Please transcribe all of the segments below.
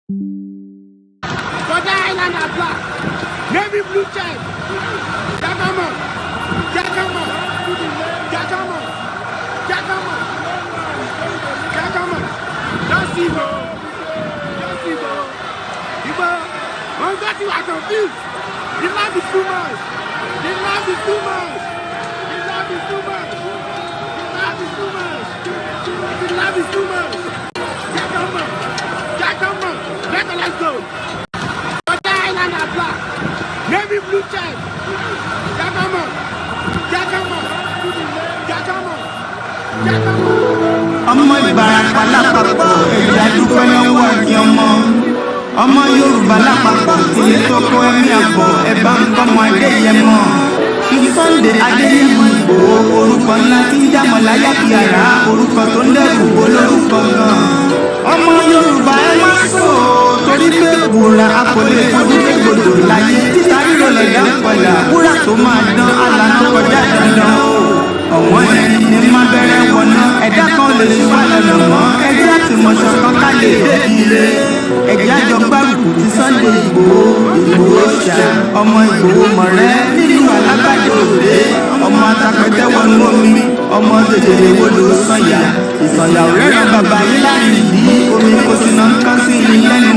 For that island are black. Navy blue check. Jakama. Jakama. Jakama. Jakama. Jakama. Don't see bro. Don't see bro. One that you are confused. The love is too much. The love is too much. The love is too much. The love is too much. The love is too much. Jakama. Jakama. Let's go. But the island are black. Navy blue check. Jakama. Jakama. Jakama. Jakama. Ọmọ Ìbàràpá lápapọ̀ ẹ̀yà dúpẹ́ lọ́wọ́ àti ọmọ Yorùbá lápapọ̀ ilé tó kó ẹ̀mí àbọ̀ ẹ̀bá ń kọ́mọ Adéyẹmọ. Sunday Adéyẹmọ Ìgbòho orúkọ ńlá tí ń dámọ̀ láyà kí ara orúkọ tó ń dẹ̀rù olórúkọ gan. Ọmọ Yorùbá ẹ má sọ torí pé wúrà akọ̀lẹ̀ fọdúnkẹ́ gbòdò láyé títa ríro lẹ̀dá pọ̀lá wúrà tó máa dán alànà kọjá dandan o. Ọ̀wọ́n ẹni ní má bẹ̀rẹ̀ wọ̀nà ẹ̀dá kan lè ṣe wà lọ́nà mọ́ ẹjẹ́ àtìmọ̀ṣọ́ kan ká lè dé ire. Ẹ̀jẹ̀ àjọ gbárùkù ti Sunday Ìgbòho Ìgbòho ṣá ọmọ Ìgbòho mọ̀rẹ́ nínú alágbàdo òde ọmọ atapẹ̀tẹ̀ wọnú omi ọmọ tètèrè wodò sànyà ìsànyà òrẹ́ràn bàbá yín láàrin ìdí omi kò sí náà kán sí ní lẹ́nu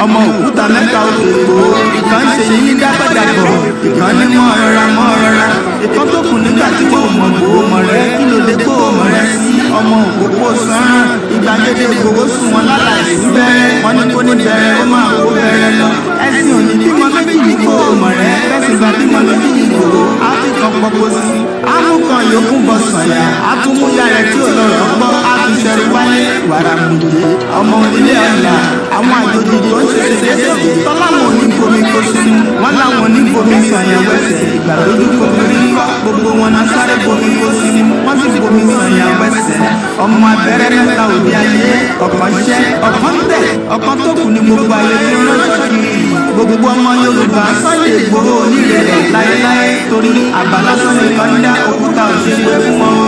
ọmọ òkúta mẹ́ta òkè Ìgbòho ìkan ṣe yín dábàdàbọ̀ ìkan ní mọ́ ọ̀rọ̀ra ìkan tó kù nígbà tí wọ́n mọ̀ Ìgbòho mọ̀rẹ́ kí ló dé Ìgbòho mọ̀rẹ́ sí ọmọ òpópó sánrán ìgbàgede Ìgbòho sùn wọn lálàyé bẹ́ẹ̀ wọ́n ní kó ní bẹ̀rẹ̀ ó máa kó bẹ̀rẹ̀ lọ ẹ̀sìn òní bímọ méjì ní Ìgbòho mọ̀rẹ́ bẹ́sìn bá bímọ méjì ní Ìgbòho á fi kan pọpọ sí amúkan yòókù bọ̀ sànyà àtúmúyà rẹ̀ tí ò lọ́rọ̀ gbọ́ á fi ṣẹ̀rí wáyé wàrà mùdé ọmọ onílé ọ̀la àwọn àjòjì tó ń ṣe ṣèṣe tọ́láwọn oníbomi kó sínú wọn láwọn oníbomi sànyà wẹ̀sẹ̀ ìgbà lójú kòkòrò ńkọ́ gbogbo wọn náà sáré bomi kó sínú wọ́n sì bomi sànyà wẹ̀sẹ̀ ọmọ abẹ́rẹ́ mẹ́ta òbí ayé ọ̀kan ṣẹ́ ọ̀kan tẹ̀ ọ̀kan tó kù ní gbogbo ayé tí wọ́n rán kiri gbogbo ọmọ Yorùbá Sunday Ìgbòho onírèrè láéláé torí àbá lásán nìkan ń dá òkúta òṣèlú fún wọn o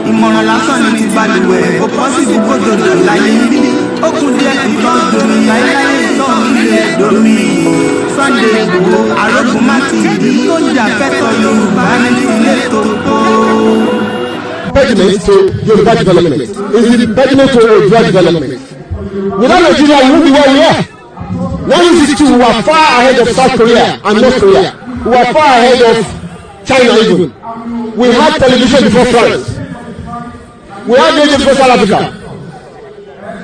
ìmọ̀ràn lásán ni ti balùwẹ̀ ó pọ̀ sí ti kódòdò láyé níbí ó kún díẹ̀ ìtọ́ domi láéláé ìtọ́ nílé domi Sunday Ìgbòho arógun má ti ìdí tó ń jà fẹ́tọ̀ Yorùbá ní ilé tó kó. Impediment to Yoruba development is the impediment to Yoruba development. Without Nigeria, we won't be where we are. 1962, we were far ahead of South Korea and North Korea. We were far ahead of China even. We had television before France. We had radio before South Africa.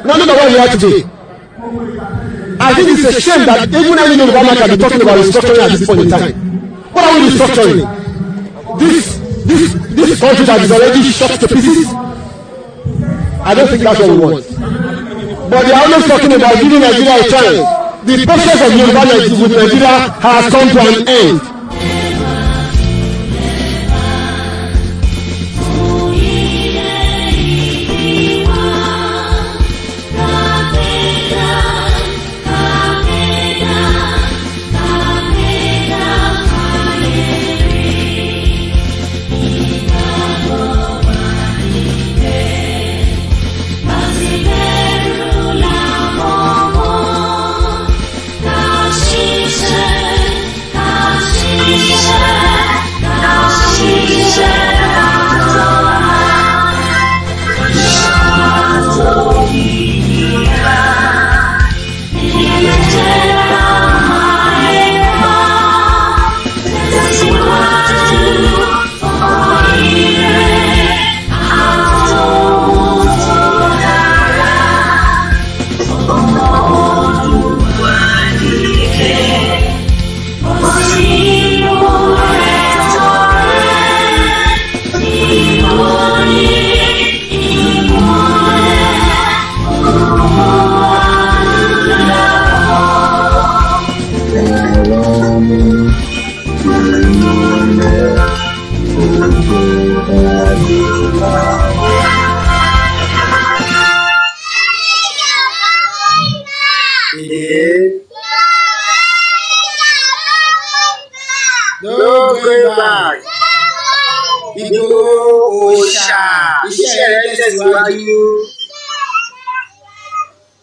Now look at what we are today. I think it's a shame that even any Yoruba man can be talking about restructuring at this point in time. What are we restructuring? This country that is already shot to pieces? I don't think that's what we want. But they are always talking about giving Nigeria a chance. The process of Yoruba with Nigeria has come to an end.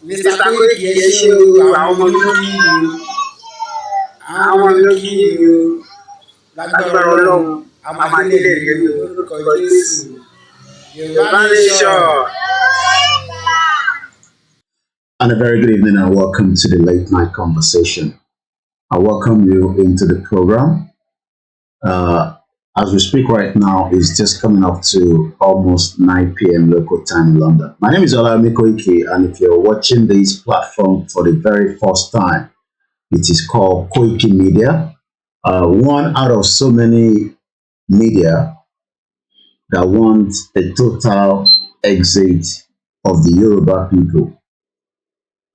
Mr. Koiki ẹ ṣé o, àwọn ọmọ mi ló kí yìí o. Àwọn ọmọ mi ló kí yìí o. Lágbára Ọlọ́run, a máa délé rẹ̀ lórúkọ Jésù. Yorùbá nation. And a very good evening and welcome to the late night conversation. I welcome you into the program. As we speak right now, it's just coming up to almost 9 p.m. local time in London. My name is OLAMILEKAN, and if you're watching this platform for the very first time, it is called koikimedia, one out of so many media that want a total exit of the Yoruba people.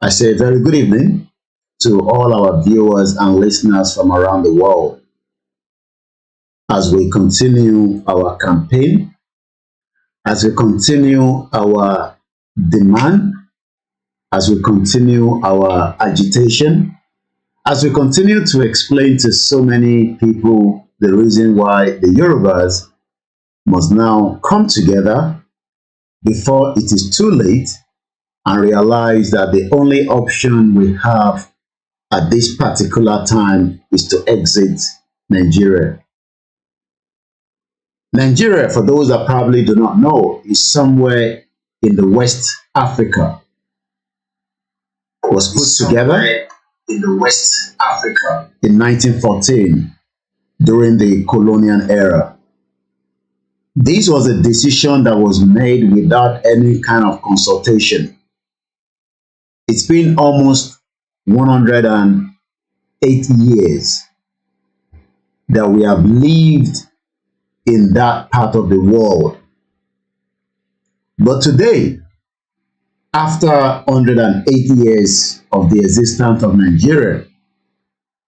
I say a very good evening to all our viewers and listeners from around the world as we continue our campaign, as we continue our demand, as we continue our agitation, as we continue to explain to so many people the reason why the Yorubas must now come together before it is too late and realize that the only option we have at this particular time is to exit Nigeria. Nigeria, for those that probably do not know, is somewhere in the West Africa. It was put together in the West Africa in 1914 during the colonial era. This was a decision that was made without any kind of consultation. It's been almost 108 years that we have lived in that part of the world. But today, after 108 years of the existence of Nigeria,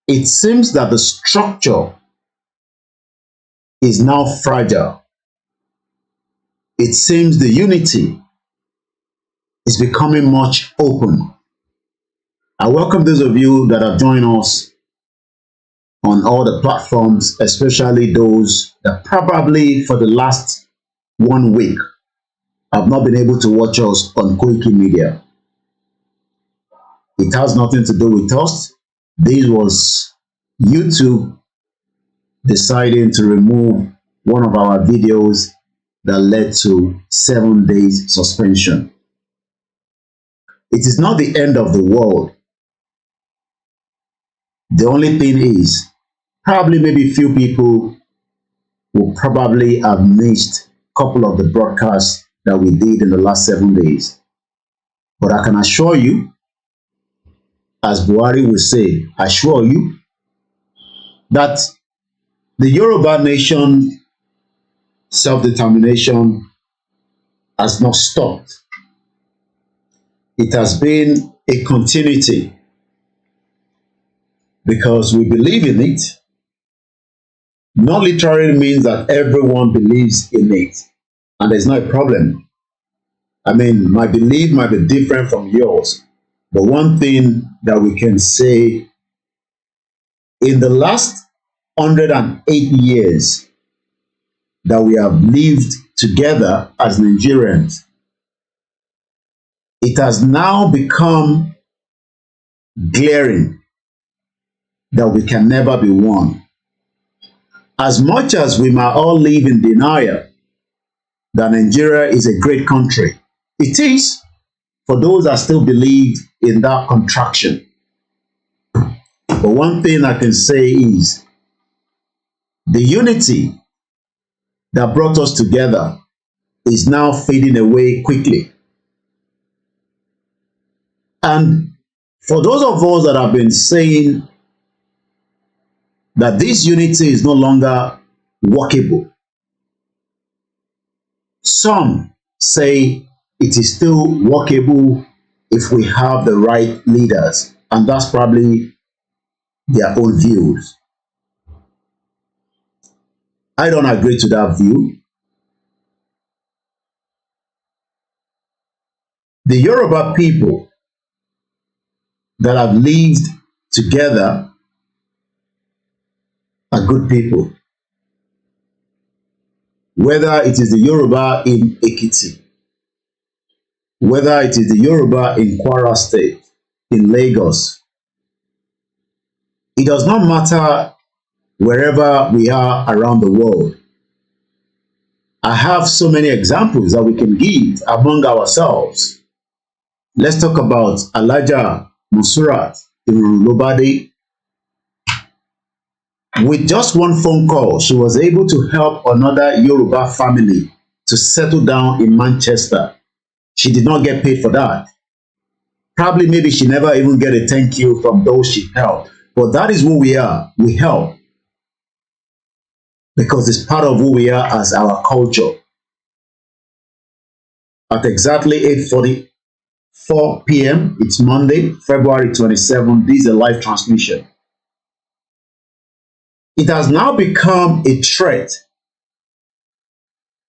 it seems that the structure is now fragile. It seems the unity is becoming much open. I welcome those of you that have joined us on all the platforms, especially those that probably for the last 1 week have not been able to watch us on koikimedia. It has nothing to do with us. This was YouTube deciding to remove one of our videos that led to 7 days suspension. It is not the end of the world. The only thing is, probably maybe few people will probably have missed a couple of the broadcasts that we did in the last 7 days. But I can assure you, as Buhari will say, assure you that the Yoruba nation self-determination has not stopped. It has been a continuity because we believe in it. Not literally means that everyone believes in it, and there's no problem. I mean, my belief might be different from yours, but one thing that we can say, in the last 108 years that we have lived together as Nigerians, it has now become glaring that we can never be one. As much as we might all live in denial that Nigeria is a great country, it is for those that still believe in that contraction. But one thing I can say is the unity that brought us together is now fading away quickly. And for those of us that have been saying that this unity is no longer workable, some say it is still workable if we have the right leaders, and that's probably their own views. I don't agree to that view. The Yoruba people that have lived together are good people. Whether it is the Yoruba in Ekiti, whether it is the Yoruba in Kwara State, in Lagos. It does not matter wherever we are around the world. I have so many examples that we can give among ourselves. Let's talk about Alaja Musurat in Lobade. With just one phone call, she was able to help another Yoruba family to settle down in Manchester. She did not get paid for that. Probably maybe she never even get a thank you from those she helped. But that is who we are. We help. Because it's part of who we are as our culture. At exactly 8:44 p.m., it's Monday, February 27th. This is a live transmission. It has now become a threat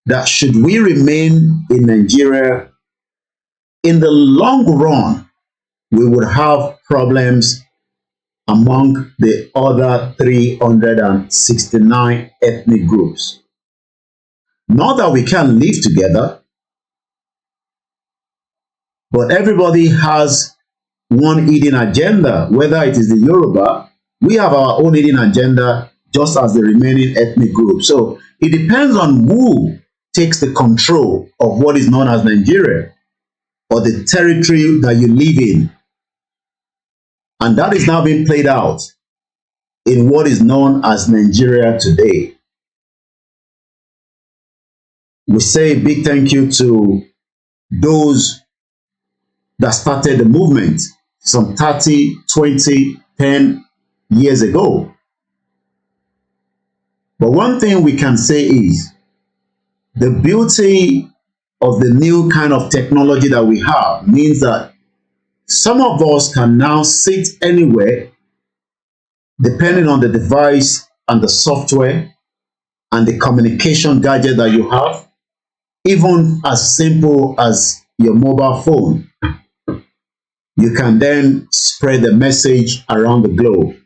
that should we remain in Nigeria, in the long run, we would have problems among the other 369 ethnic groups. Not that we can't live together, but everybody has one hidden agenda. Whether it is the Yoruba, we have our own hidden agenda, just as the remaining ethnic group. So it depends on who takes the control of what is known as Nigeria, or the territory that you live in. And that is now being played out in what is known as Nigeria today. We say a big thank you to those that started the movement some 30, 20, 10 years ago. But one thing we can say is the beauty of the new kind of technology that we have means that some of us can now sit anywhere, depending on the device and the software and the communication gadget that you have, even as simple as your mobile phone. You can then spread the message around the globe.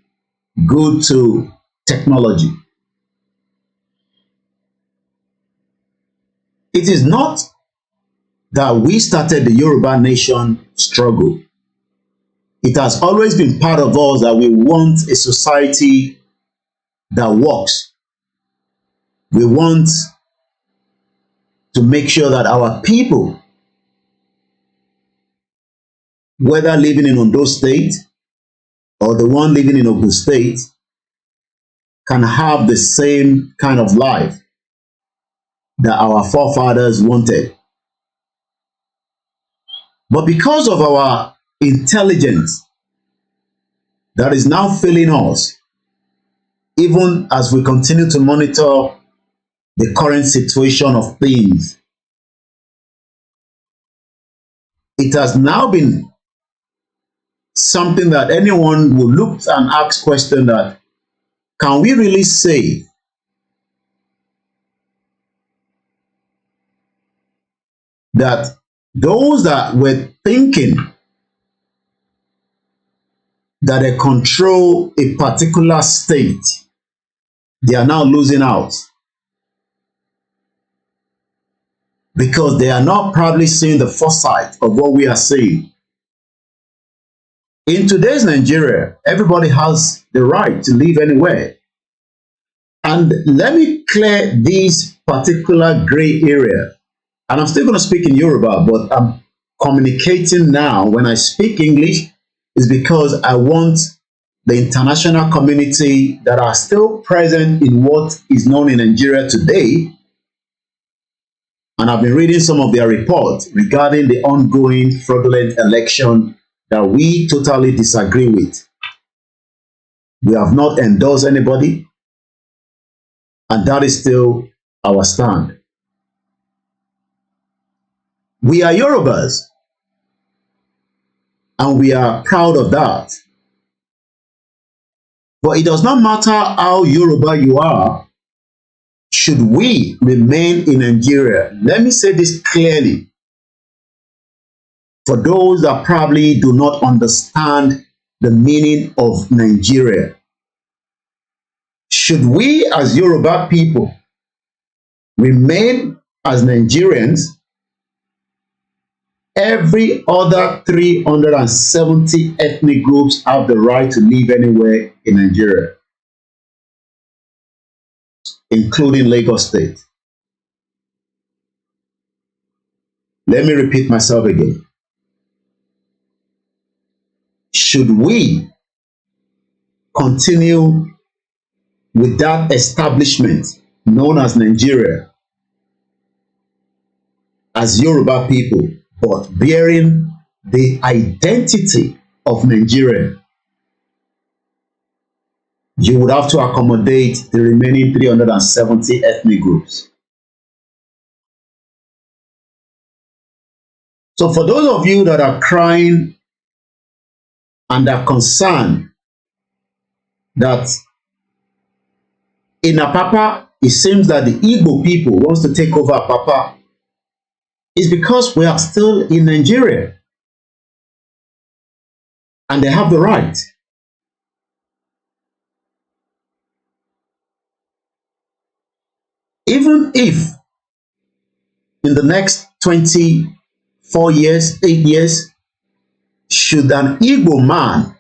Good to technology. It is not that we started the Yoruba nation struggle. It has always been part of us that we want a society that works. We want to make sure that our people, whether living in Ondo State or the one living in Ogun State, can have the same kind of life that our forefathers wanted. But because of our intelligence that is now failing us, even as we continue to monitor the current situation of things, it has now been something that anyone will look and ask question that, can we really say that those that were thinking that they control a particular state, they are now losing out? Because they are not probably seeing the foresight of what we are seeing. In today's Nigeria, everybody has the right to live anywhere. And let me clear this particular gray area. And I'm still going to speak in Yoruba, but I'm communicating now. When I speak English, is because I want the international community that are still present in what is known in Nigeria today. And I've been reading some of their reports regarding the ongoing fraudulent election that we totally disagree with. We have not endorsed anybody, and that is still our stand. We are Yorubas, and we are proud of that. But it does not matter how Yoruba you are, should we remain in Nigeria. Let me say this clearly. For those that probably do not understand the meaning of Nigeria, should we as Yoruba people remain as Nigerians, Every other 370 ethnic groups have the right to live anywhere in Nigeria, including Lagos State. Let me repeat myself again. Should we continue with that establishment known as Nigeria, as Yoruba people, but bearing the identity of Nigeria, you would have to accommodate the remaining 370 ethnic groups. So for those of you that are crying and are concerned that in Apapa, it seems that the Igbo people wants to take over Apapa, it's because we are still in Nigeria and they have the right. Even if in the next 24 years, 8 years, should an Igbo man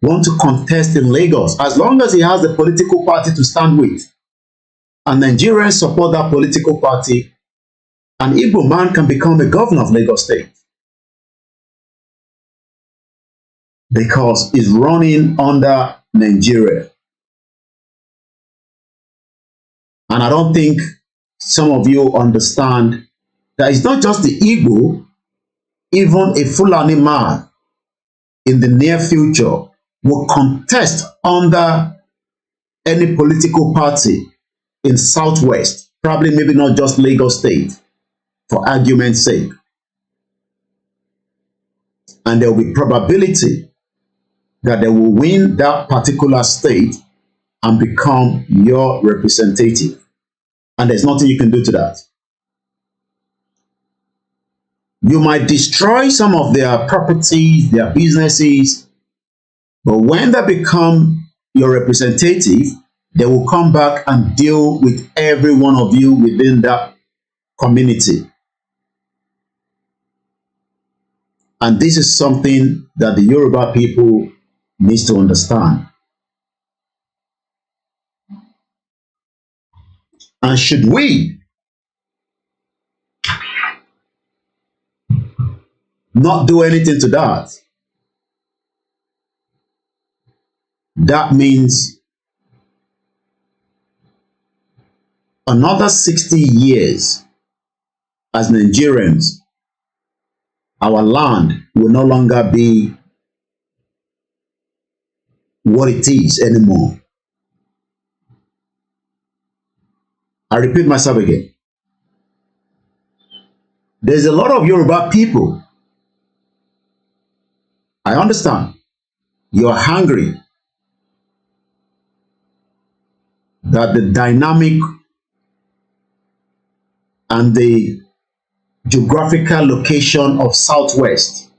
want to contest in Lagos, as long as he has a political party to stand with, and Nigerians support that political party, an Igbo man can become a governor of Lagos State. Because he's running under Nigeria. And I don't think some of you understand that it's not just the Igbo, even a Fulani man in the near future will contest under any political party in Southwest, probably maybe not just Lagos State, for argument's sake. And there will be probability that they will win that particular state and become your representative. And there's nothing you can do to that. You might destroy some of their properties, their businesses, but when they become your representative, they will come back and deal with every one of you within that community. And this is something that the Yoruba people needs to understand. And should we not do anything to that, that means another 60 years as Nigerians, our land will no longer be what it is anymore. I repeat myself again. There's a lot of Yoruba people. I understand. You're hungry that the dynamic and the geographical location of Southwest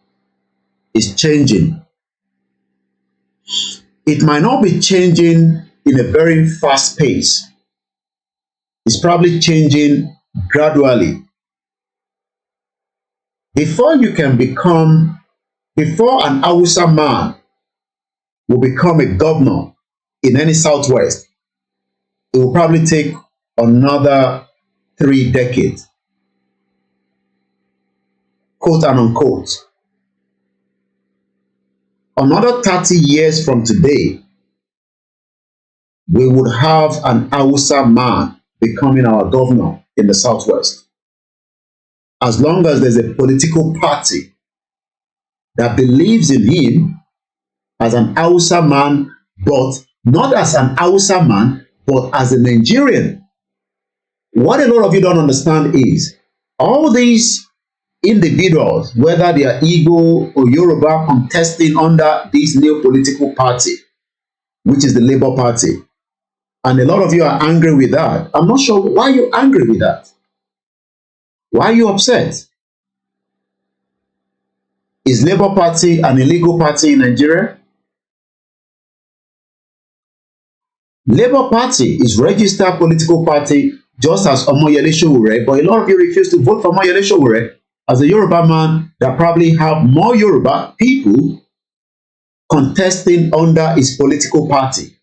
is changing. It might not be changing in a very fast pace. It's probably changing gradually. Before an Hausa man will become a governor in any Southwest, it will probably take another 3 decades. Quote and unquote. Another 30 years from today, we would have an Hausa man becoming our governor in the Southwest. As long as there's a political party that believes in him as an Hausa man, but not as an Hausa man, but as a Nigerian. What a lot of you don't understand is all these individuals, whether they are Igbo or Yoruba, contesting under this new political party, which is the Labour Party. And a lot of you are angry with that. I'm not sure why you're angry with that. Why are you upset? Is Labour Party an illegal party in Nigeria? Labour Party is registered political party just as Omoyele Sowore, but a lot of you refuse to vote for Omoyele Sowore. as a Yoruba man, that probably have more Yoruba people contesting under his political party.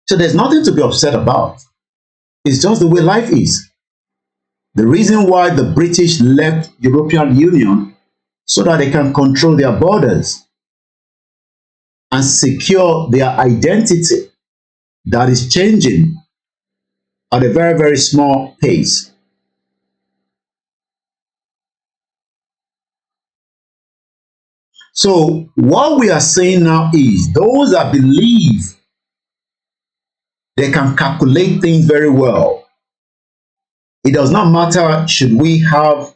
So there's nothing to be upset about. It's just the way life is. The reason why the British left European Union so that they can control their borders and secure their identity that is changing at a very, very small pace. So what we are saying now is those that believe they can calculate things very well. It does not matter should we have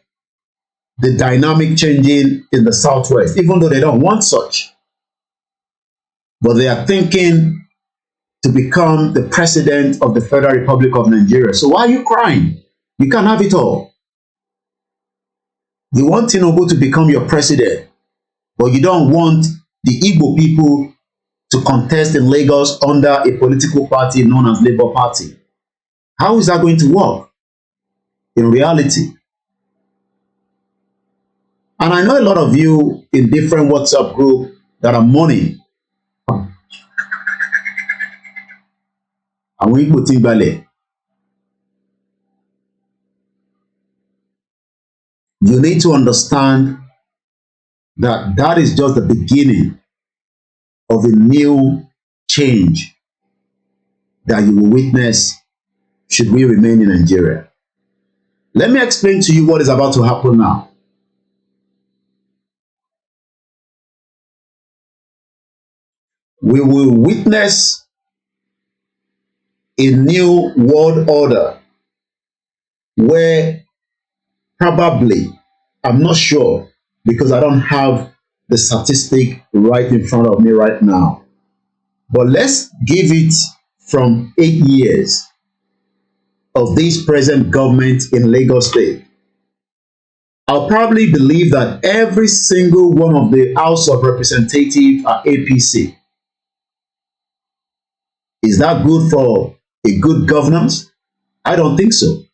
the dynamic changing in the Southwest, even though they don't want such. But they are thinking to become the president of the Federal Republic of Nigeria. So why are you crying? You can't have it all. You want Tinubu to become your president, but you don't want the Igbo people to contest in Lagos under a political party known as Labour Party. How is that going to work in reality? And I know a lot of you in different WhatsApp groups that are mourning. And we put in ballet. You need to understand that that is just the beginning of a new change that you will witness should we remain in Nigeria. Let me explain to you what is about to happen now. We will witness a new world order where probably, I'm not sure because I don't have the statistic right in front of me right now, but let's give it from 8 years of this present government in Lagos State. I'll probably believe that every single one of the House of Representatives are APC. Is that good for a good governance? I don't think so.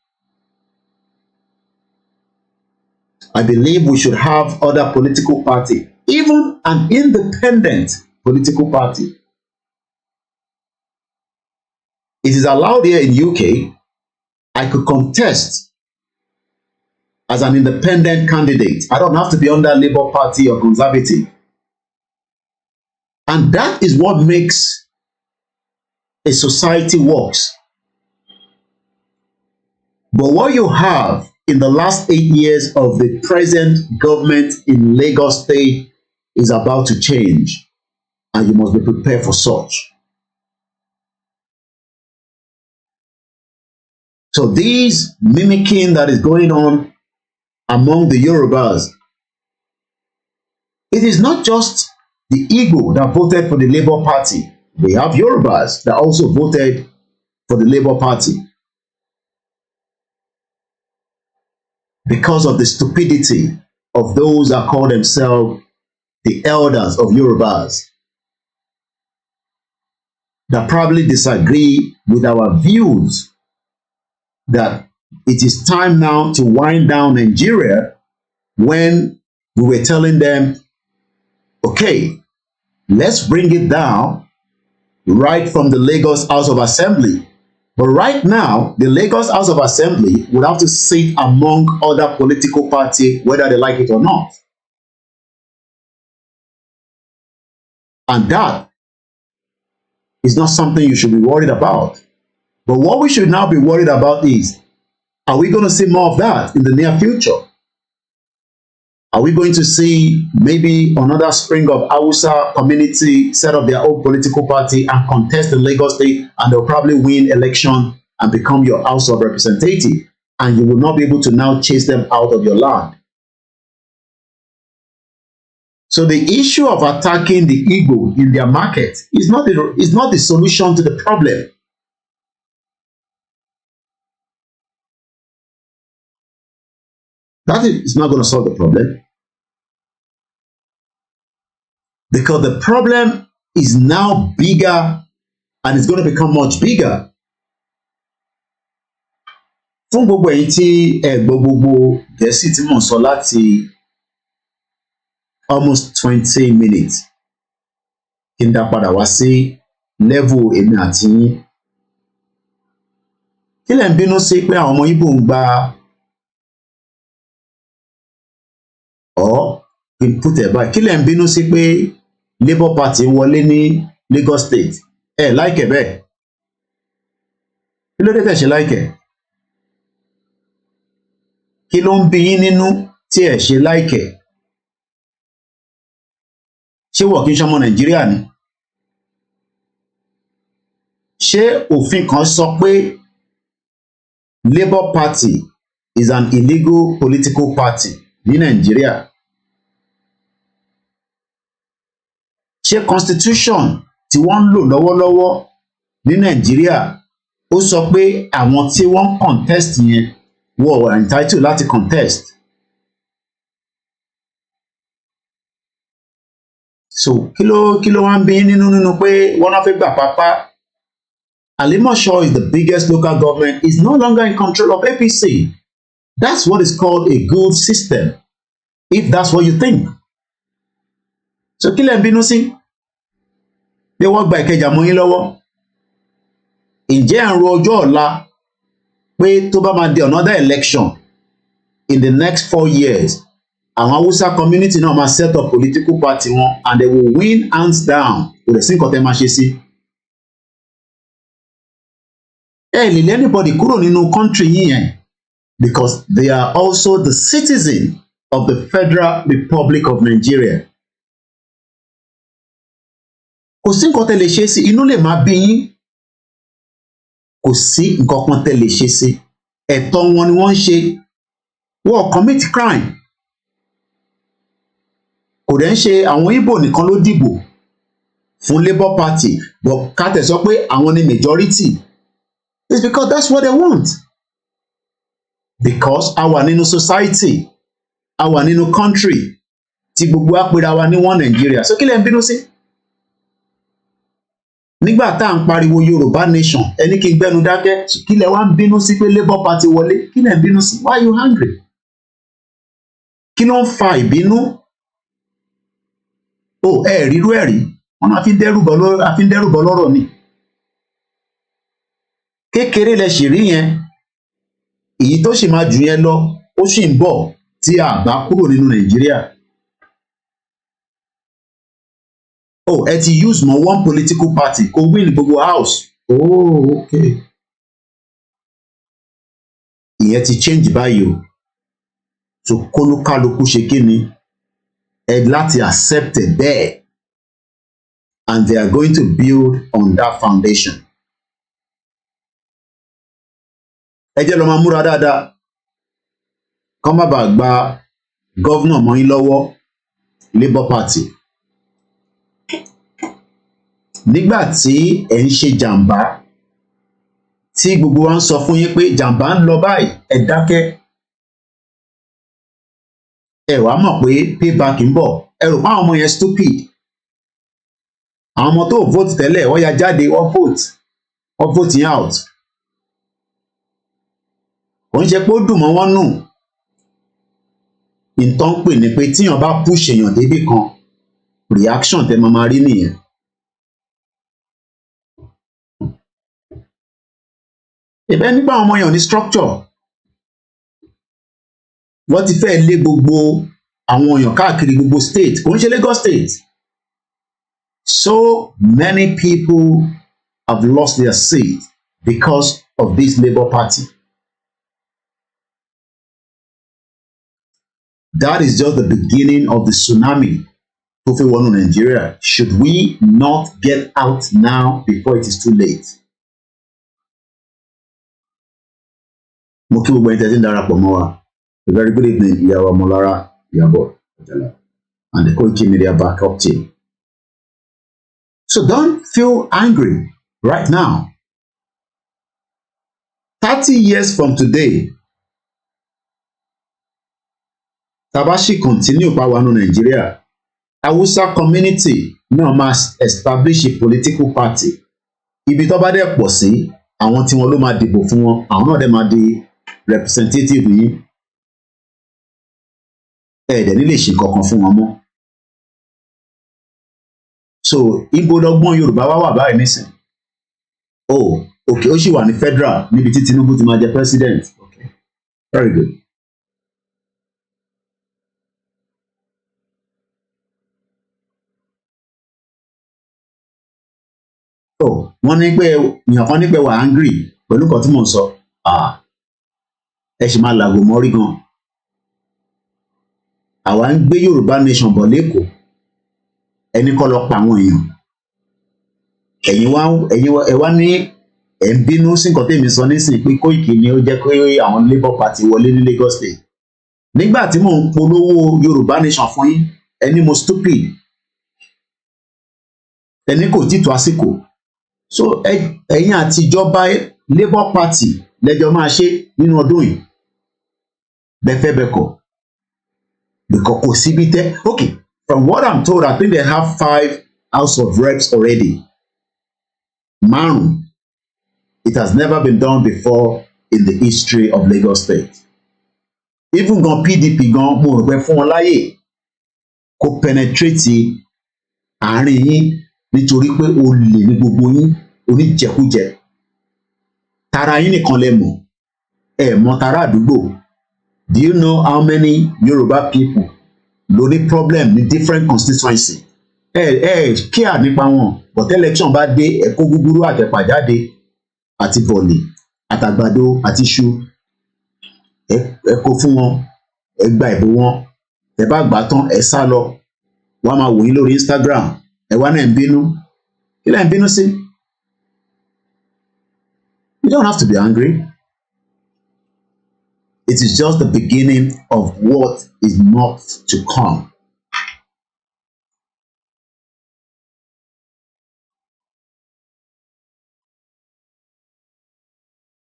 I believe we should have other political party, even an independent political party. It is allowed here in UK. I could contest as an independent candidate. I don't have to be under Labour Party or Conservative. And that is what makes a society works. But what you have in the last 8 years of the present government in Lagos State is about to change, and you must be prepared for such. So these mimicking that is going on among the Yorubas, it is not just the Igbo that voted for the Labour Party. We have Yorubas that also voted for the Labour Party because of the stupidity of those that call themselves the elders of Yorubas, that probably disagree with our views that it is time now to wind down Nigeria, when we were telling them, okay, let's bring it down right from the Lagos House of Assembly. But right now, the Lagos House of Assembly would have to sit among other political parties, whether they like it or not. And that is not something you should be worried about. But what we should now be worried about is, are we going to see more of that in the near future? Are we going to see maybe another spring of Hausa community set up their own political party and contest in Lagos State, and they'll probably win election and become your House of Representative, and you will not be able to now chase them out of your land? So the issue of attacking the Igbo in their market is not the solution to the problem. That is not going to solve the problem. Because the problem is now bigger, and it's going to become much bigger. Fún gbogbo èyí tí ẹ gbọ́ gbogbo Gẹ̀ẹ́sì tí mò ń sọ láti almost 20 minutes kí n dá padà wá sí level èmi àti yín. Kí lẹ̀ ń bínú sí pé àwọn ọmọ Ìgbò ń gba kí n put ẹ̀ báyìí, kí lẹ̀ ń bínú sí pé Labour Party wọlé ní Lagos State? Ẹ láìkẹ̀ bẹ́ẹ̀. Kí ló dé tẹ̀ ṣe láìkẹ̀? Kí ló ń bí yín nínú tí ẹ ṣe láìkẹ̀? Ṣé wọ́n kì í ṣọmọ Nàìjíríà ni? Ṣé òfin kan sọ pé Labour Party is an illegal political party ní Nàìjíríà? Ṣé constitution tí wọ́n ń lò lọ́wọ́lọ́wọ́ ní Nàìjíríà ó sọ pé àwọn tí wọ́n contest yẹn wọ́n were entitled láti contest? So kí ló wá ń bí nínú pé wọ́n náà fẹ́ gbà pápá? Alimosho is the biggest local government, is no longer in control of APC. That's what is called a good system, if that's what you think. So kí lẹ̀ ń bínú sí? Bí wọ́n gba Ìkẹjà mọ́ yín lọ́wọ́. Ǹjẹ́ à ń ro ọjọ́ ọ̀la pé tó bá máa di another election in the next 4 years, àwọn Hausa community náà máa set up political party wọn and they will win hands down? Kò dẹ̀ sí nǹkan tẹ́ máa ṣe sí. Ẹ lè lé anybody kúrò nínú country yìí yẹn because they are also the citizen of the Federal Republic of Nigeria. Kò sí nǹkan tẹ́ lè ṣe sí, inú lè máa bí yín. Kò sí nǹkan kan tẹ́ lè ṣe sí. Ẹ̀tọ́ wọn ni wọ́n ń ṣe. Wọ́n commit crime. Kò dẹ̀ ń ṣe àwọn Ìgbò nìkan ló dìbò fún Labour Party, but ká tẹ̀ sọ pé àwọn ni majority. It's because that's what they want. Because a wà nínú society, a wà nínú country tí gbogbo apẹ̀rẹ̀ wa ní one Nigeria. So kí lẹ̀ ń bínú sí? Nígbà tá à ń pariwo Yorùbá nation, ẹni kí n gbẹ́nu dákẹ́, kí lẹ̀ wá ń bínú sí pé Labour Party wọlé? Kí lẹ̀ ń bínú sí? Why are you angry? Kí ló ń fa ìbínú? Rírú ẹ̀rí, wọn náà fi ń dẹ́rù bọ́ lọ́rọ̀ ni. Kékeré lẹ ṣì rí yẹn, èyí tó sì máa jù yẹn lọ ó sì ń bọ̀ tí a bá kúrò nínú Nàìjíríà. Ẹ ti use mọ́ one political party kó win gbogbo house. Okay. Ìyẹn ti change báyìí o. So kólúkálukú ṣe kí ni? Ẹ láti accept it bẹ́ẹ̀, and they are going to build on that foundation. Ẹ jẹ́ lọ máa múra dáadáa kán má bàa gba gọ́vnà mọ́ yín lọ́wọ́, Labour Party. Nígbà tí ẹ ń ṣe jàǹbá, tí gbogbo wa ń sọ fún yín pé jàǹbá ń lọ báyìí, ẹ dákẹ́. Ẹ wá mọ̀ pé payback ń bọ̀. Ẹ rò pé àwọn ọmọ yẹn stupid. Àwọn ọmọ tó vote tẹ́lẹ̀ wọ́n ya jáde, wọ́n vote yẹn out. Kò ń ṣe pé ó dùn mọ́ wọn nù. Ìtàn pè ní pé tíyàn bá push èèyàn débì kan, reaction tẹ́ máa rí nìyẹn. Ìbẹ́ nípa àwọn ọmọ yẹn ò ní structure. Wọ́n ti fẹ́ lé gbogbo àwọn èèyàn káàkiri gbogbo state, kò ń ṣe Lagos State. So many people have lost their seat because of this Labour Party. That is just the beginning of the tsunami tó fẹ́ wọnú Nigeria. Should we not get out now before it is too late? Mo kí gbogbo ẹni tẹ́tí ń darapọ̀ mọ́ wa. A very good evening, Ìyàwó Molara Ìyàbọ̀ Ọ̀jọ̀lá and the KOKIMEDIA backup team. So don't feel angry right now. 30 years from today, Tabashi continue pa wanu Nigeria. Hausa community náà máa establish a political party. Ibi tó bá dẹ̀ pọ̀ sí, àwọn tí wọn ló máa dìbò fún wọn, àwọn náà dẹ̀ máa di representative yín ẹ̀ẹ́dẹ̀ ní lè ṣe kankan fún wọn mọ́. So ibo lọ́gbọ́n Yorùbá wà báyìí nísìn. Okay, ó sì wà ní federal níbi tí Tinubu ti máa jẹ president. Okay, very good. Wọ́n ní pé èèyàn kan ní pé wà angry pẹ̀lú nǹkan tí mò ń sọ. Ẹ sì máa làgò mọ́rí gan. Àwa ń gbé Yorùbá nation bọ̀ lẹ́kọ̀ọ́, ẹni kọ́ lọ pa àwọn èèyàn. Ẹ wá ní ẹ̀ ń bínú sí nǹkan tèmi sọ nísìnyí pé Kóìkì ni ó jẹ́ pé àwọn Labour Party wọlé ní Lagos State. Nígbà tí mò ń polówó Yorùbá nation fún yín, ẹni mo stupid, ẹni kò títọ́ àsìkò. So ẹ̀yin àtijọba Labour Party lẹ́jọ́ máa ṣe nínú ọdún yìí bẹ́fẹ́ bẹ́kọ̀ because kò síbi tẹ́. Okay, from what I'm told, I think they have 5 House of Reps already. Márùn. It has never been done before in the history of Lagos State. Even gan PDP gan mo rò pé fún wọn láyè kó penetrate àárín yín nítorí pé olè ní gbogbo yín, oníjẹkújẹ. Tara yín nìkan lẹ mọ̀, ẹ mọ̀ tara àdúgbò. Do you know how many Yoruba people ló ní problem ní different constituency? Kíá nípa wọn, but election bá dé, ẹ kó gúgúrú àtẹ̀pà jáde àti bọ̀lì àtàgbàdo àti iṣu, ẹ kó fún wọn, ẹ gba ìbò wọn, ẹ bá gbà tán ẹ sá lọ, wọ́n máa wò yín lórí Instagram, ẹ wá náà ń bínú. Kí lẹ ń bínú sí? You don't have to be angry. It is just the beginning of what is not to come.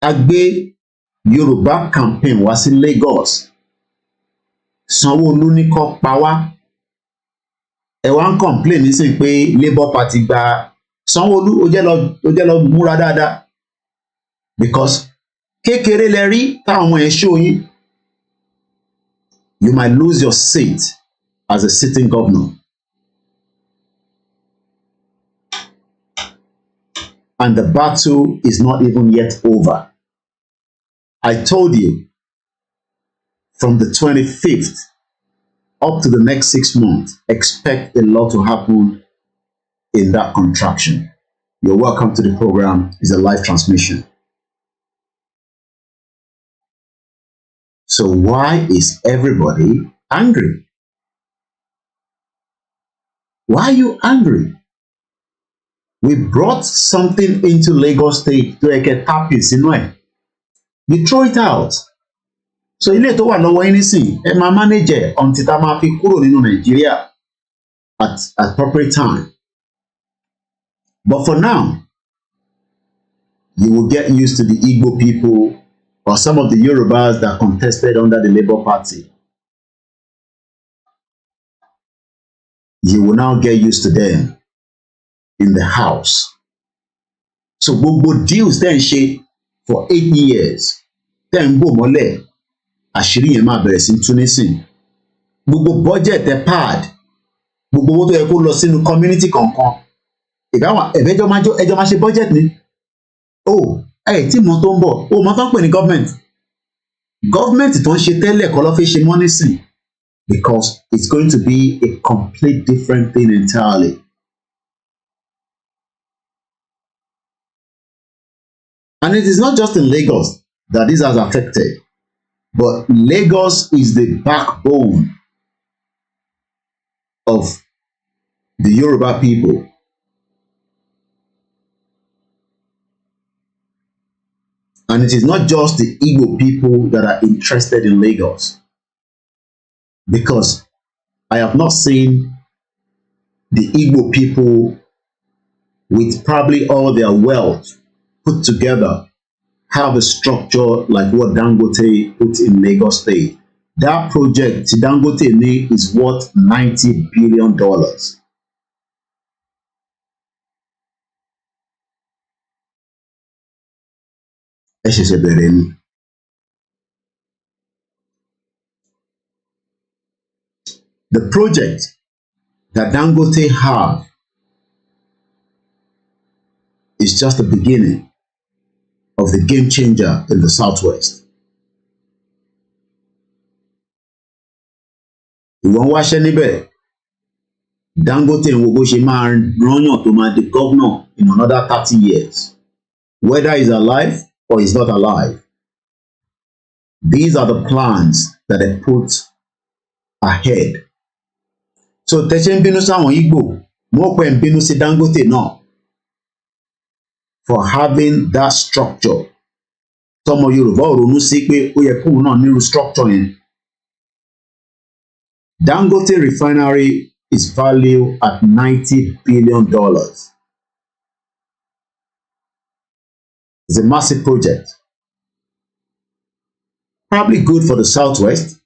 A gbé Yorùbá campaign wá sí Lagos. Sanwó-Olú ní kó pa wá. Ẹ wá ń complain nísìnyí pé Labour Party gba Sanwó-Olú ó jẹ́ lọ múra dáadáa because kékeré lẹ rí táwọn ọmọ yẹn ṣó yín. You might lose your seat as a sitting governor. And the battle is not even yet over. I told you, from the 25th up to the next 6 months, expect a lot to happen in that contraction. You're welcome to the program. It's a live transmission. So why is everybody angry? Why are you angry? We brought something into Lagos State to tap sínú ẹ̀. You throw it out. So ilé tó wà lọ́wọ́ yín nísìn, ẹ máa manage ẹ̀ until tá máa fi kúrò nínú Nàìjíríà at appropriate time. But for now, you will get used to the Igbo people or some of the Yorubas that contested under the Labour Party. You will now get used to them in the house. So gbogbo deals tẹ́ ń ṣe for 8 years, tẹ́ ń bò mọ́lẹ̀, àṣírí yẹn máa bẹ̀rẹ̀ sí tú nísìn. Gbogbo budget ẹ pad, gbogbo owó tó yẹ kó lọ sínú community kankan, ẹjọ́ máa ṣe budget ni. Tí mo tó ń bọ̀, mo tó ń pè ní government. Government tó ń ṣe tẹ́lẹ̀ kọ́ ló fi ṣe mọ́ nísìn, because it's going to be a complete different thing entirely. And it is not just in Lagos that this has affected, but Lagos is the backbone of the Yoruba people. And it is not just the Igbo people that are interested in Lagos, because I have not seen the Igbo people with probably all their wealth put together have a structure like what Dangote put in Lagos State. That project, Dangote is worth $90 billion. Ẹ ṣẹ̀ṣẹ̀ bẹ̀rẹ̀ ni. The project that Dangote have is just the beginning of the game changer in the Southwest. Ìwọ̀n wáṣẹ́ níbẹ̀, Dangote ń wo bó ṣe máa rányàn tó máa di governor in another 30 years. Whether he's alive or he's not alive. These are the plans that they put ahead. So tẹ́ṣẹ́ ń bínú sáwọn Igbo, mo pẹ́ ń bínú sí Dangote náà for having that structure. Tọmọ Yorùbá ò ronú sí pé ó yẹ kóun náà nírú structure yẹn. Dangote refinery is valued at $90 billion. It's a massive project. Probably good for the Southwest,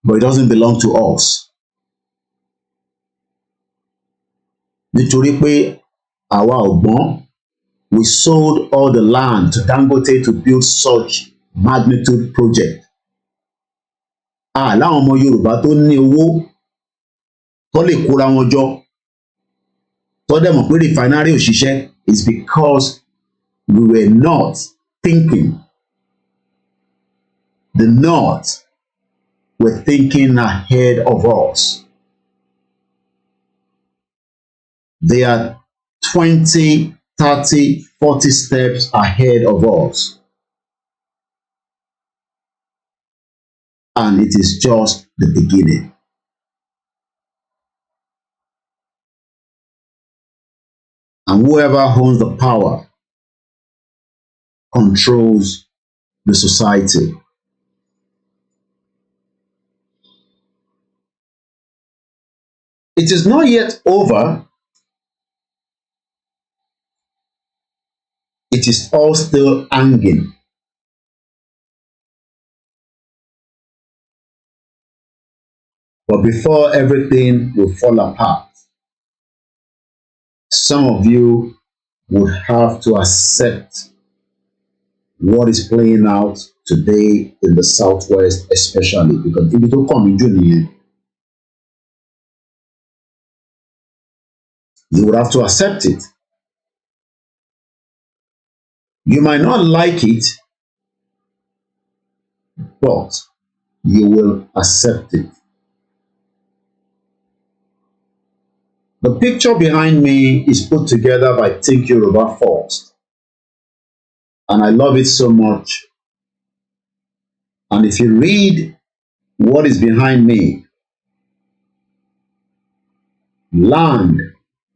but it doesn't belong to us. Nítorí pé àwa ọ̀gbọ́n, we sold all the land to Dangote to build such magnitude project. Láwọn ọmọ Yorùbá tó ní owó tó lè kóra wọn jọ tó dẹ̀ mọ̀ pé refinery ò ṣiṣẹ́ is because we were not thinking. The North were thinking ahead of us. They are 20, 30, 40 steps ahead of us. And it is just the beginning. And whoever owns the power controls the society. It is not yet over. It is all still hanging. But before everything will fall apart, some of you would have to accept what is playing out today in the Southwest, especially because if you don't come in June, you would have to accept it. You might not like it, but you will accept it. The picture behind me is put together by Think Yoruba First, and I love it so much. And if you read what is behind me, land,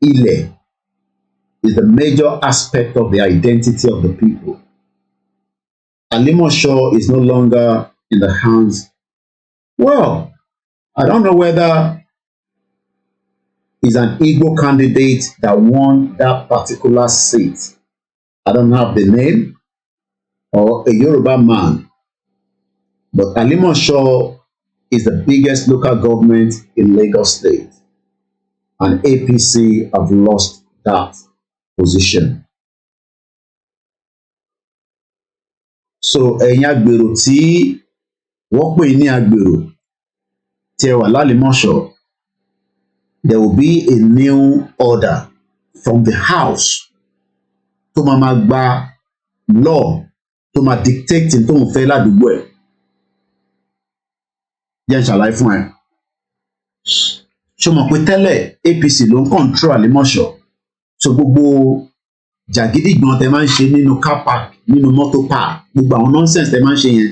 ile, is the major aspect of the identity of the people. Alimosho is no longer in the hands. Well, I don't know whether is an Igbo candidate that won that particular seat. I don't have the name, or a Yoruba man. But Alimosho is the biggest local government in Lagos State. And APC have lost that position. So, ẹ̀yin agbèrò tí wọ́n pè ní agbèrò tí ẹ wà l'Alimosho, there will be a new order from the house tó máa gba law tó máa dictate tó ń fẹ́ ládùúgbò ẹ̀. Jẹ́ n ṣàlàyé fún ẹ. Ṣé o mọ̀ pé tẹ́lẹ̀ APC ló ń control Alimosho? So gbogbo jàgídígbọ̀n tẹ máa ń ṣe nínú car park, nínú motor park, gbogbo àwọn nonsense tẹ máa ń ṣe yẹn.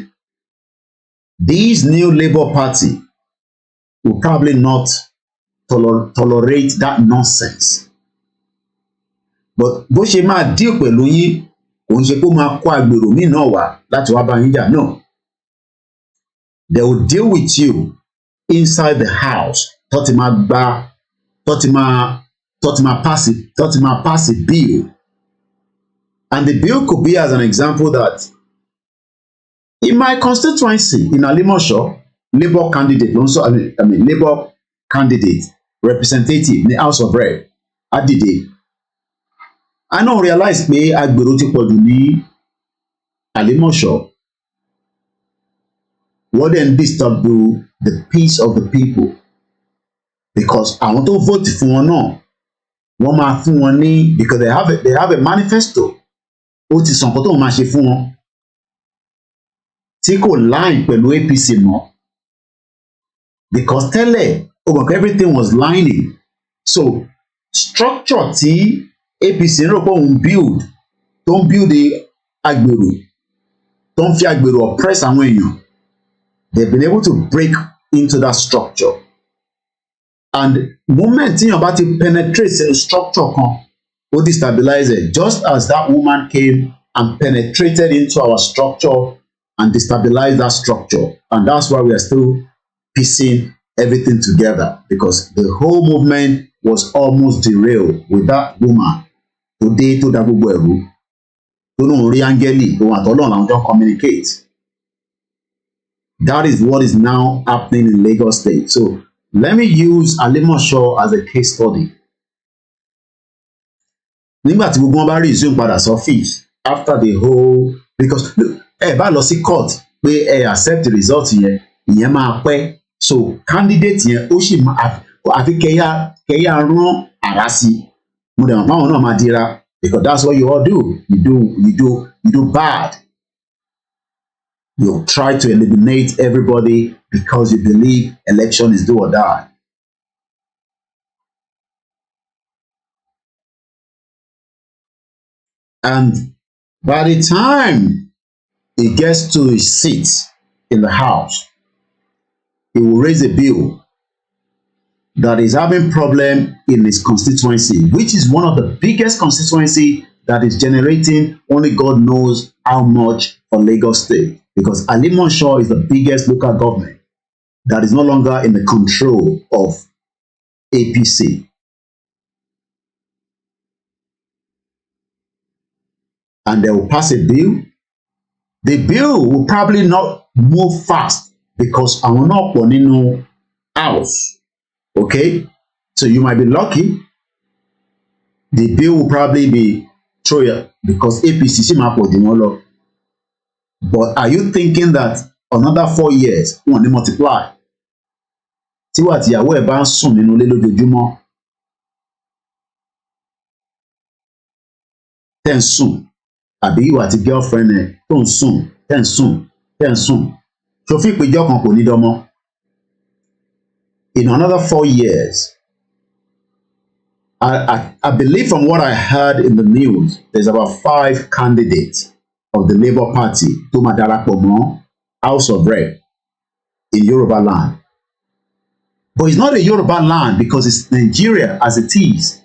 This new Labour Party will probably not tolerate that nonsense. But bó ṣe máa deal pẹ̀lú yín, òun ṣe kó máa kó agbèrò míì náà wá láti wá bá yín jà. No. They will deal with you inside the house. Tó ti máa pass a bill. And the bill could be as an example that in my constituency in Alimosho, Labour candidate, Labour candidate, representative in the House of Rep, Adide. I don't realize pé agbèrò ti pọ̀jù ní Alimosho. what then disturb the peace of the people, because I want to vote for wọn náà wọ́n máa fún wọn ní, because they have a manifesto ó ti sàn kó tó máa ṣe fún wọn tí kò line pẹ̀lú APC mọ́, because tẹ́lẹ̀ ó mọ̀ pé everything was lining. So structure tí APC rò pé òun build tó ń build agbèrò tó ń fi agbèrò oppress àwọn èèyàn, they've been able to break into that structure. And moment tí yàn bá ti penetrate structure kan ó destabilize it, just as that woman came and penetrated into our structure and destabilized that structure. And that's why we are still piecing everything together, because the whole movement was almost derailed with that woman tó dé tó dá gbogbo ẹ̀rú tó lóun rí áńgẹ́lì òun àtọ́lọ́run làwọn jọ communicate. That is what is now happening in Lagos State. So let me use Alimosho as a case study. Nígbà tí gbogbo wọn bá resume padà sọ́fíìsì after the whole, because ẹ bá lọ sí court pé ẹ accept the result yẹn, ìyẹn máa pẹ́. So candidate yẹn ó sì máa àfi kẹ́yà rán àrá sí. Mo dẹ̀ mọ̀ pé àwọn náà máa dira, because that's what you all do. You do bad. You try to eliminate everybody because you believe election is do or die. And by the time he gets to his seat in the House, he will raise a bill that is having problem in his constituency, which is one of the biggest constituency that is generating only God knows how much for Lagos State, because Alimosho is the biggest local government that is no longer in the control of APC. And they will pass a bill. The bill will probably not move fast because àwọn náà pọ̀ nínú house. Okay, so you might be lucky. The bill will probably be through because APC sì máa pọ̀ jù wọ́n lọ. But are you thinking that another 4 years wọ́n ní multiply? Tíwà tíyàwó ẹ̀ bá ń sùn nínú ilé lójoojúmọ́, tẹ́ ń sùn, àbí ìwà àti girlfriend ẹ̀ tó ń sùn, tẹ́ ń sùn, ṣòfin ìpéjọ kan kò ní dánmọ́. In another 4 years, I believe from what I heard in the news, there's about 5 candidates of the Labour Party tó máa darapọ̀ mọ́ House of Rep in Yoruba land. But it's not a Yoruba land because it's Nigeria as it is.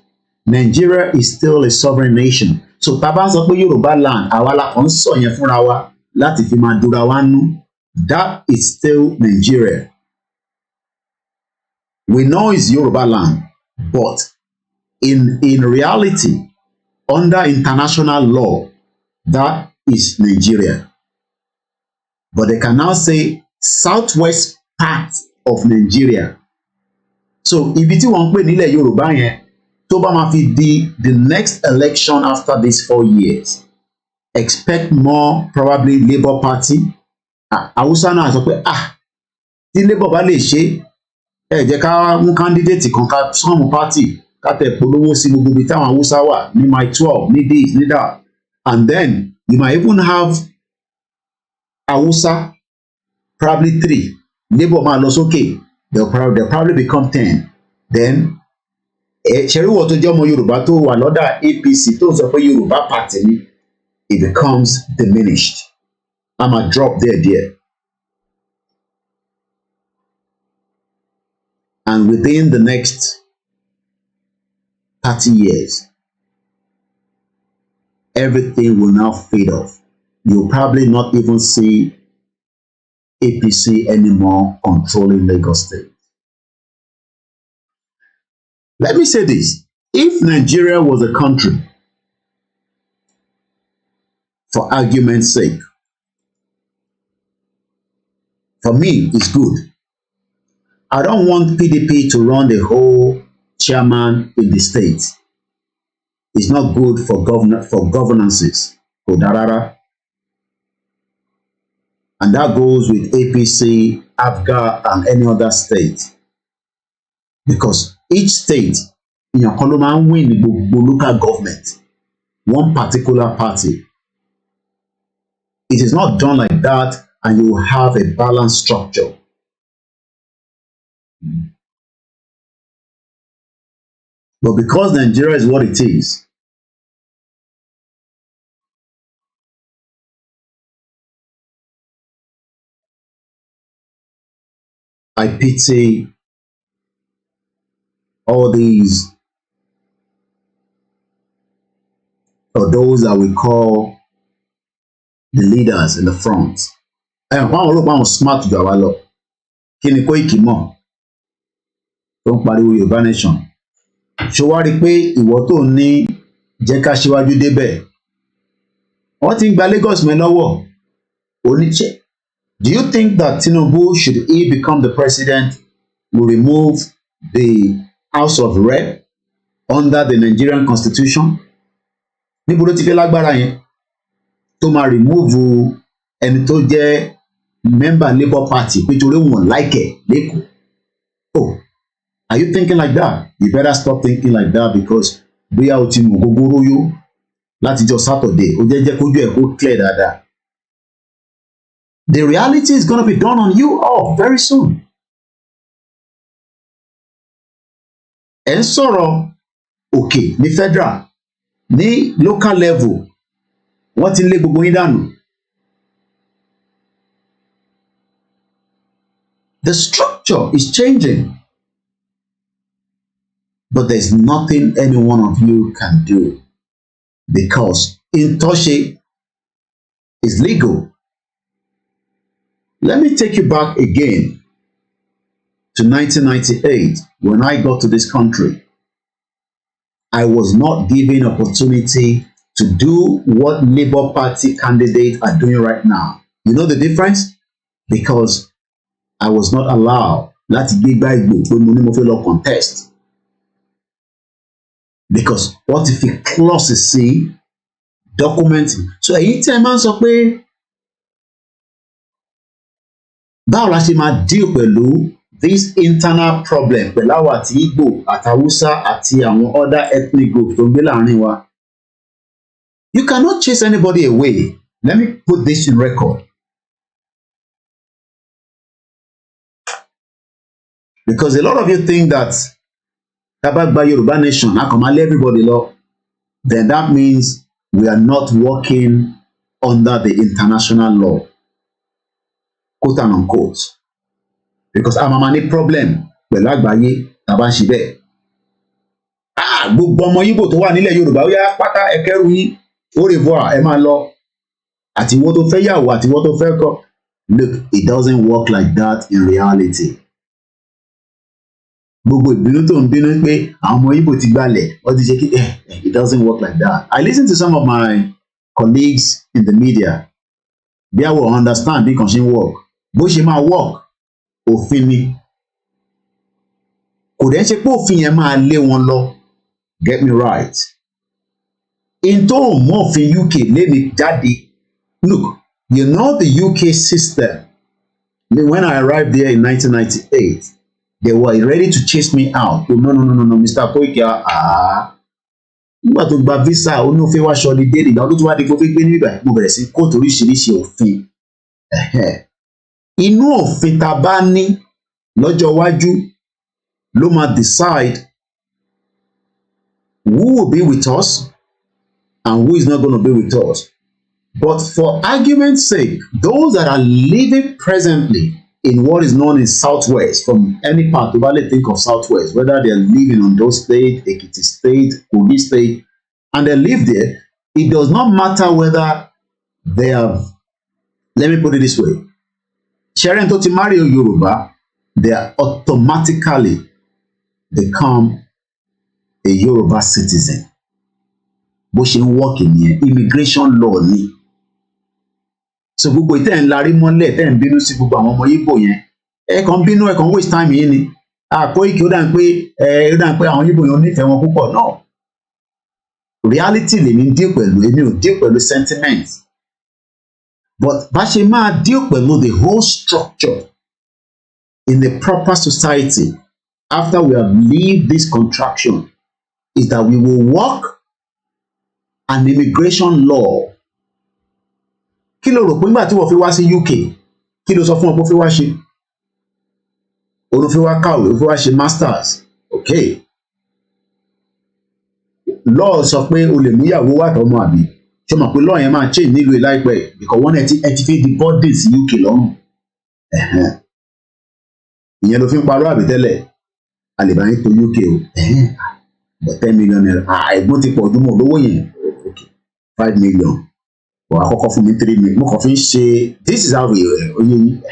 Nigeria is still a sovereign nation. So tá bá ń sọ pé Yoruba land, àwa la kàn ń sọ yẹn fúnra wa láti fi máa dúra wa nú. That is still Nigeria. We know it's Yoruba land, but in reality, under international law, that is Nigeria. But they can now say southwest part of Nigeria. So ibi tí wọ́n ń pè nílẹ̀ Yorùbá yẹn tó bá máa fi di the next election after these 4 years, expect more probably Labour Party. Hausa náà sọ pé tí Labour bá lè ṣe ẹ jẹ́ ká mú candidate kan ká sọmù party ká tẹ polówó sí gbogbo ibi táwọn Hausa wà ní my 12 ní this ní that, and then you might even have Hausa probably 3, Labour máa lọ sókè, they'll probably become 10. Then ṣẹríwọ tó jẹ́ ọmọ Yorùbá tó wà lọ́dà APC tó sọ pé Yorùbá party ni, it becomes diminished. I'm a drop there. And within the next 30 years, everything will now fade off. You'll probably not even see APC anymore controlling Lagos State. Let me say this. If Nigeria was a country, for argument's sake, for me, it's good. I don't want PDP to run the whole chairman in the state. It's not good for governances. And And that goes with APC, AFGA, and any other state. Because each state, in your Koloma win the local government, one particular party. It is not done like that, and you will have a balanced structure. But because Nigeria is what it is, I pity all these, or those that we call the leaders in the front. And one smart to our law. Kini koikimo. Don't pariwo Yoruba nation. Ṣó wá rí pé ìwọ tó ní jẹ́ ká síwájú débẹ̀. Wọ́n ti ń gba Lagos mẹ́ lọ́wọ́. Oníṣẹ́. Do you think that Tinubu, should he become the president, will remove the House of Rep under the Nigerian Constitution? Níbo ló ti fẹ́ lágbára yẹn? Tó máa remove ẹni tó jẹ́ member Labour Party pé torí wọn like lẹ́kọ̀ọ́. Oh, are you thinking like that? You better stop thinking like that, because bóyá o ti mọ̀ gógóró yó láti jọ Saturday, ó jẹ́ kójú ẹ̀ kó clear dáadáa. The reality is going to be done on you all very soon. Ẹ ń sọ̀rọ̀ òkè ní federal, ní local level, wọ́n ti lé gbogbo yín dànù. The structure is changing. But there's nothing any one of you can do, because intoshe is legal. Let me take you back again to 1998 when I got to this country. I was not given opportunity to do what Labour Party candidates are doing right now. You know the difference? Because I was not allowed láti gbé gbá ìgbò pé mo ní mo fẹ́ lọ contest. Because what if he clauses sí documenting? So èyí tí ẹ máa ń sọ pé báwo la ṣe máa deal pẹ̀lú this internal problem pẹ̀lú àwọn àti Igbo àti Hausa àti àwọn other ethnic groups tó ń gbé láàrin wa. You cannot chase anybody away. Let me put this in record. Because a lot of you think that Kabagba Yoruba nation, I can everybody law, then that means we are not working under the international law, quote and unquote. Because I'm a money problem. Pẹ̀lú àgbáyé tàbá ń ṣe bẹ́ẹ̀. Gbogbo ọmọ Igbo tó wà nílẹ̀ Yorùbá ó yá pátá ẹ kẹ́rù yín, au revoir, ẹ máa lọ. Àti ìwọ tó fẹ́ yàwó àti ìwọ tó fẹ́ kọ́. Look, it doesn't work like that in reality. Gbogbo ìbínú tó ń bínú pé àwọn ọmọ Igbo ti gbalẹ̀, wọ́n ti ṣe kí it doesn't work like that. I listen to some of my colleagues in the media. Bí àwọn understand bí kan ṣe ń work. Bó ṣe máa work, òfin ni. Kò dẹ̀ ṣe pé òfin yẹn máa lé wọn lọ. Get me right. In tó mọ̀ òfin UK lé mi jáde. Look, you know the UK system. When I arrived there in 1998, they were ready to chase me out. Oh, no, Mr. Koikia, nígbà tó gba visa, ó ní ó fẹ́ wá ṣọ́ọ́dí dé ìgbà tó tún wá di kó fẹ́ gbé níbẹ̀. Mo bẹ̀rẹ̀ sí kóòtù oríṣiríṣi òfin. Inú òfin tá bá ní lọ́jọ́ iwájú ló máa decide who will be with us and who is not going to be with us. But for argument's sake, those that are living presently in what is known as Southwest, from any part of Valley, think of Southwest, whether they are living on those State, Ekiti State, Kogi State, and they live there, it does not matter whether they have, let me put it this way, Sharon to marry Yoruba, they are automatically become a Yoruba citizen. Bó ṣe ń work in immigration law ni. So gbogbo ìtẹ́ ń larí mọ́lẹ̀ tẹ́ ń bínú sí gbogbo àwọn ọmọ Igbo yẹn. Ẹ kàn bínú ẹ kàn waste time yín ni. Koiki ó dà ń pé àwọn Igbo yẹn ò nífẹ̀ẹ́ wọn púpọ̀. No. Reality lèmi ń deal pẹ̀lú, èmi ò deal pẹ̀lú sentiment. But bá ṣe máa deal pẹ̀lú the whole structure in a proper society after we have lived this contraction is that we will work an immigration law. Kí ló rò pé nígbà tí wọ́n fi wá sí UK kí ló sọ fún ọ pé ó fi wá ṣe? Ó fi wá kàwé, ó fi wá ṣe masters. Okay. Law sọ pé o lè mú ìyàwó wá tọmọ àbí? Ṣé o mọ̀ pé law yẹn máa change nílùú láìpẹ́ because wọ́n ẹ ti fi di burden sí UK lọ́rùn. Ìyẹn ló fi ń parọ́ àbí tẹ́lẹ̀ àlèbáyé tó UK o. But 10 million naira ẹ̀gbọ́n ti pọ̀ ọdún mọ́ lówó yẹn. Okay. 5 million. But àkọ́kọ́ fún mi 3 million. Mo kàn fi ń ṣe this is how we oyè yín.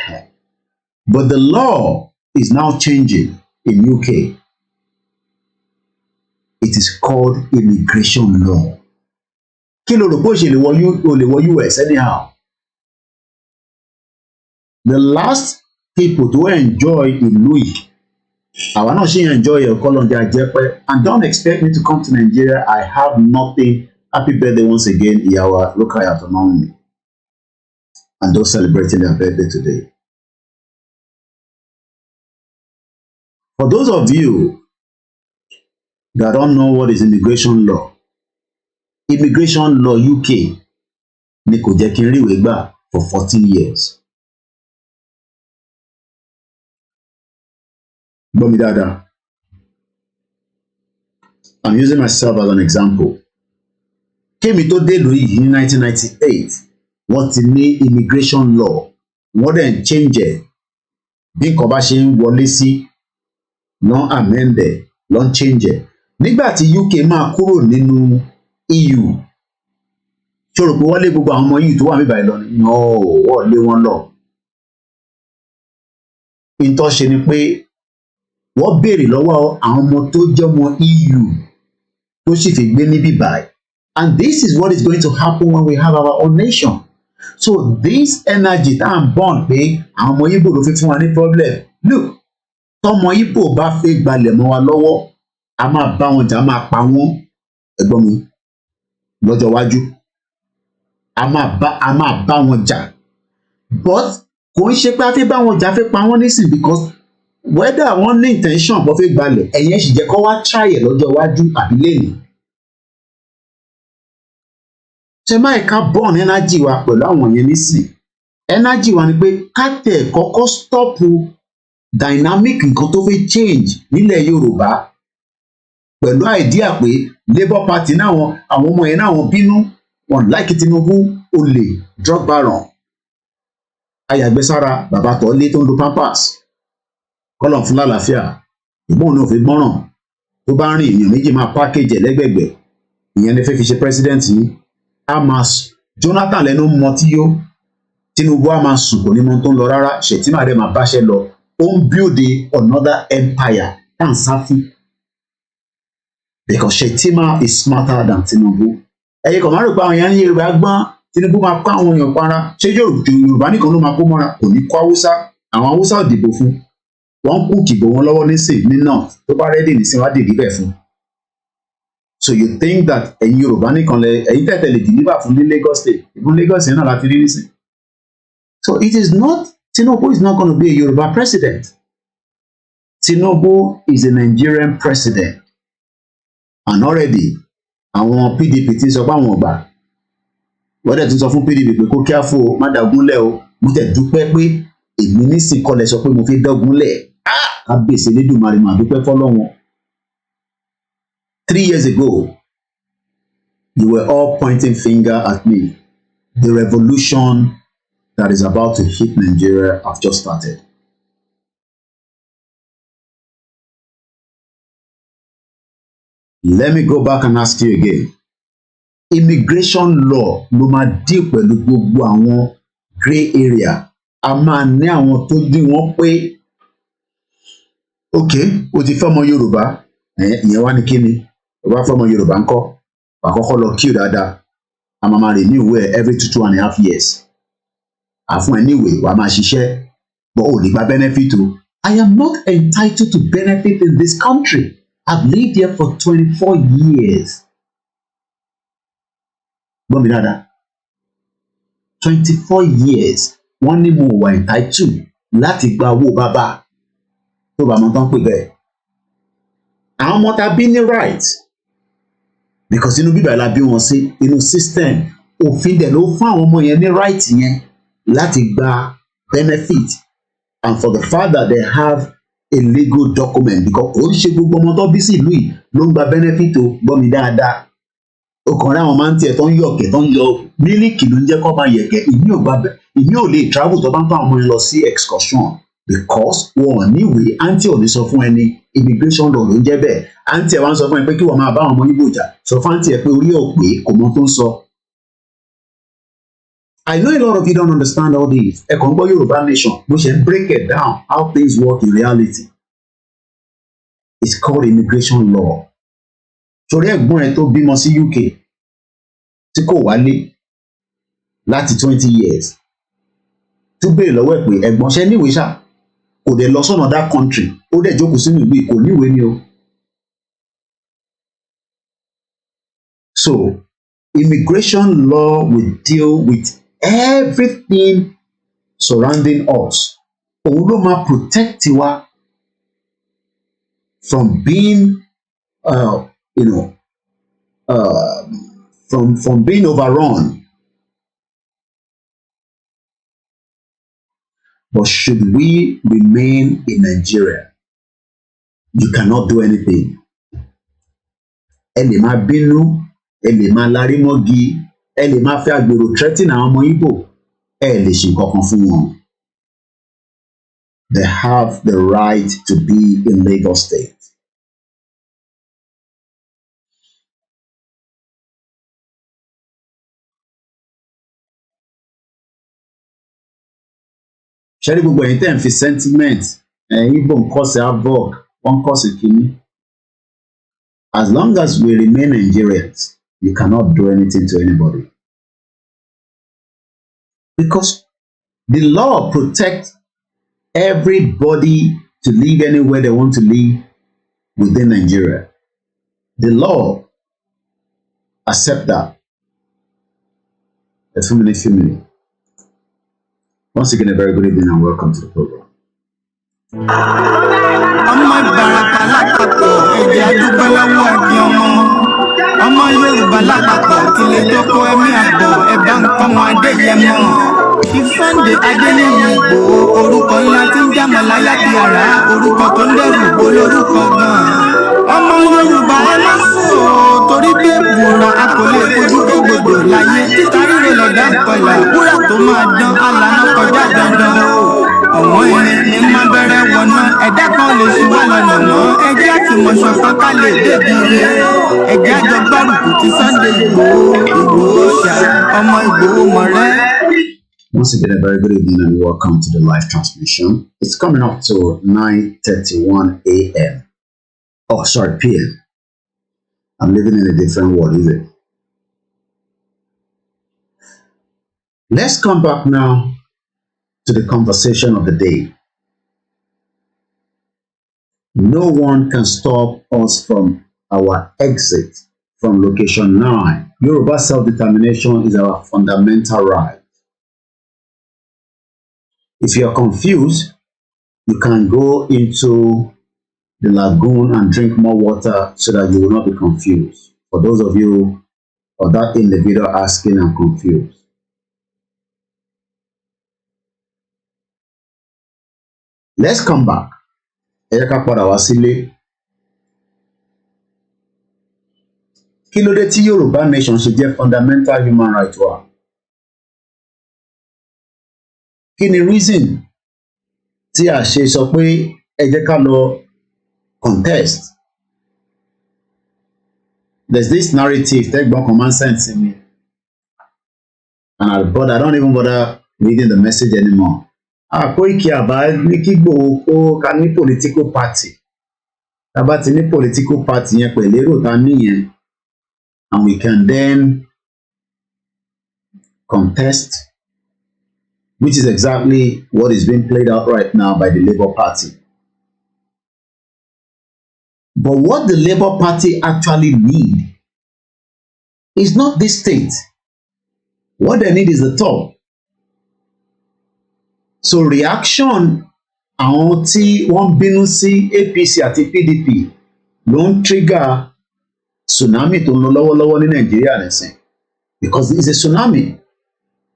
But the law is now changing in UK. It is called immigration law. Kí ló rò pé o lè wọ US anyhow? The last people to enjoy ìlú yìí, àwa náà ṣì enjoy ẹ̀ kọ́lọ́njà jẹ́pẹ́, and don't expect me to come to Nigeria. I have nothing. Happy birthday once again, Iyawa Lokai Autonomy, and those celebrating their birthday today. For those of you that don't know what is immigration law UK ni kò jẹ́ kí n ríwèé gbà for 14 years. Gbọ́ mi dáadáa. I'm using myself as an example. Kémi tó dé ìlú yìí ní 1998, wọ́n ti ní immigration law, wọ́n dẹ̀ ń change ẹ̀ bí nǹkan bá ṣe ń wọlé sí lọ́n amend ẹ̀ lọ́n change ẹ̀. Nígbà tí UK máa kúrò nínú EU, ṣòro pé wọ́n lé gbogbo àwọn ọmọ EU tó wà níbàyìí lọ ni wọ́n lé wọn lọ. Ìtọ́ ṣe ni pé wọ́n béèrè lọ́wọ́ àwọn ọmọ tó jẹ́ ọmọ EU tó sì fi gbé níbí báyìí. And this is what is going to happen when we have our own nation. So this energy tá à ń bọ̀n pé àwọn ọmọ Igbo ló fi fún wa ní problem. Look, tọmọ Igbo bá fẹ́ gbalẹ̀ mọ́ wa lọ́wọ́, a máa bá wọn jà, a máa pa wọ́n, ẹ̀gbọ́n mi, lọ́jọ́ iwájú. A máa bá wọn jà. But kò ń ṣe pé a fẹ́ bá wọn jà, a fẹ́ pa wọ́n nísìn because whether wọ́n ní intention bó fẹ́ gbalẹ̀, ẹ̀yẹn sì jẹ́ kó wá try ẹ̀ lọ́jọ́ iwájú àbí lẹ́yìn. Ṣé máa ká burn energy wa pẹ̀lú àwọn yẹn nísìn? Energy wa ni pé ká tẹ̀ kọ́kọ́ stop dynamic nǹkan tó fẹ́ change nílẹ̀ Yorùbá pẹ̀lú idea pé Labour Party náà àwọn ọmọ yẹn náà wọ́n bínú, wọ́n like Tinubu, olè, drug baron, ayàgbẹ́sára, bàbá tọ́lé tó ń lo pampers, kọ́lọ̀ fún lálàáfíà, ìgbóhùn náà fi gbọ́ràn, tó bá rìn èèyàn méjì máa package ẹ̀ lẹ́gbẹ̀gbẹ̀, ìyẹn ni fẹ́ fi ṣe president yìí. Jonathan lẹ́nu mọ tí yó, Tinubu á máa sùn kò ní mọ tó ń lọ rárá, Shettima rẹ̀ máa báṣẹ́ lọ, ó ń build another empire tá à ń sá fún. Because Shettima is smarter than Tinubu. Ẹ̀yẹ kò máa rò pé àwọn èèyàn ní Yorùbá gbọ́n, Tinubu máa kó àwọn èèyàn para, ṣé Yorùbá nìkan ló máa kó mọ́ra? Kò ní kó Haúsá, àwọn Haúsá ò dìbò fún, wọ́n kú kìbò wọn lọ́wọ́ nísìn ní north, tó bá rẹ́dì nísìn wá dìbò bẹ́ẹ̀ fún. So you think that ẹ̀yin Yorùbá nìkan ẹ̀yin tẹ̀tẹ̀ lè deliver fún ní Lagos State, ìbọn Lagos yẹn náà láti rí nísìn. So it is not, Tinubu is not going to be a Yoruba president. Tinubu is a Nigerian president. And already, àwọn PDP ti sọ pé àwọn ọgbà. Wọ́n dẹ̀ tún sọ fún PDP pé kó kíáfó o, má dàgúnlẹ̀ o. Mo tẹ̀ dúpẹ́ pé èmi nísìn kọlẹ̀ sọ pé mo fi dàgúnlẹ̀. Kábíyèsí Elédùmarè mà dúpẹ́ fọ́lọ́run. 3 years ago, you were all pointing finger at me. The revolution that is about to hit Nigeria have just started. Let me go back and ask you again. Immigration law ló máa deal pẹ̀lú gbogbo àwọn grey area. A máa ní àwọn tó dín wọ́n pé okay, o ti fẹ́ ọmọ Yorùbá, ìyẹn wá ní kíni? O bá fẹ́ ọmọ Yorùbá ńkọ́? Wà á kọ́kọ́ lọ queue dáadáa. A máa renew ẹ̀ every 2.5 years. Àfún anyway, wà á máa ṣiṣẹ́, but ò ní gba benefit o. I am not entitled to benefit in this country. I've lived here for 24 years. Gbọ́ mi dáadáa. 24 years wọ́n ní mo wà entitled láti gba owó bàbá tó bá mọ tán pè bẹ́ẹ̀. Àwọn ọmọ ta bí ní right because inú bíbá la bí wọn sí inú system òfin dẹ̀ ló fún àwọn ọmọ yẹn ní right yẹn láti gba benefit and for the fact that they have a legal document because kò ń ṣe gbogbo ọmọ tó bí sí ìlú yìí ló ń gba benefit o gbọ́ mi dáadáa. Ọkàn rẹ̀ àwọn máa ń tiẹ̀ tó ń yọ̀kẹ́ tó ń yọ mílíkì ló ń jẹ́ kó máa yẹ̀kẹ́ ìmí ò lè travel tó bá ń tó àwọn ọmọ yẹn lọ sí excursion because wọn ò níwèé àǹtí ò ní sọ fún ẹni immigration law ló ń jẹ́ bẹ́ẹ̀ àǹtí ẹ̀ wá ń sọ fún ẹ pé kí wọ́n máa bá àwọn ọmọ Ìgbò jà sọ fún àǹtí ẹ̀ pé orí ò pé kò mọ tó ń sọ. I know a lot of you don't understand all this. Ẹ kàn ń gbọ́ Yorùbá nation bó ṣe ń break it down how things work in reality. It's called immigration law. Torí ẹ̀gbọ́n ẹ̀ tó bímọ sí UK tí kò wálé láti 20 years tún béèrè lọ́wọ́ ẹ̀ pé ẹ̀gbọ́n ṣe níwèé ṣá kò dẹ̀ lọ sọ́nà that country ó dẹ̀ jókòó sínú ìlú kò níwèé ni o. So immigration law will deal with everything surrounding us. Òun ló máa protect wa from being from being overrun. But should we remain in Nigeria, you cannot do anything. Ẹ lè máa bínú, ẹ lè máa larí mọ́gi, ẹ lè máa fẹ́ àgbèrò threaten àwọn ọmọ Ìgbò, ẹ lè ṣe nǹkan kan fún wọn. They have the right to be in Lagos State. Ṣé ní gbogbo ẹ̀yin tẹ́ ń fi sentiment Ìgbò ń kọ́ sí havoc wọ́n ń kọ́ sí kínní. As long as we remain Nigerians, you cannot do anything to anybody. Because the law protects everybody to live anywhere they want to live within Nigeria. The law accept that. A few minutes. Once again, a very good evening and welcome to the program. Ọmọ Ìbàràpá lápapọ̀ ẹ̀jẹ̀ àdúgbò lọ́wọ́ ẹ̀bí ọmọ. Ọmọ Yorùbá lápapọ̀ tilẹ̀ tó kó ẹ̀mí àbọ̀ ẹ̀bá nǹkan ọmọ Adéyẹmọ. Sunday Adéníyì Ìgbòho orúkọ ńlá tí ń jámọ̀ láyà bí ara orúkọ tó ń dẹrù bó lórúkọ gan. Ọmọ Yorùbá ẹ má sùn o torí bí èbùrọ̀ a kò lè fojú gbogbo láyé títa ríro lọ̀dá ìkọlà wúrà tó máa dán alànà kọjá dandan o. Ọ̀wọ́n irin ní má bẹ̀rẹ̀ wọ̀nà ẹ̀dá kan lè ṣì wá lọ́nà mọ́ ẹjẹ́ àtìmọ̀ṣọ́ kan ká lè débi rẹ̀ ẹjẹ́ àjọ gbárùkù ti Sunday Ìgbòho ṣá ọmọ Ìgbòho mọ̀rẹ́. Once again, a very good evening and welcome to the live transmission. It's coming up to 9:31 a.m. Oh, sorry, p.m. I'm living in a different world, is it? Let's come back now to the conversation of the day. No one can stop us from our exit from location 9. Yoruba self-determination is our fundamental right. If you are confused, you can go into the lagoon and drink more water so that you will not be confused. For those of you or that individual asking and confused. Let's come back. Ẹ jẹ́ ká padà wá sílé. Kí ló dé tí Yorùbá nation ṣe jẹ́ fundamental human right wa? Kí ni reason tí a ṣe sọ pé ẹ jẹ́ ká lọ contest? There's this narrative tẹ́gbọ́n kan máa ń send sí mi and I don't even bother reading the message anymore. Koiki àbá ní kí Ìgbòho kó ká ní political party. Tá bá ti ní political party yẹn pẹ̀lú èrò tá níyẹn and we can then contest, which is exactly what is being played out right now by the Labour Party. But what the Labour Party actually need is not this state. What they need is the top. So reaction àwọn tí wọ́n bínú sí APC àti PDP ló ń trigger tsunami tó ń lọ lọ́wọ́lọ́wọ́ ní Nàìjíríà nìsín, because it's a tsunami,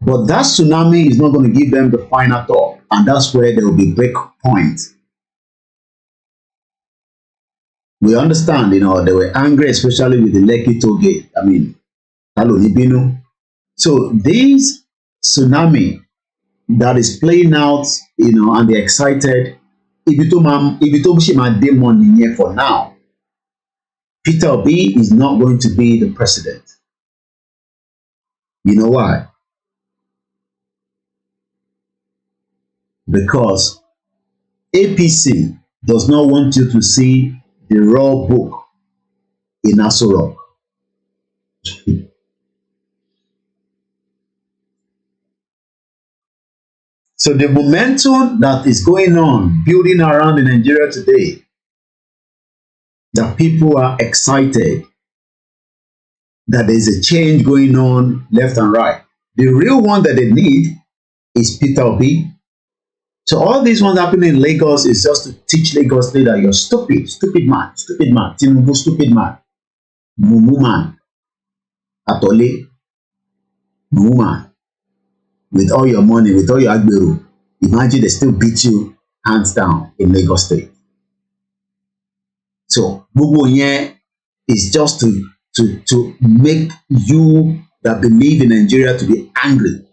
but that tsunami is not going to give them the final thought, and that's where there will be break point. We understand, they were angry, especially with the Lekki toll gate. I mean, Binu. So this tsunami that is playing out, and they're excited. Ibi tó ṣì máa dé mọ́ nìyẹn for now. Peter Obi is not going to be the president. You know why? Because APC does not want you to see the raw book in Aso Rock. So the momentum that is going on, building around in Nigeria today, that people are excited that there's a change going on left and right. The real one that they need is Peter Obi. So all these ones happening in Lagos is just to teach Lagos State that you're stupid man, Tinubu, stupid man, Mumu man, Atole, Mumu man, with all your money, with all your IGBOHO. Imagine they still beat you hands down in Lagos State. So gbogbo yẹn is just to make you that believe in Nigeria to be angry.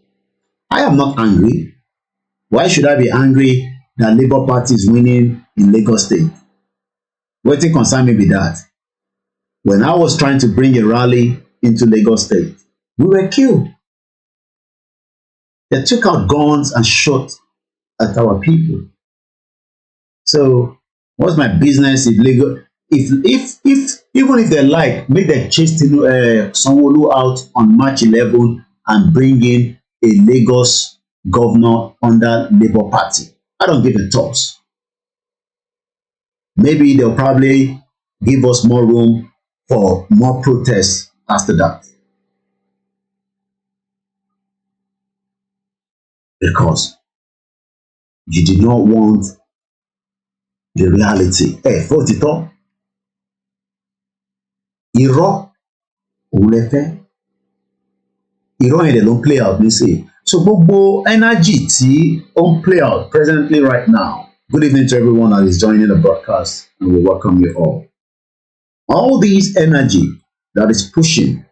I am not angry. Why should I be angry that Labour Party is winning in Lagos State? Wetin concern me be that? When I was trying to bring a rally into Lagos State, we were killed. They took out guns and shot at our people. So what's my business if Lagos, if even if they like, make them chase Sanwo-Olu out on March 11 and bring in a Lagos governor under Labour Party. I don't give a toss. Maybe they'll probably give us more room for more protests after that. Because you did not want the reality. For títọ́, irọ́ òun lẹ fẹ́. Irọ́ yẹn dẹ̀ ló ń play out nísìnyí. So gbogbo energy tí ó ń play out presently right now. Good evening to everyone that is joining the broadcast, and we welcome you all. All these energy that is pushing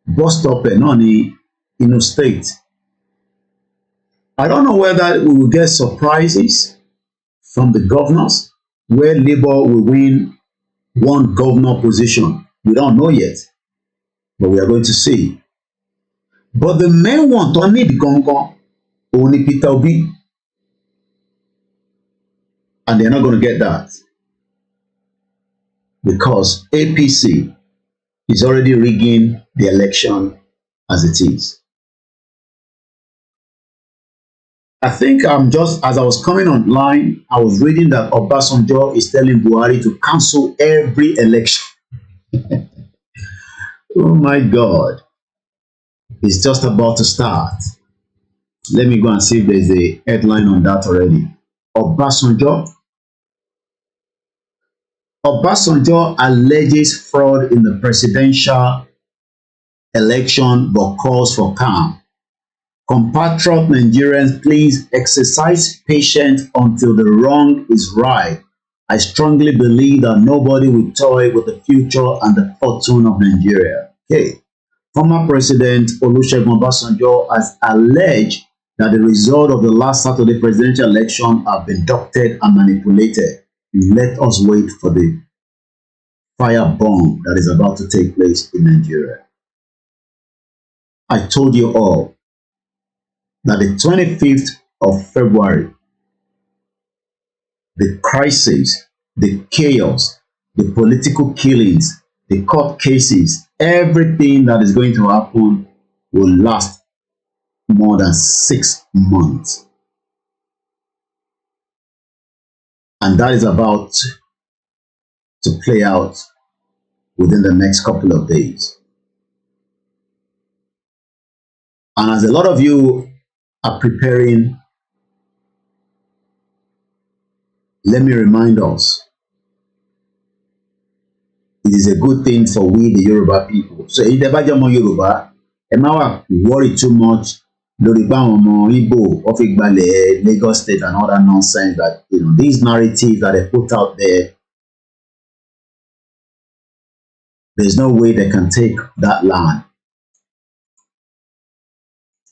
bust up and on in state. I don't know whether we will get surprises from the governors where Labour will win one governor position. We don't know yet, but we are going to see. But the main one to need gangan only Peter Obi, and they're not going to get that because APC is already rigging the election as it is. I think just as I was coming online, I was reading that Obasanjo is telling Buhari to cancel every election. Oh my God. It's just about to start. Let me go and see if there's a headline on that already. Obasanjo alleges fraud in the presidential election but calls for calm. Compatriot Nigerians, please exercise patience until the wrong is right. I strongly believe that nobody will toy with the future and the fortune of Nigeria. Okay. Former President Olusegun Obasanjo has alleged that the result of the last Saturday presidential election have been doctored and manipulated. Let us wait for the firebomb that is about to take place in Nigeria. I told you all that the 25th of February, the crisis, the chaos, the political killings, the court cases, everything that is going to happen will last more than 6 months. And that is about to play out within the next couple of days. And as a lot of you are preparing let me remind us, it is a good thing for we, the Yoruba people. So if the Bajamo Yoruba, Emawa worry too much, Loriba Igbo, Ofigbale, Lagos State, and all that nonsense that, you know, these narratives that they put out there, there's no way they can take that land.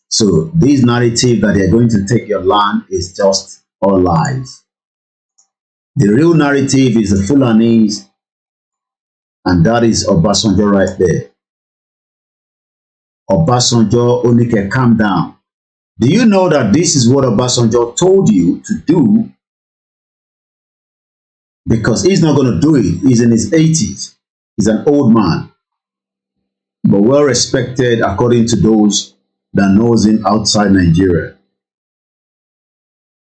So this narrative that they're going to take your land is just all lies. The real narrative is the Fulanis, and that is Obasanjo right there. Obasanjo, Onike, calm down. Do you know that this is what Obasanjo told you to do? Because he's not going to do it. He's in his 80s. He's an old man, but well respected according to those that knows him outside Nigeria.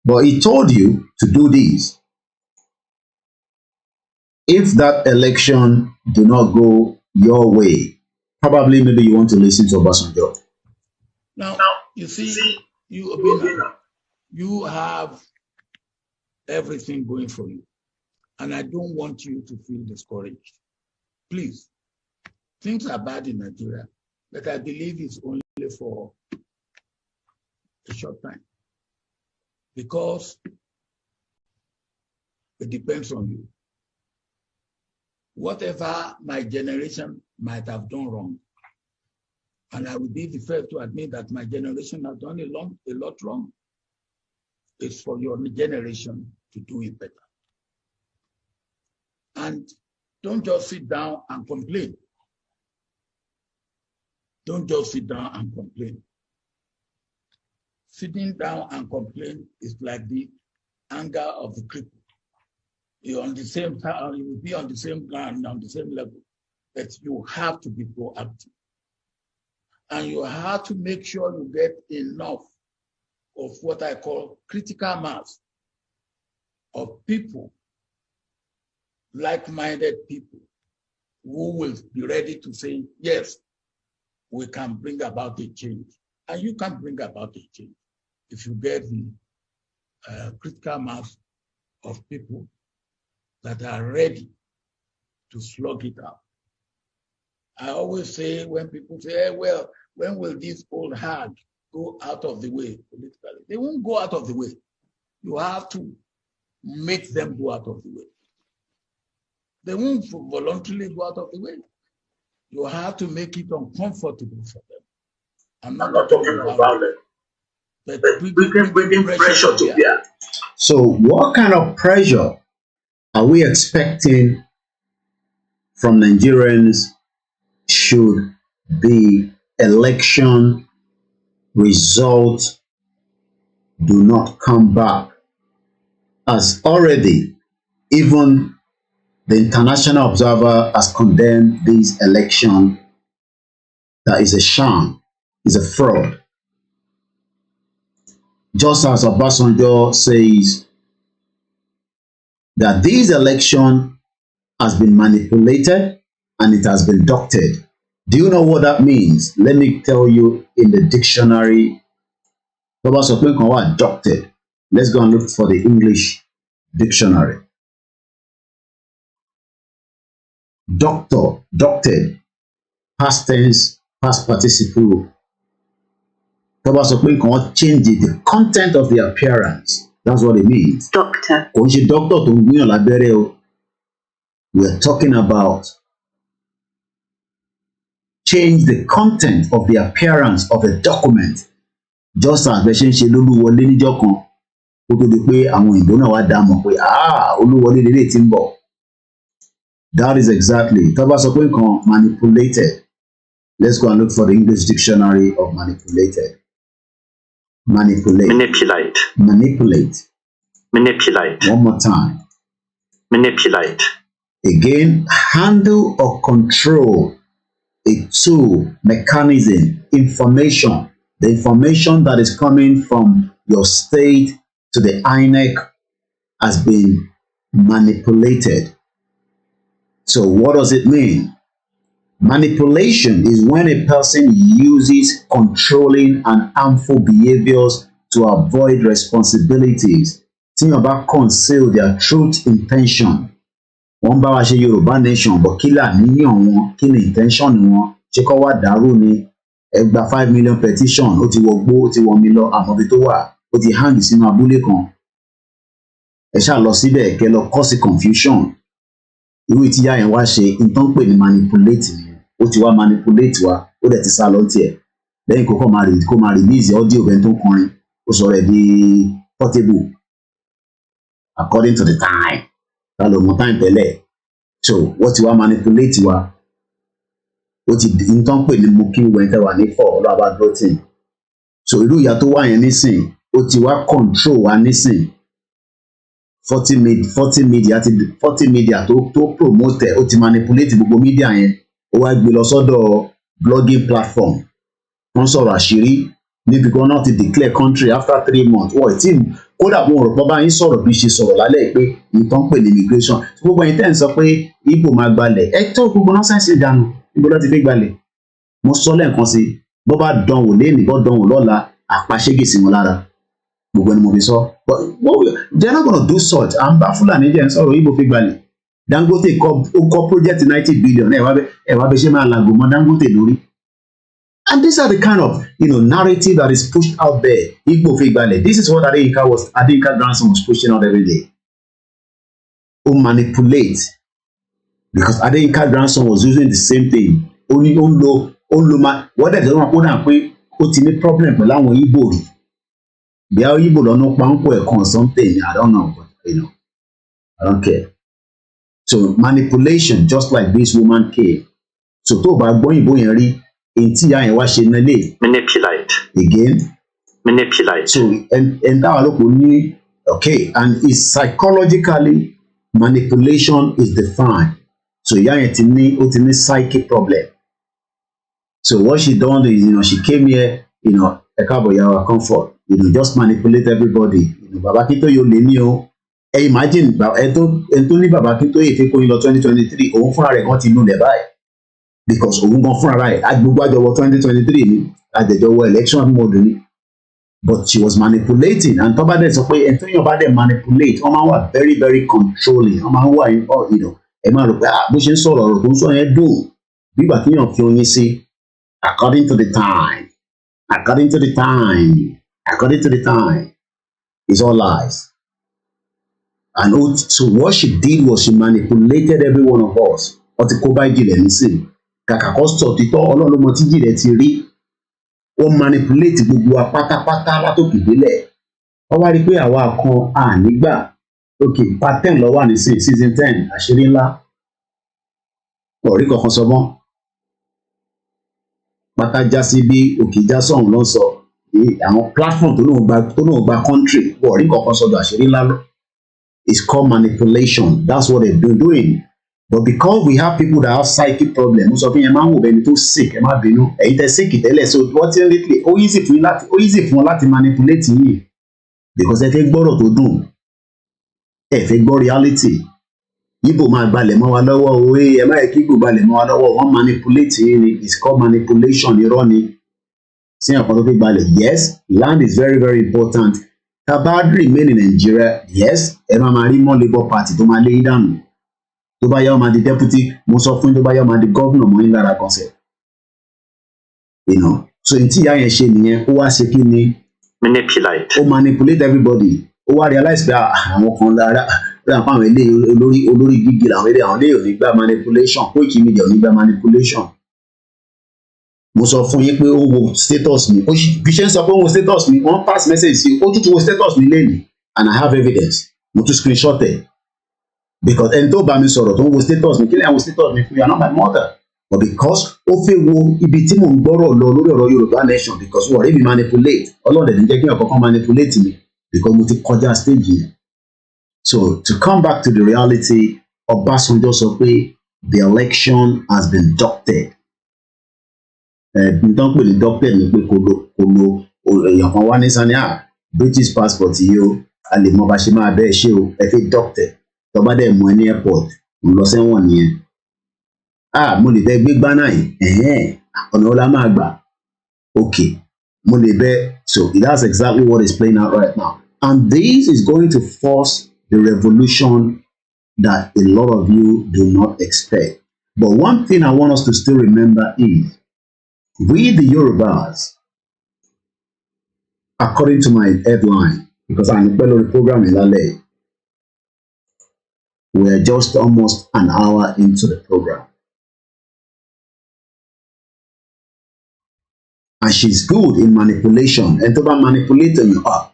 But he told you to do this. If that election do not go your way, probably maybe you want to listen to Obasanjo. Now, you see, you Obina, you have everything going for you. And I don't want you to feel discouraged. Please, things are bad in Nigeria, but I believe it's only for a short time. Because it depends on you. Whatever my generation might have done wrong, and I will be the first to admit that my generation has done a lot wrong, it's for your generation to do it better. And don't just sit down and complain. Don't just sit down and complain. Sitting down and complain is like the anger of the cripple. You're on the same time, you will be on the same ground, on the same level, but you have to be proactive. And you have to make sure you get enough of what I call critical mass of people, like-minded people, who will be ready to say, yes, we can bring about a change. And you can bring about a change if you get the critical mass of people that are ready to slug it out. I always say, when people say, hey, well, when will this old hag go out of the way politically? They won't go out of the way. You have to make them go out of the way. They won't voluntarily go out of the way. You have to make it uncomfortable for them. I'm not talking about it. But we can bring pressure to bear. So what kind of pressure are we expecting from Nigerians should the election results do not come back, as already even the international observer has condemned this election that is a sham, is a fraud? Just as Obasanjo says that this election has been manipulated and it has been doctored. Do you know what that means? Let me tell you in the dictionary. Doctored. Let's go and look for the English dictionary. Doctor, doctored, past tense, past participle. Change the content of the appearance. That's what it means. Doctor. We're talking about change the content of the appearance of a document, just as the ṣe lólúwọlé níjọ́ kan kó tó di pé àwọn òyìnbó náà wá dá mọ̀ pé olúwọlé lélẹ̀ tí ń bọ̀. That is exactly. Tó bá sọ pé nǹkan manipulated. Let's go and look for the English dictionary of manipulated. Manipulate. Manipulate. Manipulate. Manipulate. One more time. Manipulate. Again, handle or control a tool, mechanism, information. The information that is coming from your state to the INEC has been manipulated. So what does it mean? Manipulation is when a person uses controlling and harmful behaviors to avoid responsibilities tí wọ́n bá conceal their truth intention wọ́n bá wa ṣe Yorùbá nation but kí là níyàn wọn kí ni intention wọn ṣé kọ́ wá dàrú ni ẹ gba 5 million petition ó ti wọgbó ó ti wọ mi lọ àmọ́bi tó wà ó ti hang sínú abúlé kan ẹ ṣáà lọ síbẹ̀ kẹ́ lọ cause confusion irú ìtìyà yẹn wá ṣe nǹkan pè ní manipulate ni ó ti wá manipulate wa ó dẹ̀ ti sá lọ tiẹ̀ lẹ́yìn kó máa release audio bẹ́ẹ̀ tó ń kọrin ó sọ rẹ̀ di portable according to the time ta ló mọ time tẹ́lẹ̀ so wọ́n ti wá manipulate wa ó ti nǹkan pè ní mo kí wẹ́n tẹ́ wà ní fọ́ ọlọ́ba protein so irú ìyá tó wà yẹn nísìn ó ti wá control wa nísìn 40 media tó promote ó ti manipulate gbogbo media yẹn ó wá gbé lọ sọ́dọ̀ blogging platform wọ́n sọ̀rọ̀ àṣírí níbi kan náà ti declare country after 3 months wọ́n ti kódà mo rò pé bá yín sọ̀rọ̀ bí ṣe sọ̀rọ̀ lálẹ́ pé nǹkan pè ní immigration gbogbo ẹ̀yin tẹ́ ń sọ pé Igbo máa gbalẹ̀ ẹ tó gbogbo nọ́sẹ̀nsì ìdánù níbo ló ti fi gbalẹ̀ mo sọ lẹ́ẹ̀kan sí bó bá dánwò léènì bó dánwò lọ́la àpàṣégè sí wọn lára gbogbo ẹni mo fi sọ but they're not gonna do such à ń bá Fúlàní jẹ́ ń sọ̀rọ̀ Igbo fi gbalẹ̀ Dangote kọ́ project 90 billion ẹ wá bẹ ṣe máa làgò mọ́ Dangote lórí. And these are the kind of narrative that is pushed out there. Igbo fi gbalẹ̀. This is what Adeyinka grandson was pushing out every day. Ó manipulate because Adeyinka grandson was using the same thing. Ó ń lo wọ́n dẹ̀ jẹ́ wọn dà pé ó ti ní problem pẹ̀lú àwọn Igbo rí. Bí àwọn Igbo lọ́nà páńpọ̀ ẹ̀kan something I don't know but I don't care. So manipulation just like this woman came. So tó bá gbọ́ ìbò yẹn rí. Manipulate. Again. Manipulate. So and that okay, and it's psychologically manipulation is defined. So it's a psychic problem. So what she done is, she came here, a comfort, just manipulate everybody. Baba Kinto yo lemi o. Imagine Anthony Baba Kinto if you go in 2023, òun fúnra rẹ̀ kan ti nù lẹ̀ báyìí. Because òun gan fúnra rẹ̀ agbègbè àjọwọ́ 2023 ni àjẹjọwọ́ election mode ni but she was manipulating and tó bá dẹ̀ sọ pé ẹ̀tọ́yàn bá dẹ̀ manipulate wọ́n máa wà very very controlling wọ́n máa wà ẹ máa rò pé bó ṣe ń sọ̀rọ̀ ọ̀rọ̀ tó ń sọ yẹn dùn bí ìgbà kéèyàn fi oyin sí according to the time it's all lies and so what she did was she manipulated every one of us ọtí kó bá ìjìnlẹ̀ nísìnyí. Kàkà kọ́ sọ títọ́ ọlọ́run ọmọ tíjì rẹ̀ ti rí wọ́n manipulate gbogbo wa pátápátá látòkè délẹ̀ wọ́n wá rí pé àwa kan ànígbà òkè part 10 lọ wà ní season 10 àṣírí ńlá ọ̀rí kankan sọ mọ́ pátá já sí bí òkè já sọ̀hún ló ń sọ àwọn platform tó lóun gba country ọ̀rí kankan sọ̀dọ̀ àṣírí ńlá lọ it's called manipulation that's what they've been doing. But because we have people that have psychic problems, most of them man will be too sick. Ẹ má bínú. Ẹ̀yin tẹ́ sick tẹ́lẹ̀ so what's lately? Easy fún láti manipulate yín because ẹ fẹ́ gbọ́rọ̀ tó dùn. Ẹ fẹ́ gbọ́ reality. Igbo máa gbalẹ̀ mọ́ wa lọ́wọ́ o. Ẹ má yẹ kí Igbo gbalẹ̀ mọ́ wa lọ́wọ́. Wọ́n manipulate yín ni. It's called manipulation. Irọ́ ni. Sí àpò tó fi gbalẹ̀. Yes, land is very very important. Tabad remain in Nigeria. Yes, ẹ máa rí mọ́ Labour Party tó máa lé yín dànù. Tó bá yá ọmọ di deputy mo sọ fún tó bá yá ọmọ di governor mọ́ yín lára concept so n tí ìyá yẹn ṣe nìyẹn ó wá ṣe kí ni manipulate ó manipulate everybody ó wá realize pé àwọn kan lára pé àwọn eléyìí olórí gígì làwọn eléyìí àwọn eléyìí ò ní gba manipulation koikimedia ò ní gba manipulation mo sọ fún yín pé ó wo status mi bí ṣe ń sọ pé ó wo status mi wọ́n pass message sí ó tún wo status mi lẹ́nu and I have evidence mo tún screenshot ẹ̀. Because ẹni tó bá mi sọ̀rọ̀ tó ń wo status mi kí lè àwọn status mi fún you are not my mother but because ó fẹ́ wo ibi tí mò ń gbọ́rọ̀ lọ lórí ọ̀rọ̀ Yorùbá nation because wọ́n rí mi manipulate ọlọ́dẹ̀ ní jẹ́ kí ọ̀kọ̀ọ̀kan manipulate mi because mo ti kọjá stage yẹn. So to come back to the reality Ọbásanjọ́ sọ pé the election has been doctored. Nǹkan pè ní doctored ni pé kò lo èèyàn kan wá ní sani British passport yìí o a lè mọ bá ṣe máa bẹ́ẹ̀ ṣe o ẹ fi doctored. Tọ́ba dẹ̀ mú ẹ ní airport ń lọ sẹ́wọ̀n nìyẹn mo lè bẹ gbé gbáná yìí ọ̀nà ọ̀la máa gbà okay mo lè bẹ so that's exactly what is playing out right now And this is going to force the revolution that a lot of you do not expect. But one thing I want us to still remember is, we the Yorubas, according to my headline, because I'm a fellow program in Lale, we are just almost an hour into the program. And she's good in manipulation. And to manipulating you up.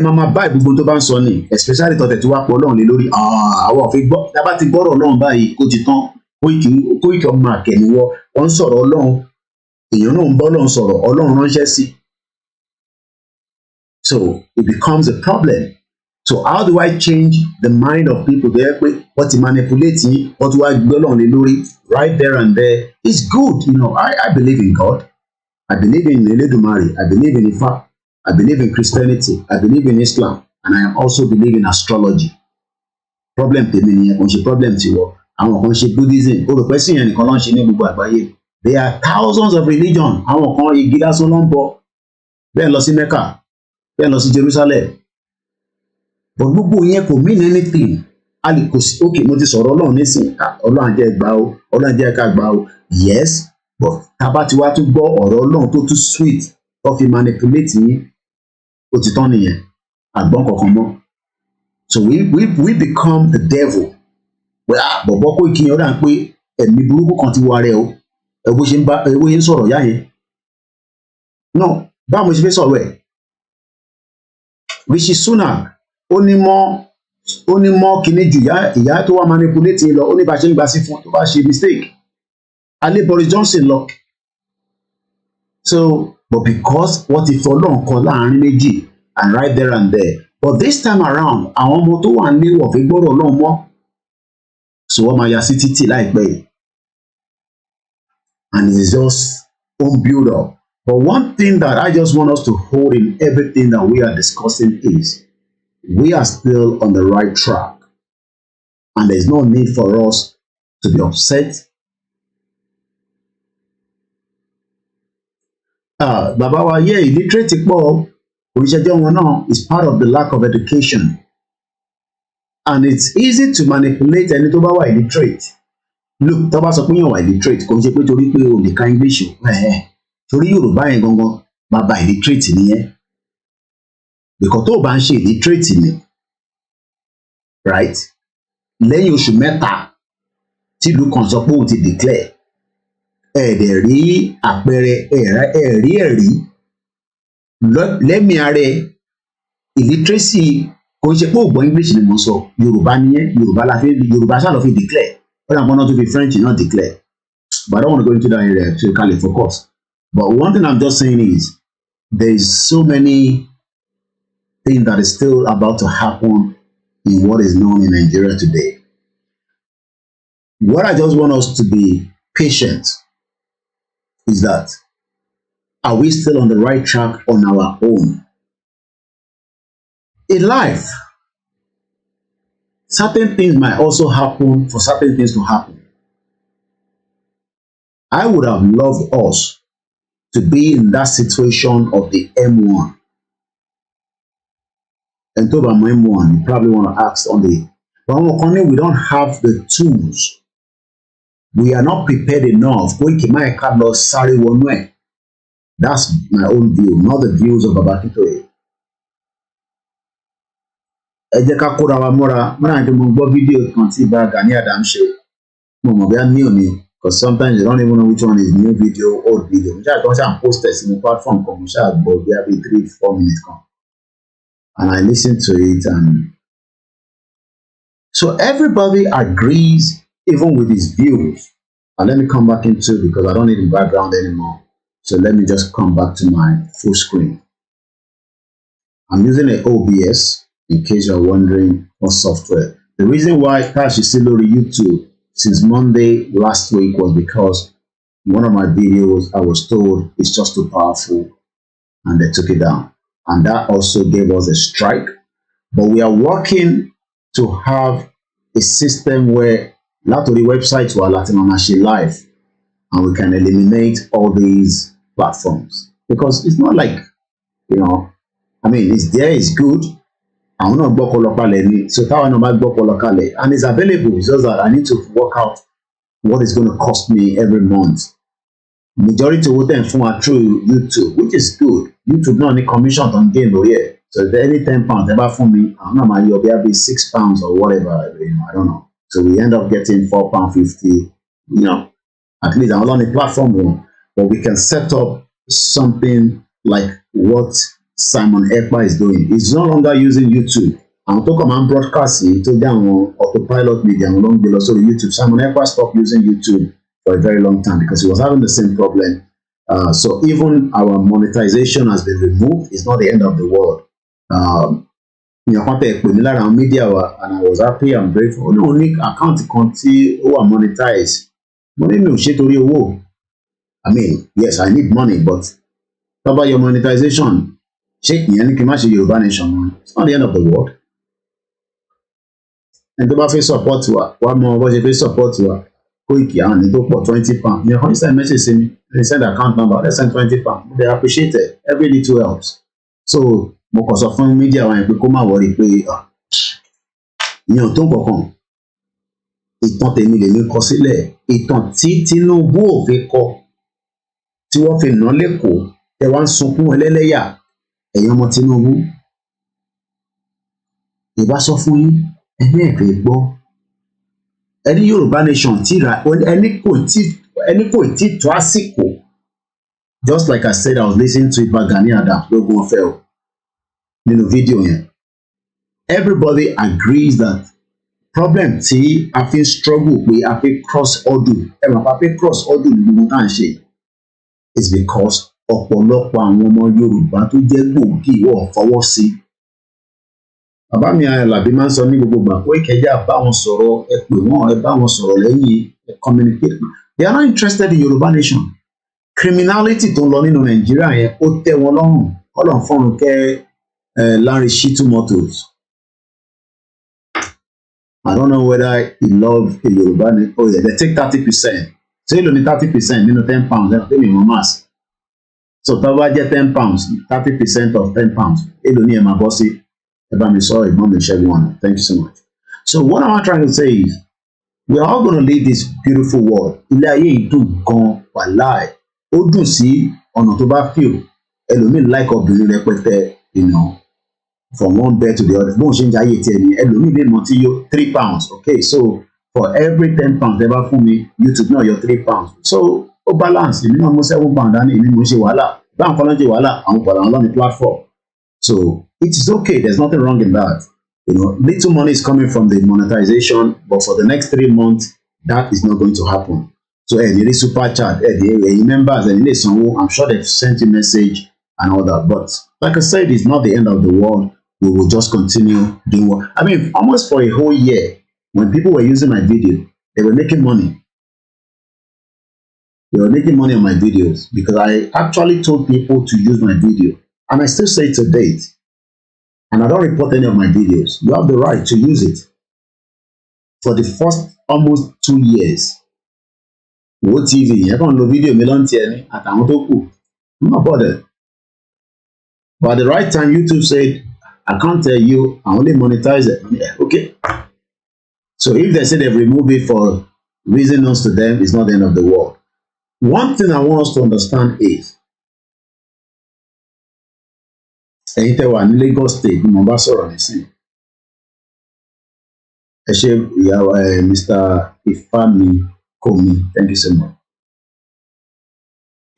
Mama buy gbogbo tó bá ń sọ ni, especially tọ́tẹ̀ tí wàá pọ̀ Ọlọ́run lé lórí. Àwọn òfin gbọ́, tá a bá ti gbọ́rọ̀ Ọlọ́run báyìí kó ti tán. Kóìkì ọmọ àkẹ́niwọ́, wọ́n ń sọ̀rọ̀ Ọlọ́run, èèyàn náà ń bọ́ Ọlọ́run sọ̀rọ̀, Ọlọ́run ránṣẹ́ sí. So it becomes a problem. So how do I change the mind of people there? What to manipulate, what do I go on the lori right there and there? It's good, you know. I believe in God. I believe in Eledumare. I believe in Ifa. I believe in Christianity. I believe in Islam, and I also believe in astrology. Problem tèmi nìyẹn, kò ń ṣe problem tiwọ. Àwọn kan ṣe Buddhism. O rò pé sí yẹn nìkan ló ń ṣe ní gbogbo àgbáyé. There are thousands of religions. Àwọn kan igi lásán ló ń bọ. Bẹ́ẹ̀ lọ sí Mecca. Bẹ́ẹ̀ lọ sí Jerusalem. But gbogbo yẹn kò mean anything. A lè kò sí, okay, mo ti sọ̀rọ̀ Ọlọ́run nísìn, Ọlọ́run jẹ́ gbà o, Ọlọ́run jẹ́ ká gbà o. Yes, but tá bá ti wá tún gbọ́ ọ̀rọ̀ Ọlọ́run tó tún sweet, tó fi manipulate yín, ó ti tán nìyẹn. Àgbọn kankan mọ́. So we become the devil. Bọ̀bọ̀ kó ìkíni ọ̀dà ń pé ẹ̀mí burúkú kan ti wá rẹ̀ o. Ẹ bó ṣe ń sọ̀rọ̀ yá yẹn. No, báwo mo ṣe fẹ́ sọ̀rọ̀ ẹ̀? Rishi Sunak, ó ní mọ́ kíní jù ìyá tó wá manipulate lọ, ó ní bá ṣe ń gbà sí fún tó bá ṣe mistake. Alẹ́ Boris Johnson lọ. So, but because what if Ọlọ́run kọ láàrin méjì and right there and there. But this time around, àwọn ọmọ tó wà ní wọ̀ fi gbọ́dọ̀ Ọlọ́run mọ́. So wọ́n máa ya sí títì láìpẹ́ yìí. And it's just build up. But one thing that I just want us to hold in everything that we are discussing is, we are still on the right track. And there's no need for us to be upset. Bàbá wa yẹ illiterate pọ̀, oníṣẹ́jọ́ wọn náà is part of the lack of education. And it's easy to manipulate ẹni tó bá wà illiterate. Look, tó bá sọ pé yàn wà illiterate, kò ń ṣe pé torí pé o lè ka English o. Torí Yorùbá yẹn gangan, bàbá illiterate nìyẹn. Because tó bá ń ṣe illiterate ni, right? Lẹ́yìn oṣù mẹ́ta tí ìlú kan sọ pé òun ti declare, ẹ̀ẹ́dẹ̀ rí àpẹẹrẹ ẹ̀rí lẹ́mìí ààrẹ illiteracy, kò ń ṣe pé ògbọ́n English ni mo sọ, Yorùbá nìyẹn, Yorùbá ṣáà lọ fi declare, ó dà gbọ́n náà tó fi French náà declare. But I don't want to go into that area to call it focus. But one thing I'm just saying is, there is so many things that is still about to happen in what is known in Nigeria today. What I just want us to be patient is that, are we still on the right track on our own? In life, certain things might also happen for certain things to happen. I would have loved us to be in that situation of the M1. And talk about M1, you probably want to ask on the, but we don't have the tools. We are not prepared enough. That's my own view, not the views of Babakitoye. Ẹ jẹ́ ká kóra wa mọ́ra, mọ́ra ní mo gbọ́ fídíò kan tí bá Gani Adams ṣe. Mo mọ̀ bí a ní òní, because sometimes you don't even know which one is new video, old video. Mo ṣáà tó ń ṣáà post ẹ̀ sí mi platform kan, mo ṣáà gbọ́ bí a bí 3-4 minutes kan. And I listened to it, and so everybody agrees even with his views. And let me come back into, because I don't need the background anymore. So let me just come back to my full screen. I'm using an OBS in case you're wondering what software. The reason why Cash is still on YouTube since Monday last week was because one of my videos, I was told it's just too powerful and they took it down. And that also gave us a strike. But we are working to have a system where Latori websites were Latin live, and we can eliminate all these platforms. Because it's not like, you know, I mean, it's there, it's good. Àwọn náà gbọ́kọ̀ lọ kalẹ̀ ni, so táwọn náà bá gbọ́kọ̀ lọ kalẹ̀, and it's available. It's just that I need to work out what it's going to cost me every month. Majority of them from through YouTube, which is good. YouTube not any commission on game or yeah. So if any £10 ever for me, I'm not my you'll be £6 or whatever, you know, I don't know. So we end up getting £4.50, you know, at least I'm on the platform, but we can set up something like what Simon Ekpa is doing. He's no longer using YouTube. I'm talking about broadcasting to down on autopilot media and long below. So YouTube, Simon Ekpa stopped using YouTube for a very long time because he was having the same problem. So even our monetization has been removed. It's not the end of the world. You know, media and I was happy and grateful. No, only account conti who are monetized. Money no shit or you. I mean, yes, I need money, but how about your monetization? Shake me and you Yoruba nation. It's not the end of the world. And to face support to her, one more was a support to her. Koikimedia, they put £20. You know, when send message to me, they send account number, they send £20. They appreciate it. Every little helps. So, because of fun media, when you come out, worry, you know, don't go home. Ìtàn tèmi lè ní kọ sílẹ̀, ìtàn tí Tinubu ò fi kọ, tí wọ́n fi nà lẹ́kọ̀ọ́, ẹ wá ń sunkún ẹlẹ́lẹ́yà, ẹ̀yin ọmọ Tinubu. Ìbá sọ fún yín, ẹni ẹ̀fẹ̀ gbọ́. Ẹni Yorùbá nation tí ra, ẹni kò tí tó àsìkò. Just like I said, I was listening to Iba Gani Adams lógún ọ̀fẹ́ o nínú fídíò yẹn. Everybody agrees that problem tí a fi struggle pé a fi cross hurdle, a fi cross hurdle ní gbogbo tá à ń ṣe is because ọ̀pọ̀lọpọ̀ àwọn ọmọ Yorùbá tó jẹ́ gbòógì wọ́n fọwọ́ sí. Bàbá mi Àlàbí máa ń sọ ní gbogbo ìgbà pé kẹjá bá wọn sọ̀rọ̀, ẹ pè wọ́n, ẹ bá wọn sọ̀rọ̀ lẹ́yìn, ẹ communicate. They are not interested in Yoruba nation. Criminality tó ń lọ nínú Nàìjíríà yẹn ó tẹ́ wọn lọ́rùn. Ọlọ́run fọ́run kẹ́ Larry Shitu Motors. I don't know whether he loves a Yoruba nation. Oh yeah, they take 30%. So you only 30% nínú £10. They pay me more mass. So tó bá jẹ́ £10, 30% of £10. Èló ni ẹ máa bọ́ sí. Sorry, everyone. Thank you so much. So what am I trying to say is, we are all going to leave this beautiful world. Ilé ayé ìdùn gan wàláì. Ó dùn sí ọ̀nà tó bá feel. Ẹlòmíì like obìnrin rẹpẹtẹ, you know, from one bed to the other. Bó ń ṣe ń jayé tiẹ̀ ni, ẹlòmíì lè mọ̀ tí yó £3. Okay, so for every £10 ẹ bá fún mi, YouTube náà yọ £3. So ó balance. Èmi náà mú £7 dání, èmi mò ń ṣe wàhálà. Báwọn kan náà ṣe wàhálà, àwọn kan náà ní platform. So it is okay. There's nothing wrong in that. You know, little money is coming from the monetization, but for the next 3 months, that is not going to happen. So, any super chat, any members, I'm sure they've sent you a message and all that. But like I said, it's not the end of the world. We will just continue doing what. I mean, almost for a whole year, when people were using my video, they were making money. They were making money on my videos because I actually told people to use my video. And I still say to date, and I don't report any of my videos, you have the right to use it. For the first almost 2 years, Wo TV, you can't do video at I'm not bothered. But at the right time, YouTube said, I can't tell you, I only monetize it. Okay. So if they say they've removed it for reason known to them, it's not the end of the world. One thing I want us to understand is, ẹ̀yin tẹ́ wà ní Lagos State ni mo bá sọ̀rọ̀ nísìn. Ẹ ṣé ìyàwó Mr. Ifami Komi, thank you so much.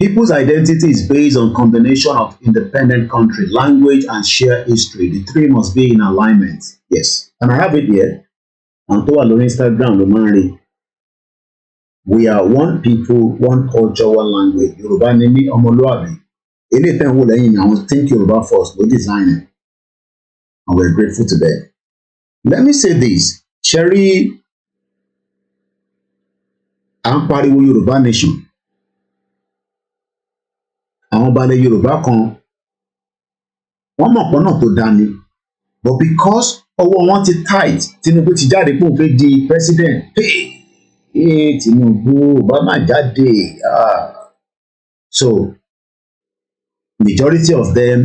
People's identity is based on combination of independent country, language, and shared history. The three must be in alignment. Yes, and I have it here. And to our Instagram, Lomari. We are one people, one culture, one language. Yoruba nimi Omoluabi. Anything who let you, I will think Yoruba first, we design it. And we're grateful to them. Let me say this. Cherry and pariwo Yoruba nation. Àwọn balẹ̀ Yorùbá kan wọ́n mọ̀ pọ́n náà tó dání, but because ọwọ́ wọn ti tight, Tinubu ti jáde pé òun fẹ́ di president. Tinubu Obama jáde. So majority of them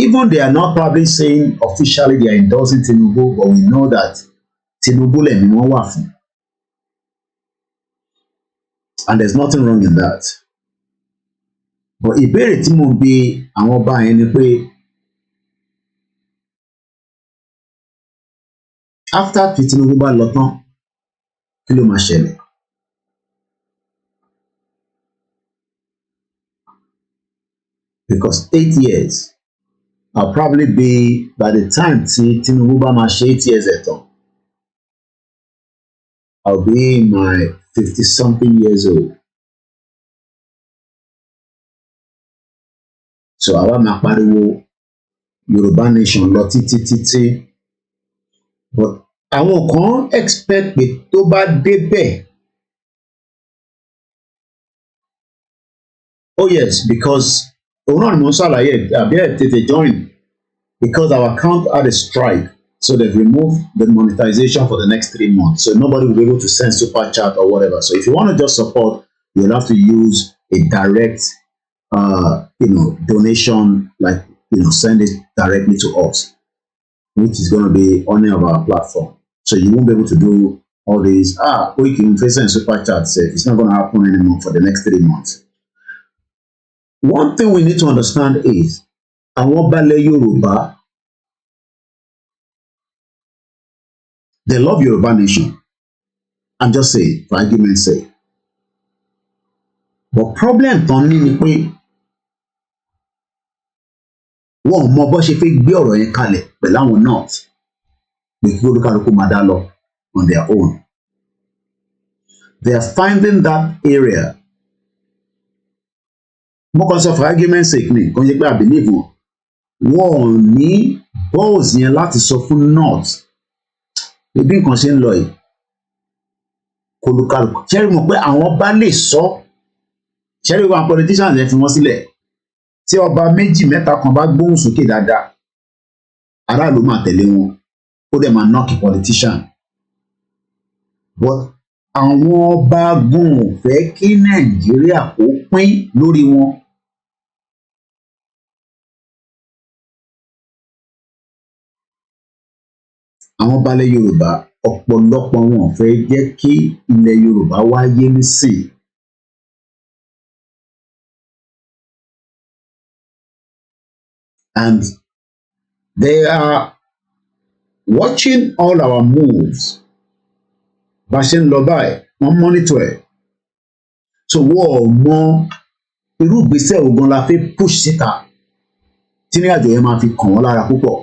Even they are not probably saying officially they are endorsing Tinubu, but we know that Tinubu lẹ́mí wọn wà fún. And there's nothing wrong in that. But ìbéèrè tí mo bi àwọn ọba yẹn ni pé after tí Tinubu bá lọ tán kí ló máa ṣẹlẹ̀? Because 8 years, I'll probably be, by the time Tinubu bá máa ṣe 8 years ẹ̀ tán, I'll be in my 50-something years old. So àwa máa pariwo Yoruba nation lọ títí. But àwọn kan expect pé tó bá débẹ̀. Oh yes, because òun náà ni mo ń ṣàlàyé àbí ẹ̀ tètè join, because our account had a strike, so they've removed the monetization for the next 3 months, so nobody will be able to send super chat or whatever. So if you want to just support, you'll have to use a direct donation, like send it directly to us, which is going to be on any of our platform. So you won't be able to do all these koikimedia and super chat. It's not going to happen anymore for the next 3 months. One thing we need to understand is àwọn balẹ̀ Yoruba, they love Yoruba nation. I'm just saying, for argument's sake. But problem tán ní ni pé wọ́n mọ bó ṣe fẹ́ gbé ọ̀rọ̀ yẹn kalẹ̀ pẹ̀lú àwọn north pé kí olúkálùkù máa dá lọ on their own. They are finding that area. Mo kàn sọ for argument's sake ni kò ń ṣe pé I believe wọn ní balls yẹn láti sọ fún north bí nǹkan ṣe ń lọ yìí kò lùkàlùkù ṣẹ́rí mọ̀ pé àwọn bá lè sọ ṣẹ́rí wọn politicians yẹn fi wọ́n sílẹ̀ tí ọba méjì mẹ́ta kan bá gbóhùn sókè dáadáa aráàlú máa tẹ̀lé wọn ó dẹ̀ máa knock politician. But àwọn ọba gùn ò fẹ́ kí Nàìjíríà kó pín lórí wọn. Àwọn balẹ̀ Yorùbá ọ̀pọ̀lọpọ̀ wọn ò fẹ́ jẹ́ kí ilẹ̀ Yorùbá wáyé nísìn. And they are watching all our moves. Bá ṣe ń lọ báyìí, wọ́n monitor ẹ̀. So wọ́n mọ irú ìgbésẹ̀ ogun la fẹ́ push síta tí ní àjò yẹn máa fi kàn wọ́n lára púpọ̀.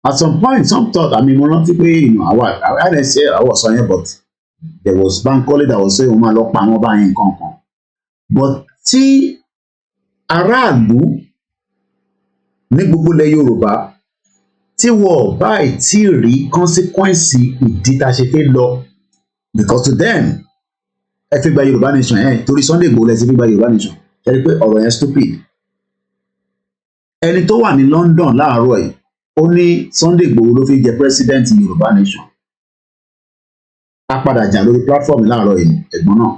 At some point, some thought, I mean, mo rántí pé I didn't say I was on here, but there was Bankole that was saying, "Oma lọ pa àwọn ọba yẹn kankan." But tí aráàlú ní gbogbo ilẹ̀ Yorùbá tí wọ́n báyìí tí rí consequence ìdí tá a ṣe fẹ́ lọ, because to them ẹ fi gba Yorùbá nation torí Sunday Igboho lẹ ti fi gba Yorùbá nation, ṣe rí pé ọ̀rọ̀ yẹn stupid. Ẹni tó wà ní London láàárọ̀ yìí ó ní Sunday Igboho ló fi jẹ president Yorùbá nation. A padà jà lórí platform láàárọ̀ yìí ẹ̀gbọ́n náà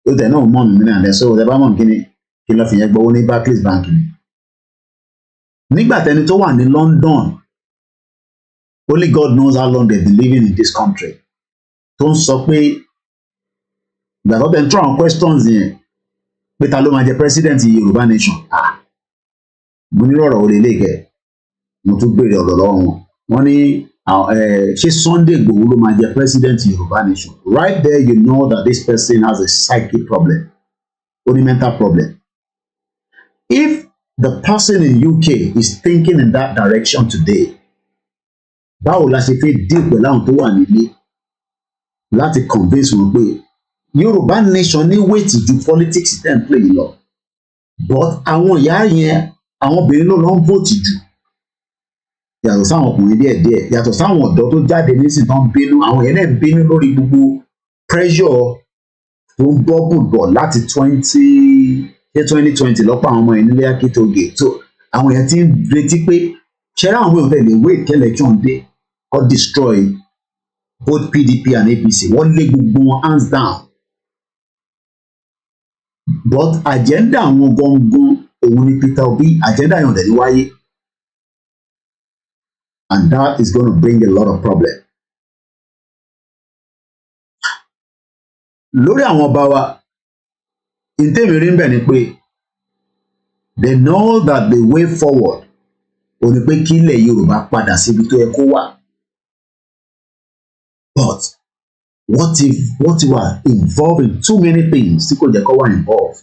ó tẹ̀ náà mọ̀ mí náà lẹ́sọ̀ ọ̀dẹ̀ bá mọ̀ kí lọ fi yẹn gbowó ní Barclays Bank ni. Nígbà tẹni tó wà ní London, only God knows how long they've been living in this country, tó ń sọ pé ìgbà tó bẹ̀ ń tún àwọn questions yẹn pé ta ló máa jẹ president Yorùbá nation. Mo ní rọ̀rọ̀ orí ilé ìkẹ́ mo tún béèrè ọ̀rọ̀ lọ́wọ́ wọn. Wọ́n ní ṣé Sunday Igboho ló máa jẹ president Yorùbá nation? Right there you know that this person has a psychic problem, only mental problem. If the person in UK is thinking in that direction today, báwo la ṣe fẹ́ deal pẹ̀lú àwọn tó wà nílé láti convince wọn pé Yorùbá nation ní wéètì ju politics ten play lọ, but àwọn ìyá yẹn àwọn obìnrin ló lọ ń vote jù yàtọ̀ sáwọn ọkùnrin díẹ̀díẹ̀, yàtọ̀ sáwọn ọ̀dọ́ tó jáde nísìnyí tó ń bínú, àwọn yẹn náà ń bínú lórí gbogbo pressure tó ń bọ́bù bọ̀ láti 2020 lọ́pọ̀ àwọn ọmọ yẹn nílé akíntògè. So àwọn yẹn ti ń retí pé ṣẹ́rẹ́ àwọn èèyàn lè wait kí election dé kó destroy both PDP and APC, wọ́n lé gbogbo wọn hands down. But agenda àwọn gangan òun ni Peter Obi, agenda yẹn ò dẹ̀ ní wáyé. and that is going to bring a lot of problems. Lórí àwọn ọba wa, in tèmi rí ńbẹ̀ ni pé they know that the way forward ò ní pé kí ilẹ̀ Yorùbá padà síbi tó yẹ kó wà. But what if we are involved in too many things tí kò jẹ́ kó wà involved?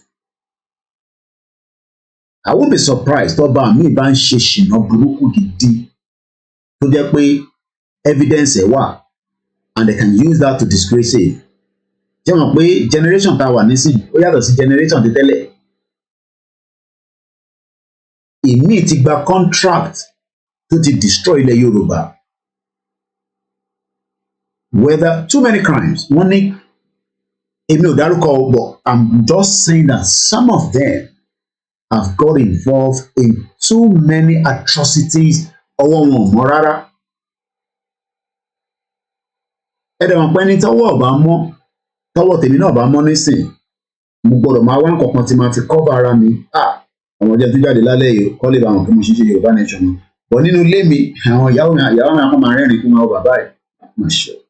I won't be surprised tọ́ba mi bá ń ṣe ṣìnà burúkú gidi tó jẹ́ pé evidence ẹ̀ wà and they can use that to disgrace it. Jẹ́ mọ̀ pé generation tá a wà nísìnyí ó yàtọ̀ sí generation ti tẹ́lẹ̀. Ìmíì ti gba contract tó ti destroy ilẹ̀ Yorùbá. Whether too many crimes, wọ́n ní èmi ò dárúkọ, but I'm just saying that some of them have got involved in too many atrocities ọwọ́ wọn ò mọ́ rárá. Ẹ̀dẹ̀ wọn pẹ́ ní tọ́wọ́ ọ̀bá mọ́, tọ́wọ́ tèmi náà bá mọ́ nísìn, mo gbọ́dọ̀ máa wá nǹkan kan tí máa fi cover ara mi. Àwọn ọjọ́ tó jáde lálẹ́ yìí kọ́ lè bá àwọn tó mo ṣiṣẹ́ Yorùbá nation mi. Bọ̀ nínú ilé mi, àwọn ìyàwó mi akọ́ máa rẹ́rìn-ín fún wọn bàbá ẹ̀. Má ṣe o.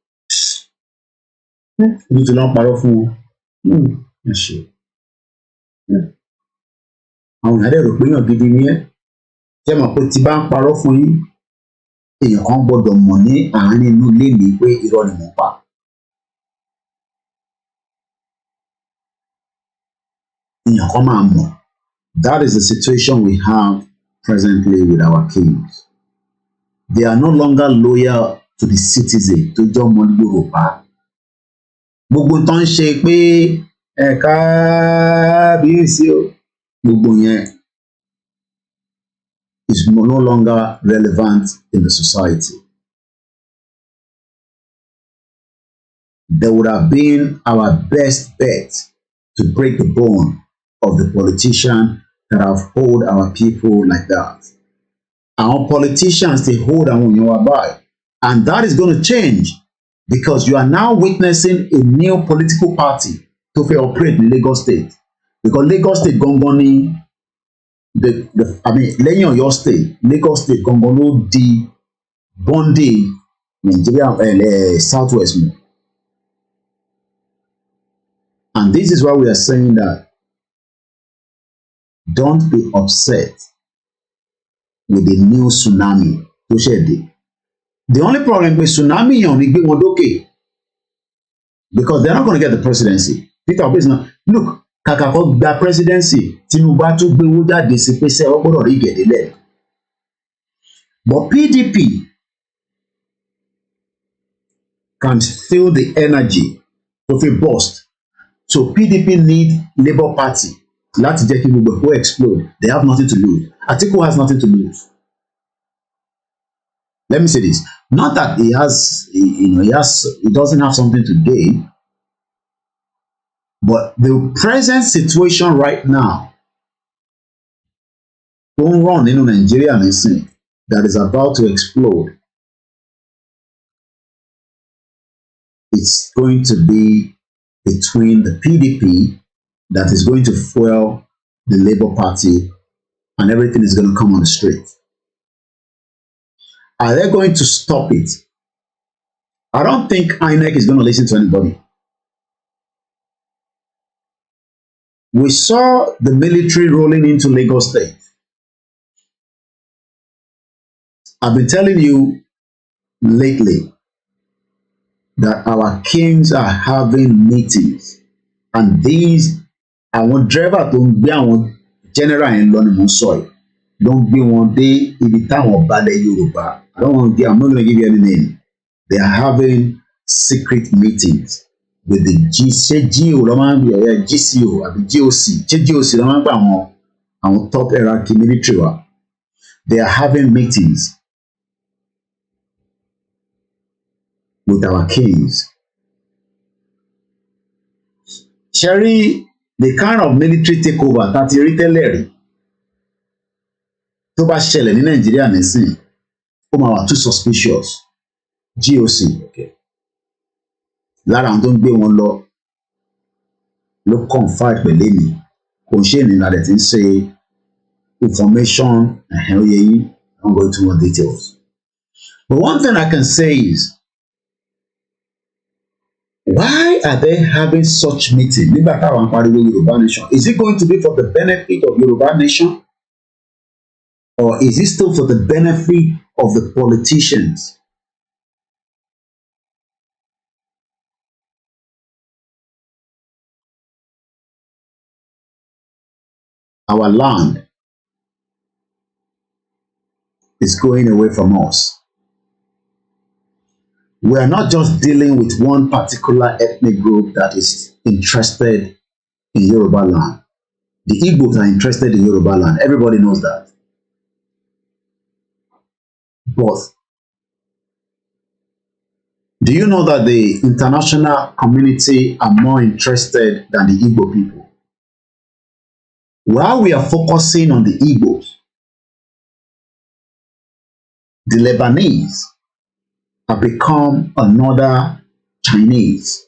Ibi tí wọ́n parọ́ fún wọn. Má ṣe o. Àwọn èèyàn dẹ̀ rò pé èèyàn gidi ni ẹ́. Jẹ́ mọ̀ pé tí bá ń parọ́ fún yín, èèyàn kan gbọ́dọ̀ mọ̀ ní àárín inú ilé mi pé irọ́ ni mò ń pa. Èèyàn kan máa mọ̀. That is the situation we have presently with our kings. They are no longer loyal to the citizen tó jọ ọmọ Yorùbá. Gbogbo tó ń ṣe pé kábíyèsí o, gbogbo yẹn is no longer relevant in the society. They would have been our best bet to break the bone of the politician that have hold our people like that. Our politicians, they hold our èèyàn by, and that is going to change because you are now witnessing a new political party to operate in Lagos State. Because Lagos State gangan ni lẹ́yìn Ọ̀yọ́ State, Lagos State gangan ló di bonding Nigeria Southwest mu. And this is why we are saying that don't be upset with the new tsunami tó ṣẹ̀dé. The only problem with tsunami yẹn ò ní gbé wọn dókè because they're not going to get the presidency. Peter Obi is not, look, kàkà kó gba presidency, Tinubu á tún gbé owó jáde sí pé sẹ́ ọ gbọ́dọ̀ rí gẹ̀dẹ́lẹ̀. But PDP can feel the energy to feel burst. So PDP need Labour Party láti jẹ́ kí gbogbo ẹ̀kọ́ explode. They have nothing to lose. Atiku has nothing to lose. Let me say this. Not that he doesn't have something to gain, but the present situation right now, don't run in Nigeria nation that is about to explode. It's going to be between the PDP that is going to fuel the Labour Party, and everything is going to come on the street. Are they going to stop it? I don't think INEC is going to listen to anybody. We saw the military rolling into Lagos State. I've been telling you lately that our kings are having meetings, and these àwọn driver tó ń gbé àwọn general yẹn lọ ni mo sọ yìí ló ń gbé wọn dé ibi táwọn balẹ̀ Yorùbá. I'm not going to give you any name. They are having secret meetings with the GCO, GCO, GOC, àwọn top hierarchy military. They are having meetings with our kings. Sherry, the kind of military takeover that you retailer tó bá ṣẹlẹ̀ ní Nàìjíríà nísìn, ó máa wà too suspicious. GOC, okay. Lára àwọn tó ń gbé wọn ló confide pẹ̀lú mi, kò ń ṣe ìnira rẹ̀ tí ń ṣe information oyè yìí. I don't go into more details. But one thing I can say is, why are they having such meeting? Nígbà táwọn pariwo Yoruba nation, is it going to be for the benefit of Yoruba nation? Or is it still for the benefit of the politicians? Our land is going away from us. We are not just dealing with one particular ethnic group that is interested in Yoruba land. The Igbos are interested in Yoruba land. Everybody knows that. But do you know that the international community are more interested than the Igbo people? While we are focusing on the Igbos, the Lebanese have become another Chinese.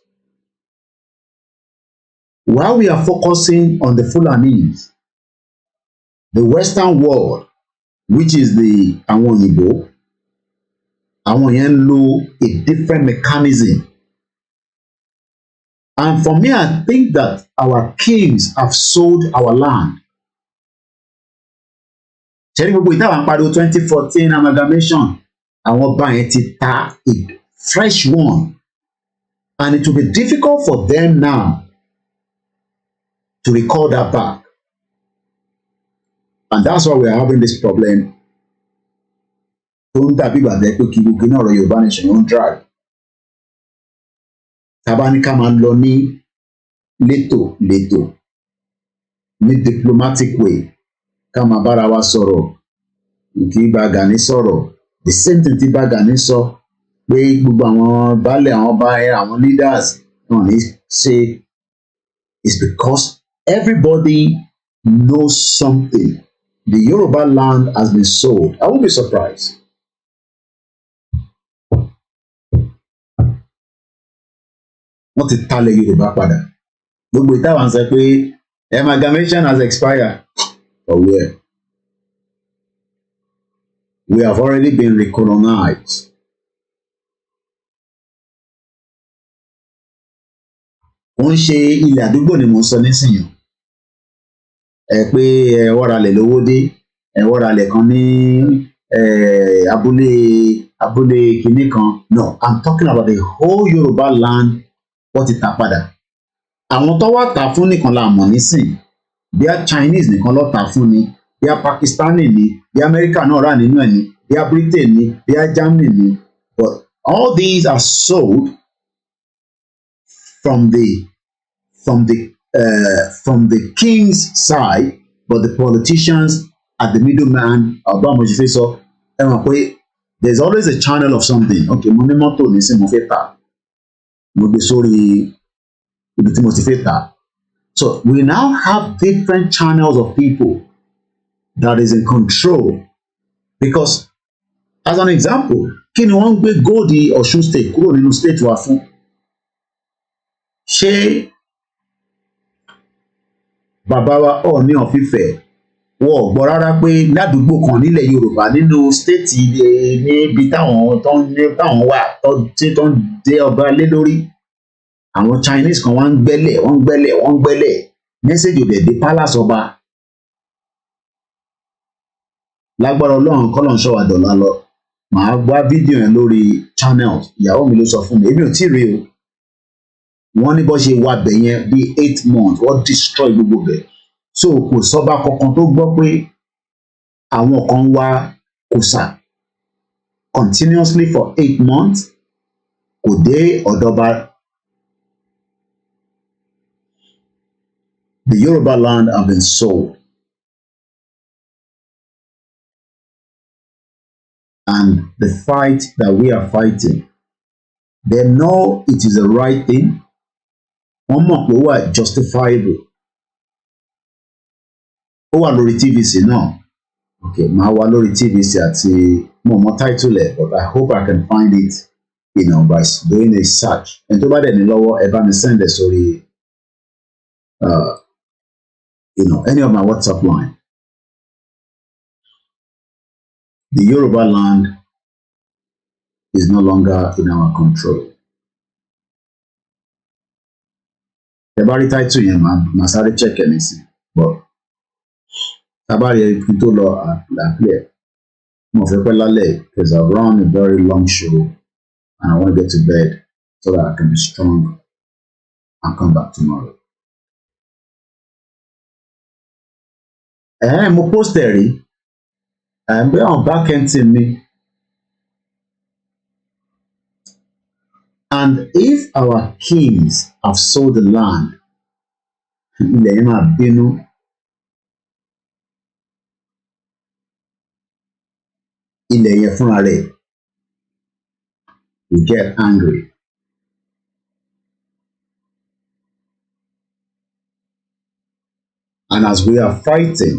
While we are focusing on the Fulanese, the Western world, which is the àwọn Igbo, àwọn yẹn lo a different mechanism. And for me, I think that our kings have sold our land. Ṣé gbogbo ìtawà ń pariwo 2014 amalgamation, àwọn ọba yẹn ti ta a fresh one. And it will be difficult for them now to recall that back. And that's why we are having this problem. Tó ń dàbí ìgbàgbẹ́ pé kí gbogbo náà ọ̀rọ̀ Yorùbá nation yóò ń drag. Tábà ní ká máa lọ ní létò ní diplomatic way, ká máa bára wa sọ̀rọ̀, kí bá Gani sọ̀rọ̀, the same thing tí bá Gani sọ pé gbogbo àwọn baálẹ̀ àwọn ọba àwọn leaders náà ní ṣe, is because everybody knows something. The Yoruba land has been sold. I won't be surprised. Wọ́n ti talẹ̀ Yorùbá padà. Gbogbo ìtawà ń sọ pé amalgamation has expired. But we have already been recolonized. Wọ́n ń ṣe ilẹ̀ àdúgbò ni mo sọ nísìnyí. Pé wọ́ralẹ̀ lówó dé, wọ́ralẹ̀ kan ní abúlé kinní kan. No, I'm talking about the whole Yoruba land. Wọ́n ti tà padà. Àwọn tó wá tà fún nìkan la mọ̀ nísìn. Bí a Chinese nìkan ló tà fún ni, bí a Pakistani ni, bí America náà rà nínú ẹ̀ ni, bí a Britain ni, bí a Germany ni. But all these are sold from the king's side, but the politicians at the middleman, there's always a channel of something. Okay, mo ní mọ́tò ní sí mo fẹ́ tà, mo gbé sórí ibi tí mo ti fẹ́ tà. So we now have different channels of people that is in control. Because as an example, kí ni wọ́n ń gbé góòdì Ọ̀ṣun state kúrò nínú state wa fún? Ṣé bàbá wa Ọọ̀ni of Ifẹ̀ wọ́n ò gbọ́ rárá pé ládùúgbò kan nílẹ̀ Yorùbá nínú stéètì níbi táwọn wà tí tó ń dé ọba lé lórí, àwọn Chinese kan wọ́n ń gbẹ́lẹ̀ mẹ́sẹ̀jì ò dẹ̀ dé palace ọba. Lágbára Ọlọ́run kọ́lọ̀ ń ṣọ́ wa dọ̀la lọ, màá gbá fídíò yẹn lórí channels. Ìyàwó mi ló sọ fún mi, èmi ò tí ì rí o. Wọ́n ní bó ṣe wà bẹ̀ yẹn bí 8 months wọ́n destroy gbogbo bẹ̀. So kò sọ́ba kankan tó gbọ́ pé àwọn kan wá kùsà continuously for 8 months kò dé ọ̀dọ́ba. The Yoruba land have been sold. And the fight that we are fighting, they know it is the right thing. Wọ́n mọ̀ pé ó wà justifiable. Ó wà lórí TVC náà. Okay, màá wà lórí TVC àti mo mọ title ẹ̀, but I hope I can find it, by doing a search. Ẹni tó bá dẹ̀ ní lọ́wọ́ ẹ bá mi send ẹ̀ sórí any of my WhatsApp line. The Yoruba land is no longer in our control. Every title yẹn máa sáré check anything, but tabari ẹni tó lọ àpilẹ̀ mo fẹ́ pẹ́ lálẹ́ because I've run a very long show and I want to get to bed so that I can be strong and come back tomorrow. Mo post ẹ̀ rí bí àwọn back end team mi. And if our kings have sold the land, ilẹ̀ yẹn máa bínú. Ilẹ̀ yẹn fúnra rẹ̀ will get angry. And as we are fighting,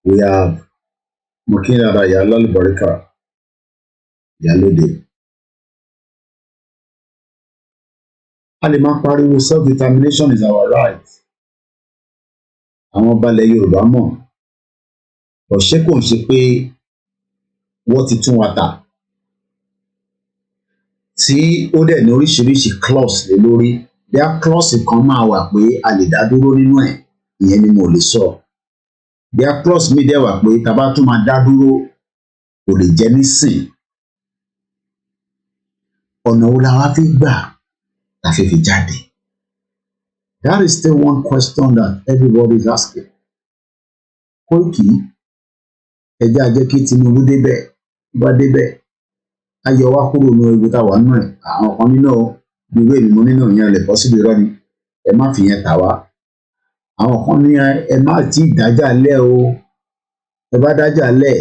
we have Mokinada Yalal Barika Yalode. A lè máa pariwo self-determination is our right. Àwọn balẹ̀ Yorùbá mọ̀. Ọ̀ṣẹ́ kò ń ṣe pé wọ́n ti tún wa tà. Tí ó dẹ̀ ní oríṣiríṣi clause lé lórí. Bí a clause kan máa wà pé a lè dá dúró nínú ẹ̀, ìyẹn ni mo lè sọ. Bí a clause mi dẹ̀ wà pé tá bá tún máa dá dúró, kò lè jẹ́ nísìn. Ọ̀nà wo la wá fi gbà la fi fi jáde? That is still one question that everybody is asking. Koiki, ẹjẹ́ ajẹ́ kí Tinubu débẹ̀, bá débẹ̀, ayọ̀ wá kúrò ní ewu táwa nù ẹ̀. Àwọn kan nínú ìwé ìmọ̀ nínú ìyẹn lè bọ́ síbi irọ́ ni, ẹ má fi yẹn tà wá. Àwọn kan ní ẹ má tí ì dájà lẹ̀ o, ẹ bá dájà lẹ̀,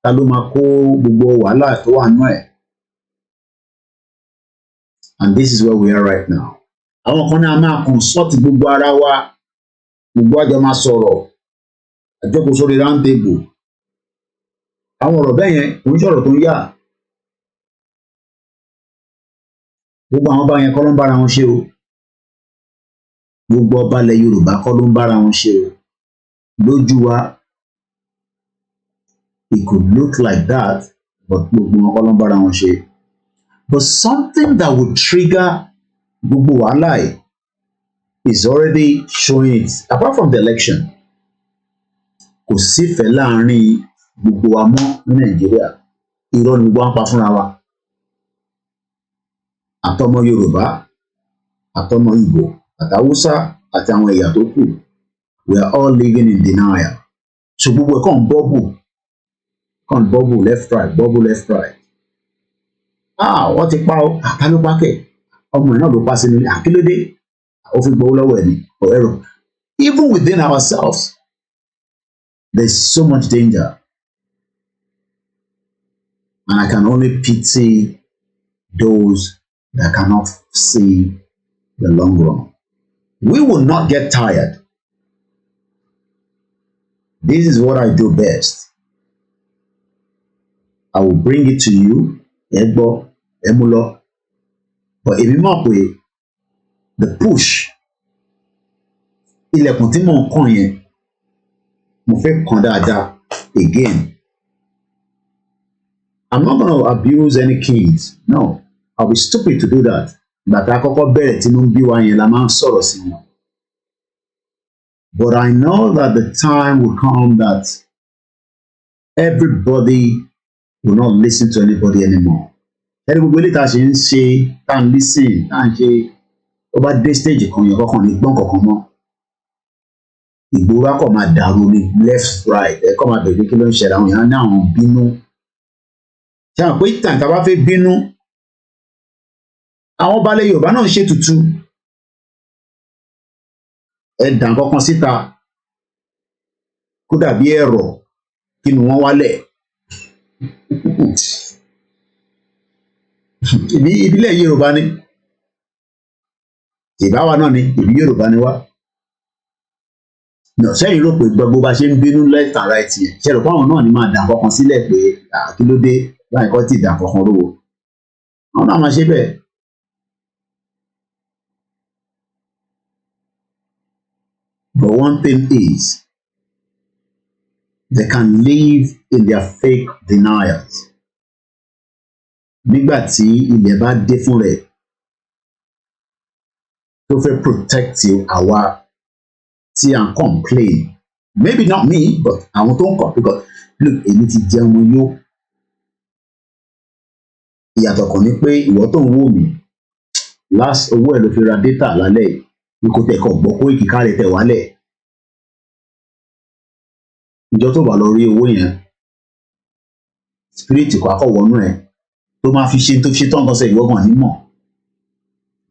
ta ló máa kó gbogbo wàhálà tó wà nù ẹ̀? And this is where we are right now. Àwọn kan ní a máa consult gbogbo ara wa, gbogbo àjọ máa sọ̀rọ̀, àjọkò sórí round table. Àwọn ọ̀rọ̀ bẹ́ẹ̀ yẹn kò ń ṣọ̀rọ̀ tó ń yà. Gbogbo àwọn ọba yẹn kọ́ ló ń bára wọn ṣe o. Gbogbo ọba ilẹ̀ Yorùbá kọ́ ló ń bára wọn ṣe o. Lójú wa, it could look like that, but gbogbo wọn kọ́ ló ń bára wọn ṣe. But something that would trigger gbogbo wàhálà is already showing it. Apart from the election, kò sífẹ̀ẹ́ láàrin gbogbo wa mọ́ ní Nàìjíríà. Irọ́ ni gbogbo wa ń pa fúnra wa. Àtọmọ Yorùbá, àtọmọ Ìgbò, àtàwùsá, àti àwọn ẹ̀yà tó kù. We are all living in denial. So gbogbo ẹ̀ kàn bubble left right, bubble left right. Wọ́n ti pa ọ́, ta ló pa kẹ̀? Ọmọ ẹ̀ náà ló pa sínú ilé, àkílódé? Ó fi gbowó lọ́wọ́ ẹ̀ ní ọ̀rẹ́rọ̀. Even within ourselves, there's so much danger. And I can only pity those that cannot see the long run. We will not get tired. This is what I do best. I will bring it to you, Egbo, Emulo. But if you mọ̀ pé the push, ilẹ̀kùn tí mò ń kàn yẹn, mo fẹ́ kàn dáadáa again. I'm not going to abuse any kids. No, I'll be stupid to do that. Bàtà àkọ́kọ́ bẹ̀rẹ̀ tí mo ń bí wa yẹn la máa ń sọ̀rọ̀ sí wọn. But I know that the time will come that everybody will not listen to anybody anymore. Ẹni gbogbo ilé ta ṣe ń ṣe, tá ń listen, tá ń ṣe, ó bá dé stage kan yẹn kọ́kàn ní gbọ́n kankan mọ́. Ìgboro akọ̀ máa dàrú ní left right, ẹ̀kọ́ máa bẹ̀rẹ̀ kí ló ń ṣẹlẹ̀, àwọn èèyàn ní àwọn bínú. Ṣé àwọn pé ìtàn tá a bá fẹ́ bínú? Àwọn balẹ̀ Yorùbá náà ń ṣètùtù. Ẹ̀dà kankan síta kó dàbí ẹ̀rọ kí ni wọ́n wálẹ̀. Ìbílẹ̀ Yorùbá ni. Ìbáwa náà ni, ìbí Yorùbá ni wá. Sẹ́yìn rò pé gbogbo bá ṣe ń bínú left and right yẹn. Ṣé rò pé àwọn náà ni máa dà kankan sílẹ̀ pé kí ló dé láì kọ́ tí ì dà kankan rówó. Àwọn náà máa ṣe bẹ́ẹ̀. But one thing is, they can live in their fake denials. nígbà tí ilẹ̀ bá dé fún rẹ̀ tó fẹ́ protect àwa tí à ń complain, maybe not me but àwọn tó ń kọ̀ because look èmi ti jẹun yó. Ìyàtọ̀ kan ní pé ìwọ tó ń wò mí last owó ẹ̀ ló fi ra data lálẹ́ ní kò tẹ̀ kọ̀ gbọ́ kó ìkíkà rẹ̀ tẹ̀ wálẹ̀. Ìjọ tó bá lọ rí owó yẹn spirit kò akọ̀wọ́nú ẹ̀ tó máa fi ṣe tó ṣe tán kan sẹ́ ìwọ́gàn nímọ̀.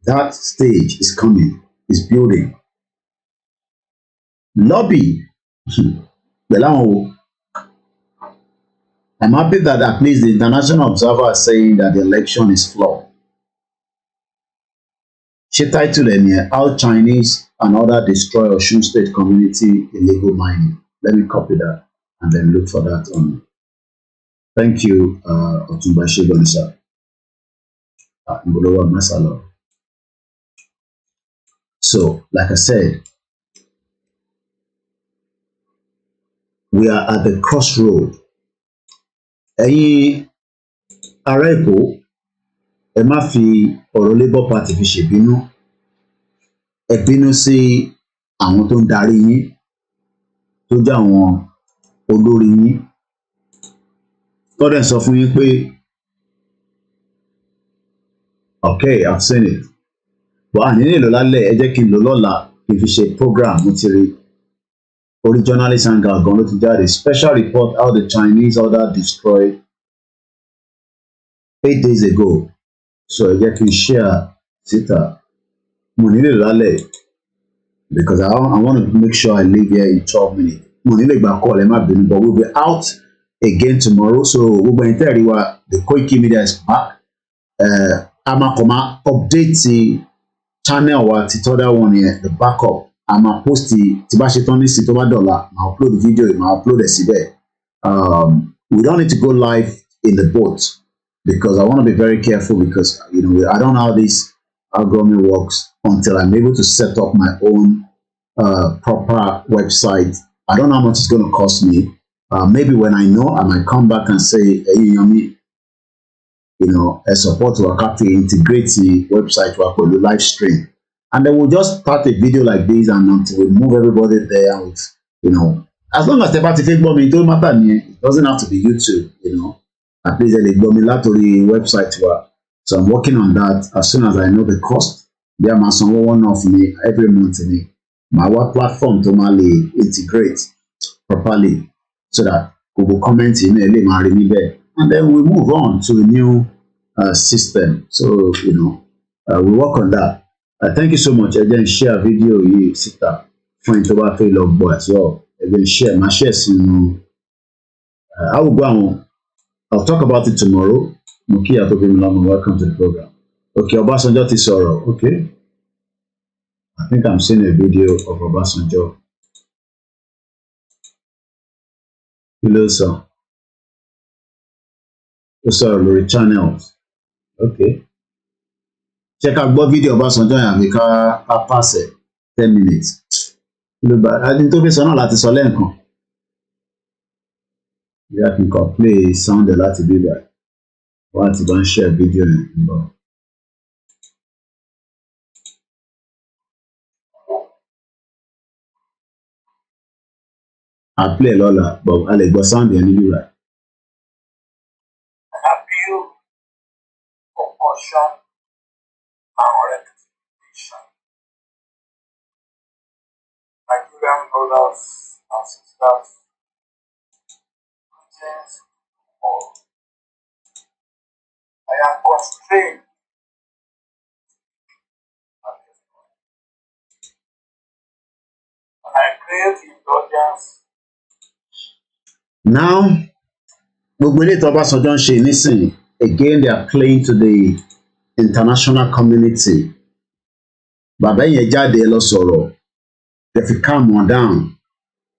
That stage is coming, is building. Lobby pẹ̀lú àwọn wo. I'm happy that at least the international observer is saying that the election is flawed. She titled it here, How Chinese and Other Destroy Osun State Community Illegal Mining. Let me copy that and then look for that on. Thank you, Otumba Shegonisa. So, like I said, we are at the crossroad. Ẹ̀yin ará Èkó, ẹ má fi ọ̀rọ̀ Labour Party fi ṣèbínú. Ẹ bínú sí àwọn tó ń darí yín, tó jẹ́ àwọn olórí yín. Tọ́dẹ̀ sọ fún yín pé, okay, I've seen it. But àní nílò lálẹ́, ẹ jẹ́ kí n lò lọ́la kí n fi ṣe program mo ti rí. Orí journalist angle gan ló ti jáde. Special report how the Chinese order destroyed 8 days ago. So ẹ jẹ́ kí n share síta. Mo nílò lálẹ́ because I want to make sure I leave here in 12 minutes. Mo nílò ìgbà call ẹ má bínú, but we'll be out again tomorrow. So gbogbo ẹ̀yin tẹ́ rí wa, the KOKIMEDIA is back. A máa kọ̀ máa update channel wa ti tọ́dá wọn yẹn, the backup. A máa post tí bá ṣe tán nísìnyí tó bá dọ̀la, máa upload the video, máa upload ẹ̀ síbẹ̀. We don't need to go live in the boat because I want to be very careful because I don't know how this algorithm works until I'm able to set up my own proper website. I don't know how much it's going to cost me. Maybe when I know, I might come back and say, hey, Yomi, a support to a captain integrate the website to a live stream. And then we'll just start a video like this and until we move everybody there with, as long as the party fake bomb, it don't matter, it doesn't have to be YouTube, at least they bomb the website work. So I'm working on that as soon as I know the cost. There must be one of me every month in my work platform to integrate properly so that we will comment in and then we move on to a new system. So we work on that. Thank you so much. Again, share video yìí síta fún ẹni tó bá fẹ́ lọ gbọ́ as well. Again, share, my share sínú. I will go on. I'll talk about it tomorrow. Mukia Tobimilama, welcome to the program. Okay, Obasanjo ti sọ̀rọ̀. Okay. I think I'm seeing a video of Obasanjo. Kí ló sọ? Ó sọ̀rọ̀ lórí channels. Okay. Check out what video Obasanjo yẹn àbí ká pass it 10 minutes. Kí ló bá adé tó fi sọ náà láti sọ lẹ́ẹ̀kan. Bí a kì í kọ́ play sound ẹ̀ láti bí báyìí. Wọ́n ti bá ń share video yẹn lọ. I play lọ́la, but a lè gbọ́ sound yẹn níbí báyìí. Appeal for caution and rectification. Nigerian brothers and sisters, greetings to all. I am constrained at this point, and I crave indulgence. Now, gbogbo ilé tó Ọbásanjọ́ ń ṣe nísìnyí, again they are playing to the international community. Bàbá yẹn jáde lọ sọ̀rọ̀, they fi calm wọn down.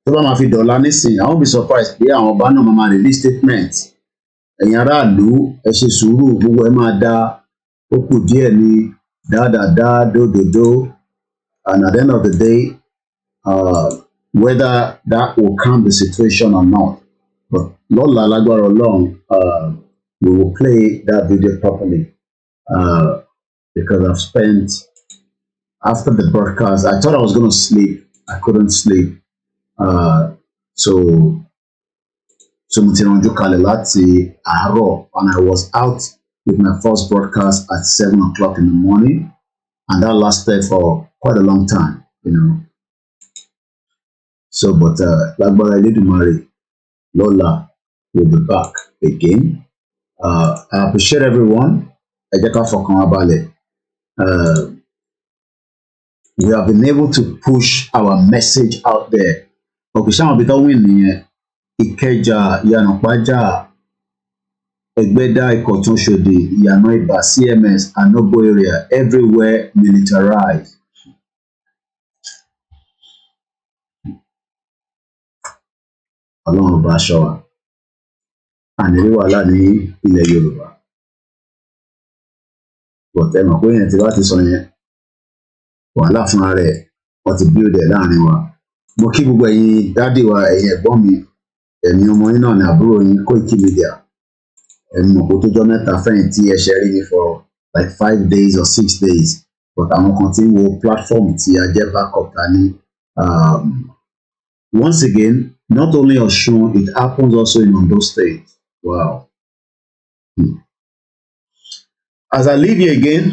Tó bá máa fi dọ̀la nísìnyí, I won't be surprised pé àwọn ọba náà máa release statement. Ẹ̀yin aráàlú, ẹ ṣe sùúrù, gbogbo ẹ máa dá, ó kù díẹ̀ ní dáadáa, dódòdó. And at the end of the day, whether that will calm the situation or not. But lọ́la lágbára Ọlọ́run, we will play that video properly because I've spent, after the broadcast, I thought I was going to sleep. I couldn't sleep. So mo ti ranjú kalẹ̀ láti àárọ̀, and I was out with my first broadcast at 7 o'clock in the morning, and that lasted for quite a long time, you know. So, but lágbára Elédùmarè, Lola will be back again. I appreciate everyone. Ẹ jẹ́ ká fọkàn wa balẹ̀. We have been able to push our message out there. Okay, ṣáwọn ibi tó win nìyẹn. Ìkẹjà, Ìyànàpájà, Ẹgbẹ́dá, Ìkọ̀tún, Ṣòdì, Ìyànà Ìbà, CMS, Anobo area, everywhere militarized. Ọlọ́run bá aṣọ wa. Ànírí wàhálà ní ilẹ̀ Yorùbá. Bọ̀tẹ́ mọ̀ pé yẹn ti bá ti sọ yẹn, wàhálà fúnra rẹ̀ wọ́n ti build ẹ̀ láàrin wa. Mo kí gbogbo ẹ̀yin dádì wa, ẹ̀yin ẹ̀gbọ́n mi, ẹ̀yin ọmọ yín náà ní àbúrò yín KOIKIMEDIA. Ẹ̀yin mọ̀ kó tó jọ́ mẹ́ta fẹ́yìn tí ẹ ṣe rí mi for like 5 days or 6 days. But àwọn kan tí ń wo platform tí a jẹ́ backup ta ní. Once again, not only Ọ̀ṣun, it happens also in Ondo State. Wow. As I leave you again,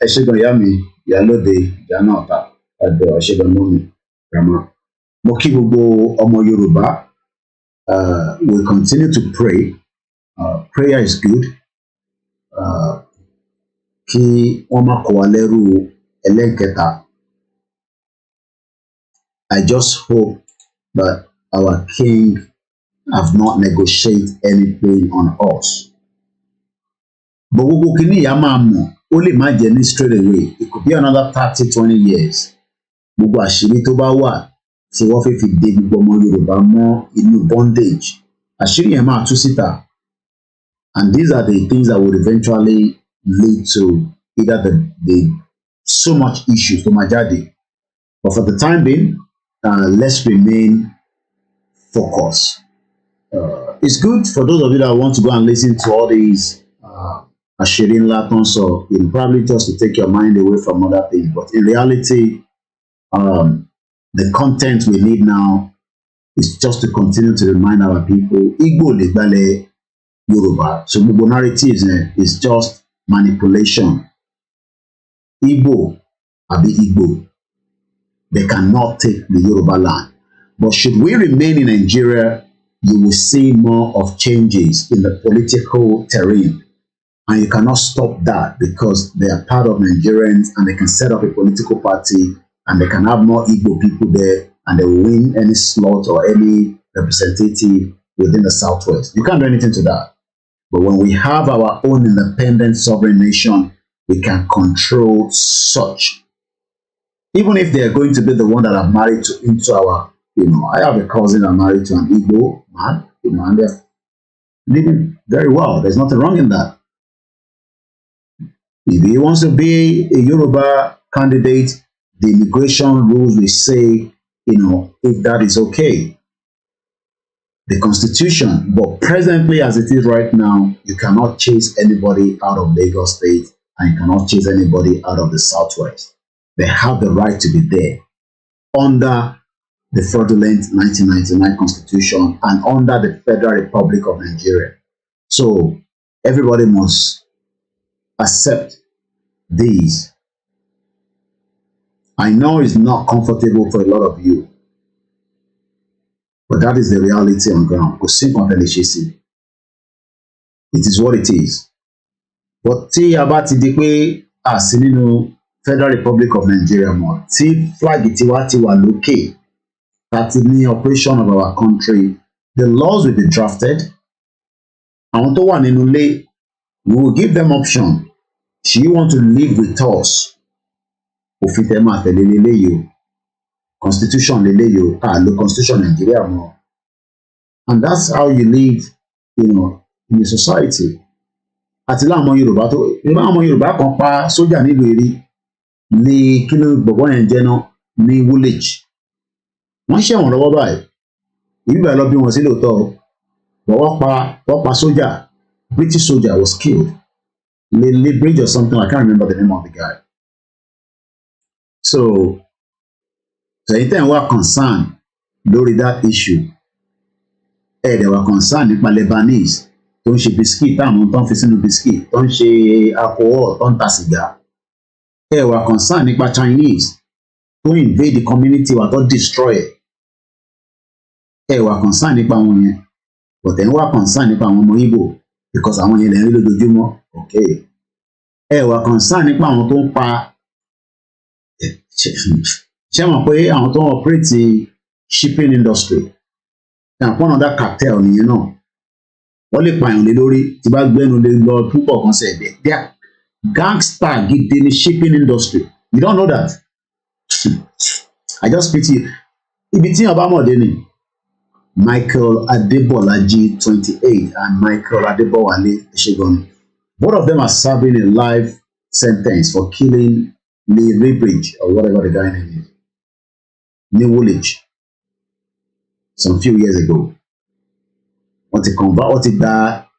ẹ ṣé gan ìyá mi, Ìyálóde, ìyá náà ta, ẹ̀dọ̀ ẹ ṣé gan mọ́ mi, grandma. Mo kí gbogbo ọmọ Yorùbá. We continue to pray. Prayer is good. Kí wọ́n má kó wa lẹ́rù ẹlẹ́nkẹta. I just hope that our king have not negotiated anything on us. But gbogbo kìíní ìyá máa mọ̀, ó lè má jẹ́ ní straight away. It could be another 30-20 years. Gbogbo àṣírí tó bá wà tí wọ́n fi dé gbogbo ọmọ Yorùbá mọ́ inú bondage. Àṣírí yẹn máa tú síta. And these are the things that would eventually lead to either the so much issues to máa jáde. But for the time being, let's remain focused. It's good for those of you that want to go and listen to all these àṣírí ńlá tó ń sọ, probably just to take your mind away from other things. But in reality, the content we need now is just to continue to remind our people, Igbo lè gbalẹ̀ Yoruba. So gbogbo narratives is just manipulation. Igbo, they cannot take the Yoruba land. But should we remain in Nigeria, you will see more of changes in the political terrain. And you cannot stop that because they are part of Nigerians and they can set up a political party and they can have more Igbo people there and they will win any slot or any representative within the Southwest. You can't do anything to that. But when we have our own independent sovereign nation, we can control such. Even if they are going to be the one that are married into our, I have a cousin that married to an Igbo man, and they're living very well. There's nothing wrong in that. If he wants to be a Yoruba candidate, the immigration rules will say, if that is okay. The constitution, but presently as it is right now, you cannot chase anybody out of Lagos State and you cannot chase anybody out of the Southwest. They have the right to be there under the fraudulent 1999 constitution and under the Federal Republic of Nigeria. So everybody must accept these. I know it's not comfortable for a lot of you, but that is the reality on ground. It is what it is. But tí a bá ti di pé a sí nínú Federal Republic of Nigeria mọ́, tí flag tiwa ti wà lókè, that is the operation of our country, the laws will be drafted. Àwọn tó wà nínú ilé, we will give them option. Do you want to live with us? Òfin tẹ́ máa tẹ̀lé leléyìí o. Constitution leléyìí o. Lo constitution Nigeria mọ́. And that's how you live, in a society. Àti láwọn Yorùbá àwọn Yorùbá kan pa sójà nílùú Erí ní kí ló gbọ̀gbọ́ yẹn jẹ́ náà ní village. Wọ́n ṣẹ̀wọ̀n lọ́wọ́ báyìí. Ìbí báyìí lọ bí wọn sí lóòótọ́. Wọ́n pa sójà British soldier was killed. Lee Bridge or something, I can't remember the name of the guy. So they were concerned lórí that issue. They were concerned nípa Lebanese tó ń ṣe biscuit táwọn tó ń fi sínú biscuit tó ń ṣe alcohol tó ń ta sìgá. They were concerned nípa Chinese tó invade the community wa tó destroy it. They were concerned nípa wọn yẹn, but they were concerned nípa àwọn ọmọ Igbo because àwọn yẹn lè rí lójoojúmọ́. Okay. Ẹ wà concern nípa àwọn tó ń pa ṣé mọ̀ pé àwọn tó ń operate shipping industry náà pọ́n náà dá cartel nìyẹn náà wọ́n lè pààyàn lé lórí tí bá gbẹ́nu lé lọ púpọ̀ kan sẹ́ẹ̀dẹ̀ they are gangster gidi ní shipping industry. You don't know that? I just pity you. Ibi tí ọba mọ̀dé ni Michael Adebolaji 28 and Michael Adebowale Ṣẹ́gun. Both of them are serving a life sentence for killing Lee Bridge or whatever the guy name is. New Woolwich. Some few years ago. Wọ́n ti kàn bá wọ́n ti gba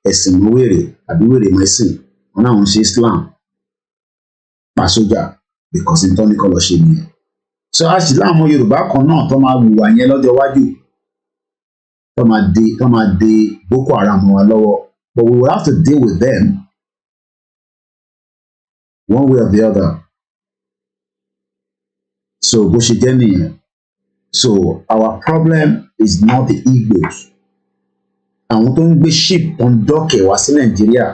ẹ̀sìn wèrè àbí wèrè mẹ́sìn. Wọ́n náà ń ṣe Islam. Pa sójà because n tó ní kọ́ lọ ṣe nìyẹn. So àṣìlá àwọn Yorùbá kan náà tó máa wùwà yẹn lọ́jọ́ iwájú. Tó máa de Boko Haram wa lọ́wọ́. But we will have to deal with them one way or the other. So bó ṣe jẹ́ nìyẹn. So our problem is not the Igbos. Àwọn tó ń gbé ship tó ń dọ́kẹ̀ wá sí Nàìjíríà,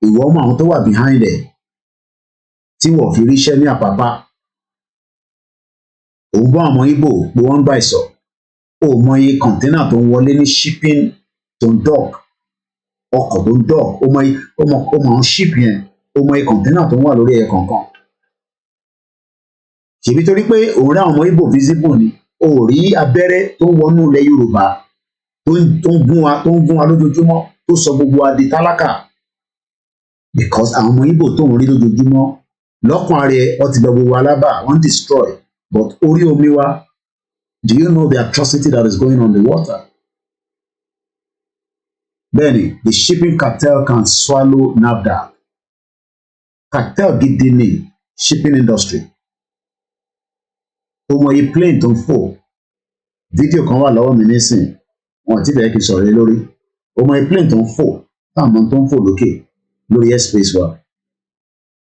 ìwọ ọmọ àwọn tó wà behind ẹ̀ tí wọ́n fi ríṣẹ́ ní Àpápá. Òun bá àwọn Igbo pé wọ́n ń bá ìsọ̀. Ó mọ iye kọ̀ńténà tó ń wọlé ní shipping tó ń dock, ọkọ̀ tó ń dock, ó mọ àwọn ship yẹn. Ó mọ kọ̀ǹténà tó ń wà lórí ẹ̀ kọ̀ọ̀kan. Ṣèbí torí pé òun rí àwọn ọmọ Igbo visible ni ó rí abẹ́rẹ́ tó ń wọnú ilẹ̀ Yorùbá tó ń gún wa lójoojúmọ́ tó sọ gbogbo wa di tálákà. Because àwọn ọmọ Igbo tó ń rí lójoojúmọ́ lọ́kàn ara ẹ̀ wọ́n ti lọ gbogbo alábà wọ́n destroy. But orí omi wa, do you know the atrocity that is going on the water? Bẹ́ẹ̀ni, the shipping cartel can swallow NAFDAC. Cartel gidi ni shipping industry. Ó mọ iye plane tó ń fò. Fídíò kan wà lọ́wọ́ mi nísìn. Wọ́n ti bẹ̀rẹ̀ kí n sọ̀rọ̀ lórí. Ó mọ iye plane tó ń fò. Táwọn tó ń fò lókè lórí airspace wa.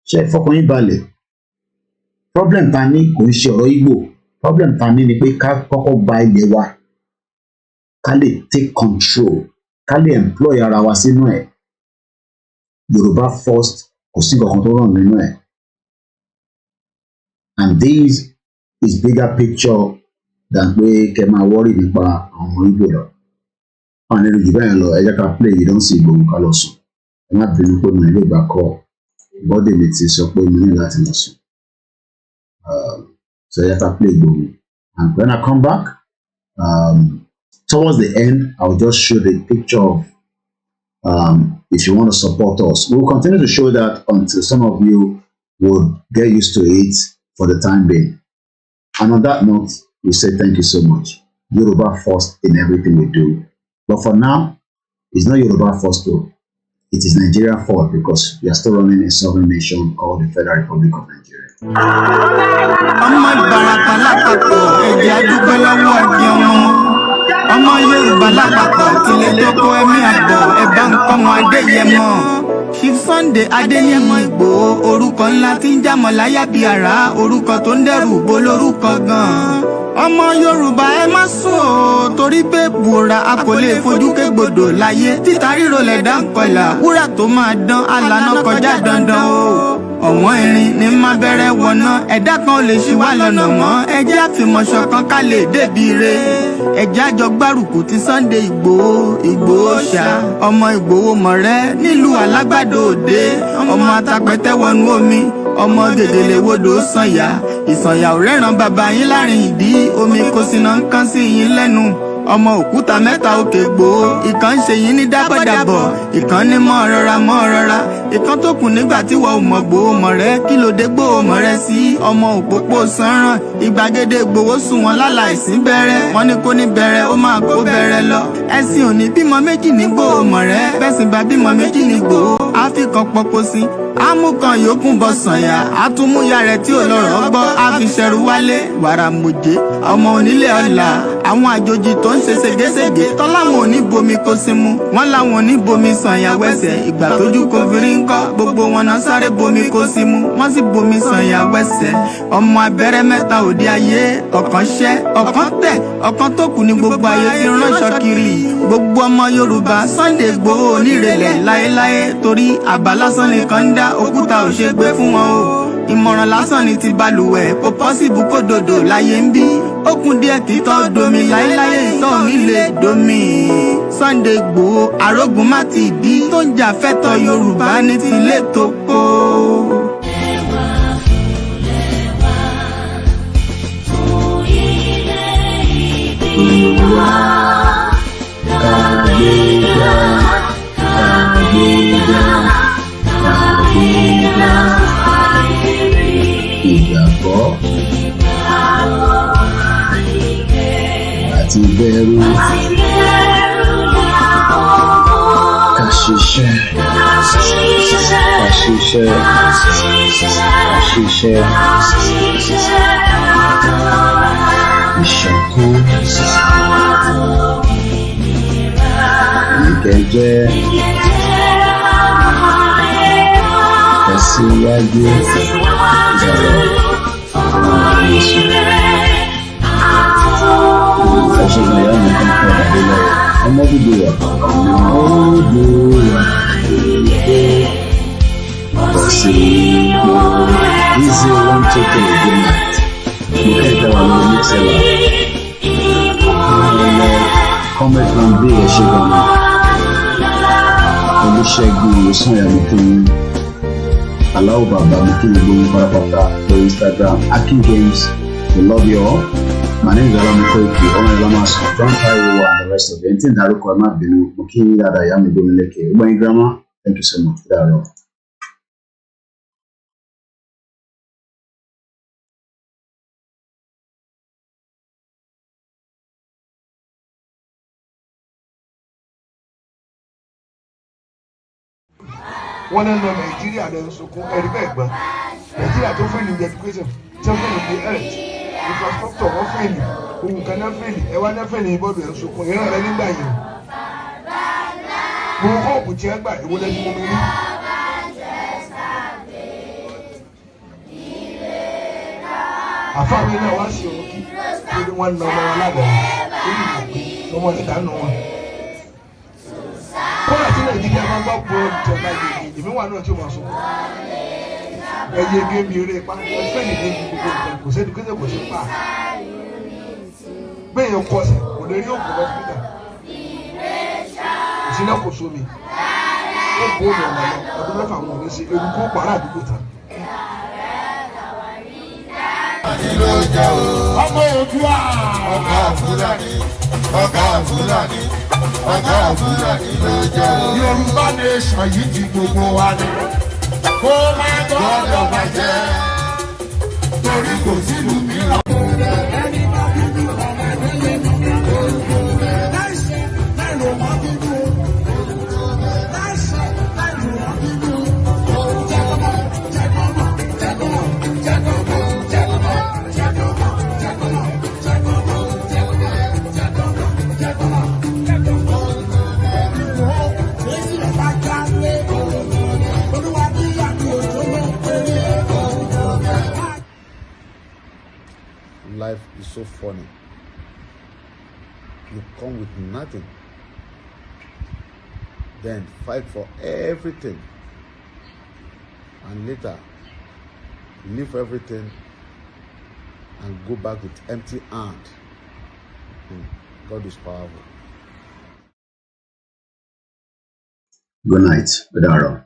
Ṣé fọkàn yín balẹ̀? Problem ta ní kò ń ṣe ọ̀rọ̀ Igbo. Problem ta ní ni pé ká kọ́kọ́ gba ilẹ̀ wa. Ká lè take control. Ká lè employ ara wa sínú ẹ̀. Yorùbá first. Kò sí nǹkan tó ràn nínú ẹ̀. And this is bigger picture than pé kẹ́ máa worry nípa àwọn ọmọ Igbo lọ. Wọ́n á nílò jù bẹ́ẹ̀ lọ ẹ jẹ́ ká play You Don't See Igboho ká lọ sùn. Ẹ má bínú pé mo nílò ìgbà kọ́ bọ́dì mi ti sọ pé mo ní láti lọ sùn. So ẹ jẹ́ ká play Igboho. And when I come back, towards the end, I'll just show the picture of if you want to support us. We'll continue to show that until some of you would get used to it for the time being. And on that note, we say thank you so much. Yoruba first in everything we do. But for now, it's not Yoruba first though. It is Nigeria first because we are still running a sovereign nation called the Federal Republic of Nigeria. Ọmọ Yorùbá lápapọ̀ tilẹ̀ tó kó ẹ̀mí àgbọ̀ ẹ̀bá nǹkan wọn Adéyẹmọ. Chief Sunday Adéyẹmọ Ìgbòho orúkọ ńlá tí ń jámọ̀ láyà bí ara orúkọ tó ń dẹrù bo lórúkọ gan-an. Ọmọ Yorùbá ẹ má sùn o torí pé bùrà a kò lè fojú kégbodò láyé títa ríro lẹ̀dá ń kọlà wúrà tó máa dán alànà kọjá dandan o. Ọ̀wọ́n irin ní má bẹ̀rẹ̀ wọ̀nà ẹ̀dá kan ò lè ṣì wá lọ́nà mọ́ ẹjẹ́ àfìmọ̀ṣọ̀ kan ká lè débi re ẹjẹ́ àjọ gbárùkù ti Sunday Ìgbòho ṣá ọmọ Ìgbòho mọ̀rẹ́ nílùú Alágbàdo Òde ọmọ atapẹ̀tẹ̀ wọnú omi ọmọ gègèlè wodò sànyà ìsànyà ò rẹ́ràn bàbá yín láàrin ìdí omi kò sì náà ń kán sí yín lẹ́nu ọmọ òkúta mẹ́ta òkè gbòó. Ìkan ṣe yín ní dábọ̀dàbọ̀, ìkan ní mọ́ rọra. Ìkan tó kù nígbà tí wọ́n ò mọ̀ gbòó mọ̀ rẹ́, kí ló dé gbòó mọ̀ rẹ́ sí. Ọmọ òpópó sanran, ìgbàgede gbòó sùn wọn láláìsí bẹ̀rẹ̀. Wọ́n ní kó ní bẹ̀rẹ̀, ó máa kó bẹ̀rẹ̀ lọ. Ẹ̀sìn ò ní bímọ méjì ní gbòó mọ̀ rẹ́, bẹ́sìn bá bímọ méjì ní gbòó. Àfikàn pọ̀pọ̀ sí, àmúkan yòókù bọ̀ sànyà, àtúmúyà rẹ̀ tí ò lọ́rọ̀ gbọ́, àfiṣẹ́rù wálé wàrà mòjé. Ọmọ onílé ọ̀la, àwọn àjòjì tó ń ṣe ségesège, tọ́láwọn ò ní bomi kó sí mu, wọ́n láwọn ò ní bomi sànyà wẹ́sẹ̀. Ìgbà tójú kò fi rí ńkọ́, gbogbo wọn náà sáré bomi kó sí mu, wọ́n sì bomi sànyà wẹ́sẹ̀. Ọmọ abẹ́rẹ́ mẹ́ta òde ayé, ọ̀kan ṣẹ́, ọ̀kan tẹ̀, ọ̀kan tó kù ní gbogbo ayé fi ránṣọ kiri. Gbogbo ọmọ Yorùbá Sunday Igboho onírèlẹ̀ láéláé, torí àbá lásán nìkan ń dá, òkúta ò ṣe gbé fún wọn o. Ìmọ̀ràn lásán ni ti balùwẹ̀, kò pọ́sibú kó dòdò láyé ń bí. Ó kún díẹ̀ kí tọ́ domi, láéláé ìtọ́ mi lè domi. Sunday Igboho arógun má ti dí, tó ń jà fẹ́tọ̀ Yorùbá ní tilé tó kó. Ìgbàgbọ́ àti ìbẹ̀rù, ká ṣiṣẹ́, ìṣọ̀kan, ìkẹjẹ́, tẹ̀síwájú, Easy 1, 2, 3, good night. Comment from B, Shigama. Olùṣègùn Ìsànyà Mùkúnmi. Allow Baba Mùkúnmi Parapata for Instagram. Akin Games, we love you all. My name is Olamileka, Omelamas, John Taiwo, and the rest of the entire Daruko Amabinu, Mukini Dada Yami Gomileke. Ubani Grandma, thank you so much. Daro. Wọ́n lọ Nàìjíríà lọ sọkún ẹ̀rí bẹ́ẹ̀ gbọ́n. Nàìjíríà tó fẹ́ ní education, tó fẹ́ ní health, infrastructure wọ́n fẹ́ ní, ohun kan náà fẹ́ ní, ẹwà náà fẹ́ ní ìbọ̀dù ẹ̀ sọkún ìran rẹ̀ nígbà yìí. Mo hope tí ẹ gbà ìwọlé ní mo rí. Àfáàmì náà wá sí òun kí wọ́n na ọmọ wọn lábẹ́ ọmọ ìdáná wọn. Kọ́lá tí Nàìjíríà máa ń gbọ́ bọ́ ìjọba yìí, èmi wà náà tí ó máa sọ. Ẹyẹ gémi eré pa, ẹfẹ́ nìyí ní gbogbo nǹkan, kò sẹ́ni kéde kò sí pa. Bẹ́ẹ̀ yẹn kọsẹ̀, kò lè rí òògùn lọ́sibítà. Ìṣúná kò sómi. Ó kó òògùn ọ̀nà lọ, ọdún mẹ́fà wọn ò ní ṣe ewu kó pàrọ̀ àdúgbò tán. Ọmọ Oòduà. Ọ̀gá Fúlàní ló jẹ́ o. Yorùbá nation yìí ti gbogbo wa ni. Kó má gbọ́dọ̀ bàjẹ́, torí kò sílùú mìíràn. Life is so funny. You come with nothing, then fight for everything, and later leave everything and go back with empty hand. God is powerful. Good night, Daro.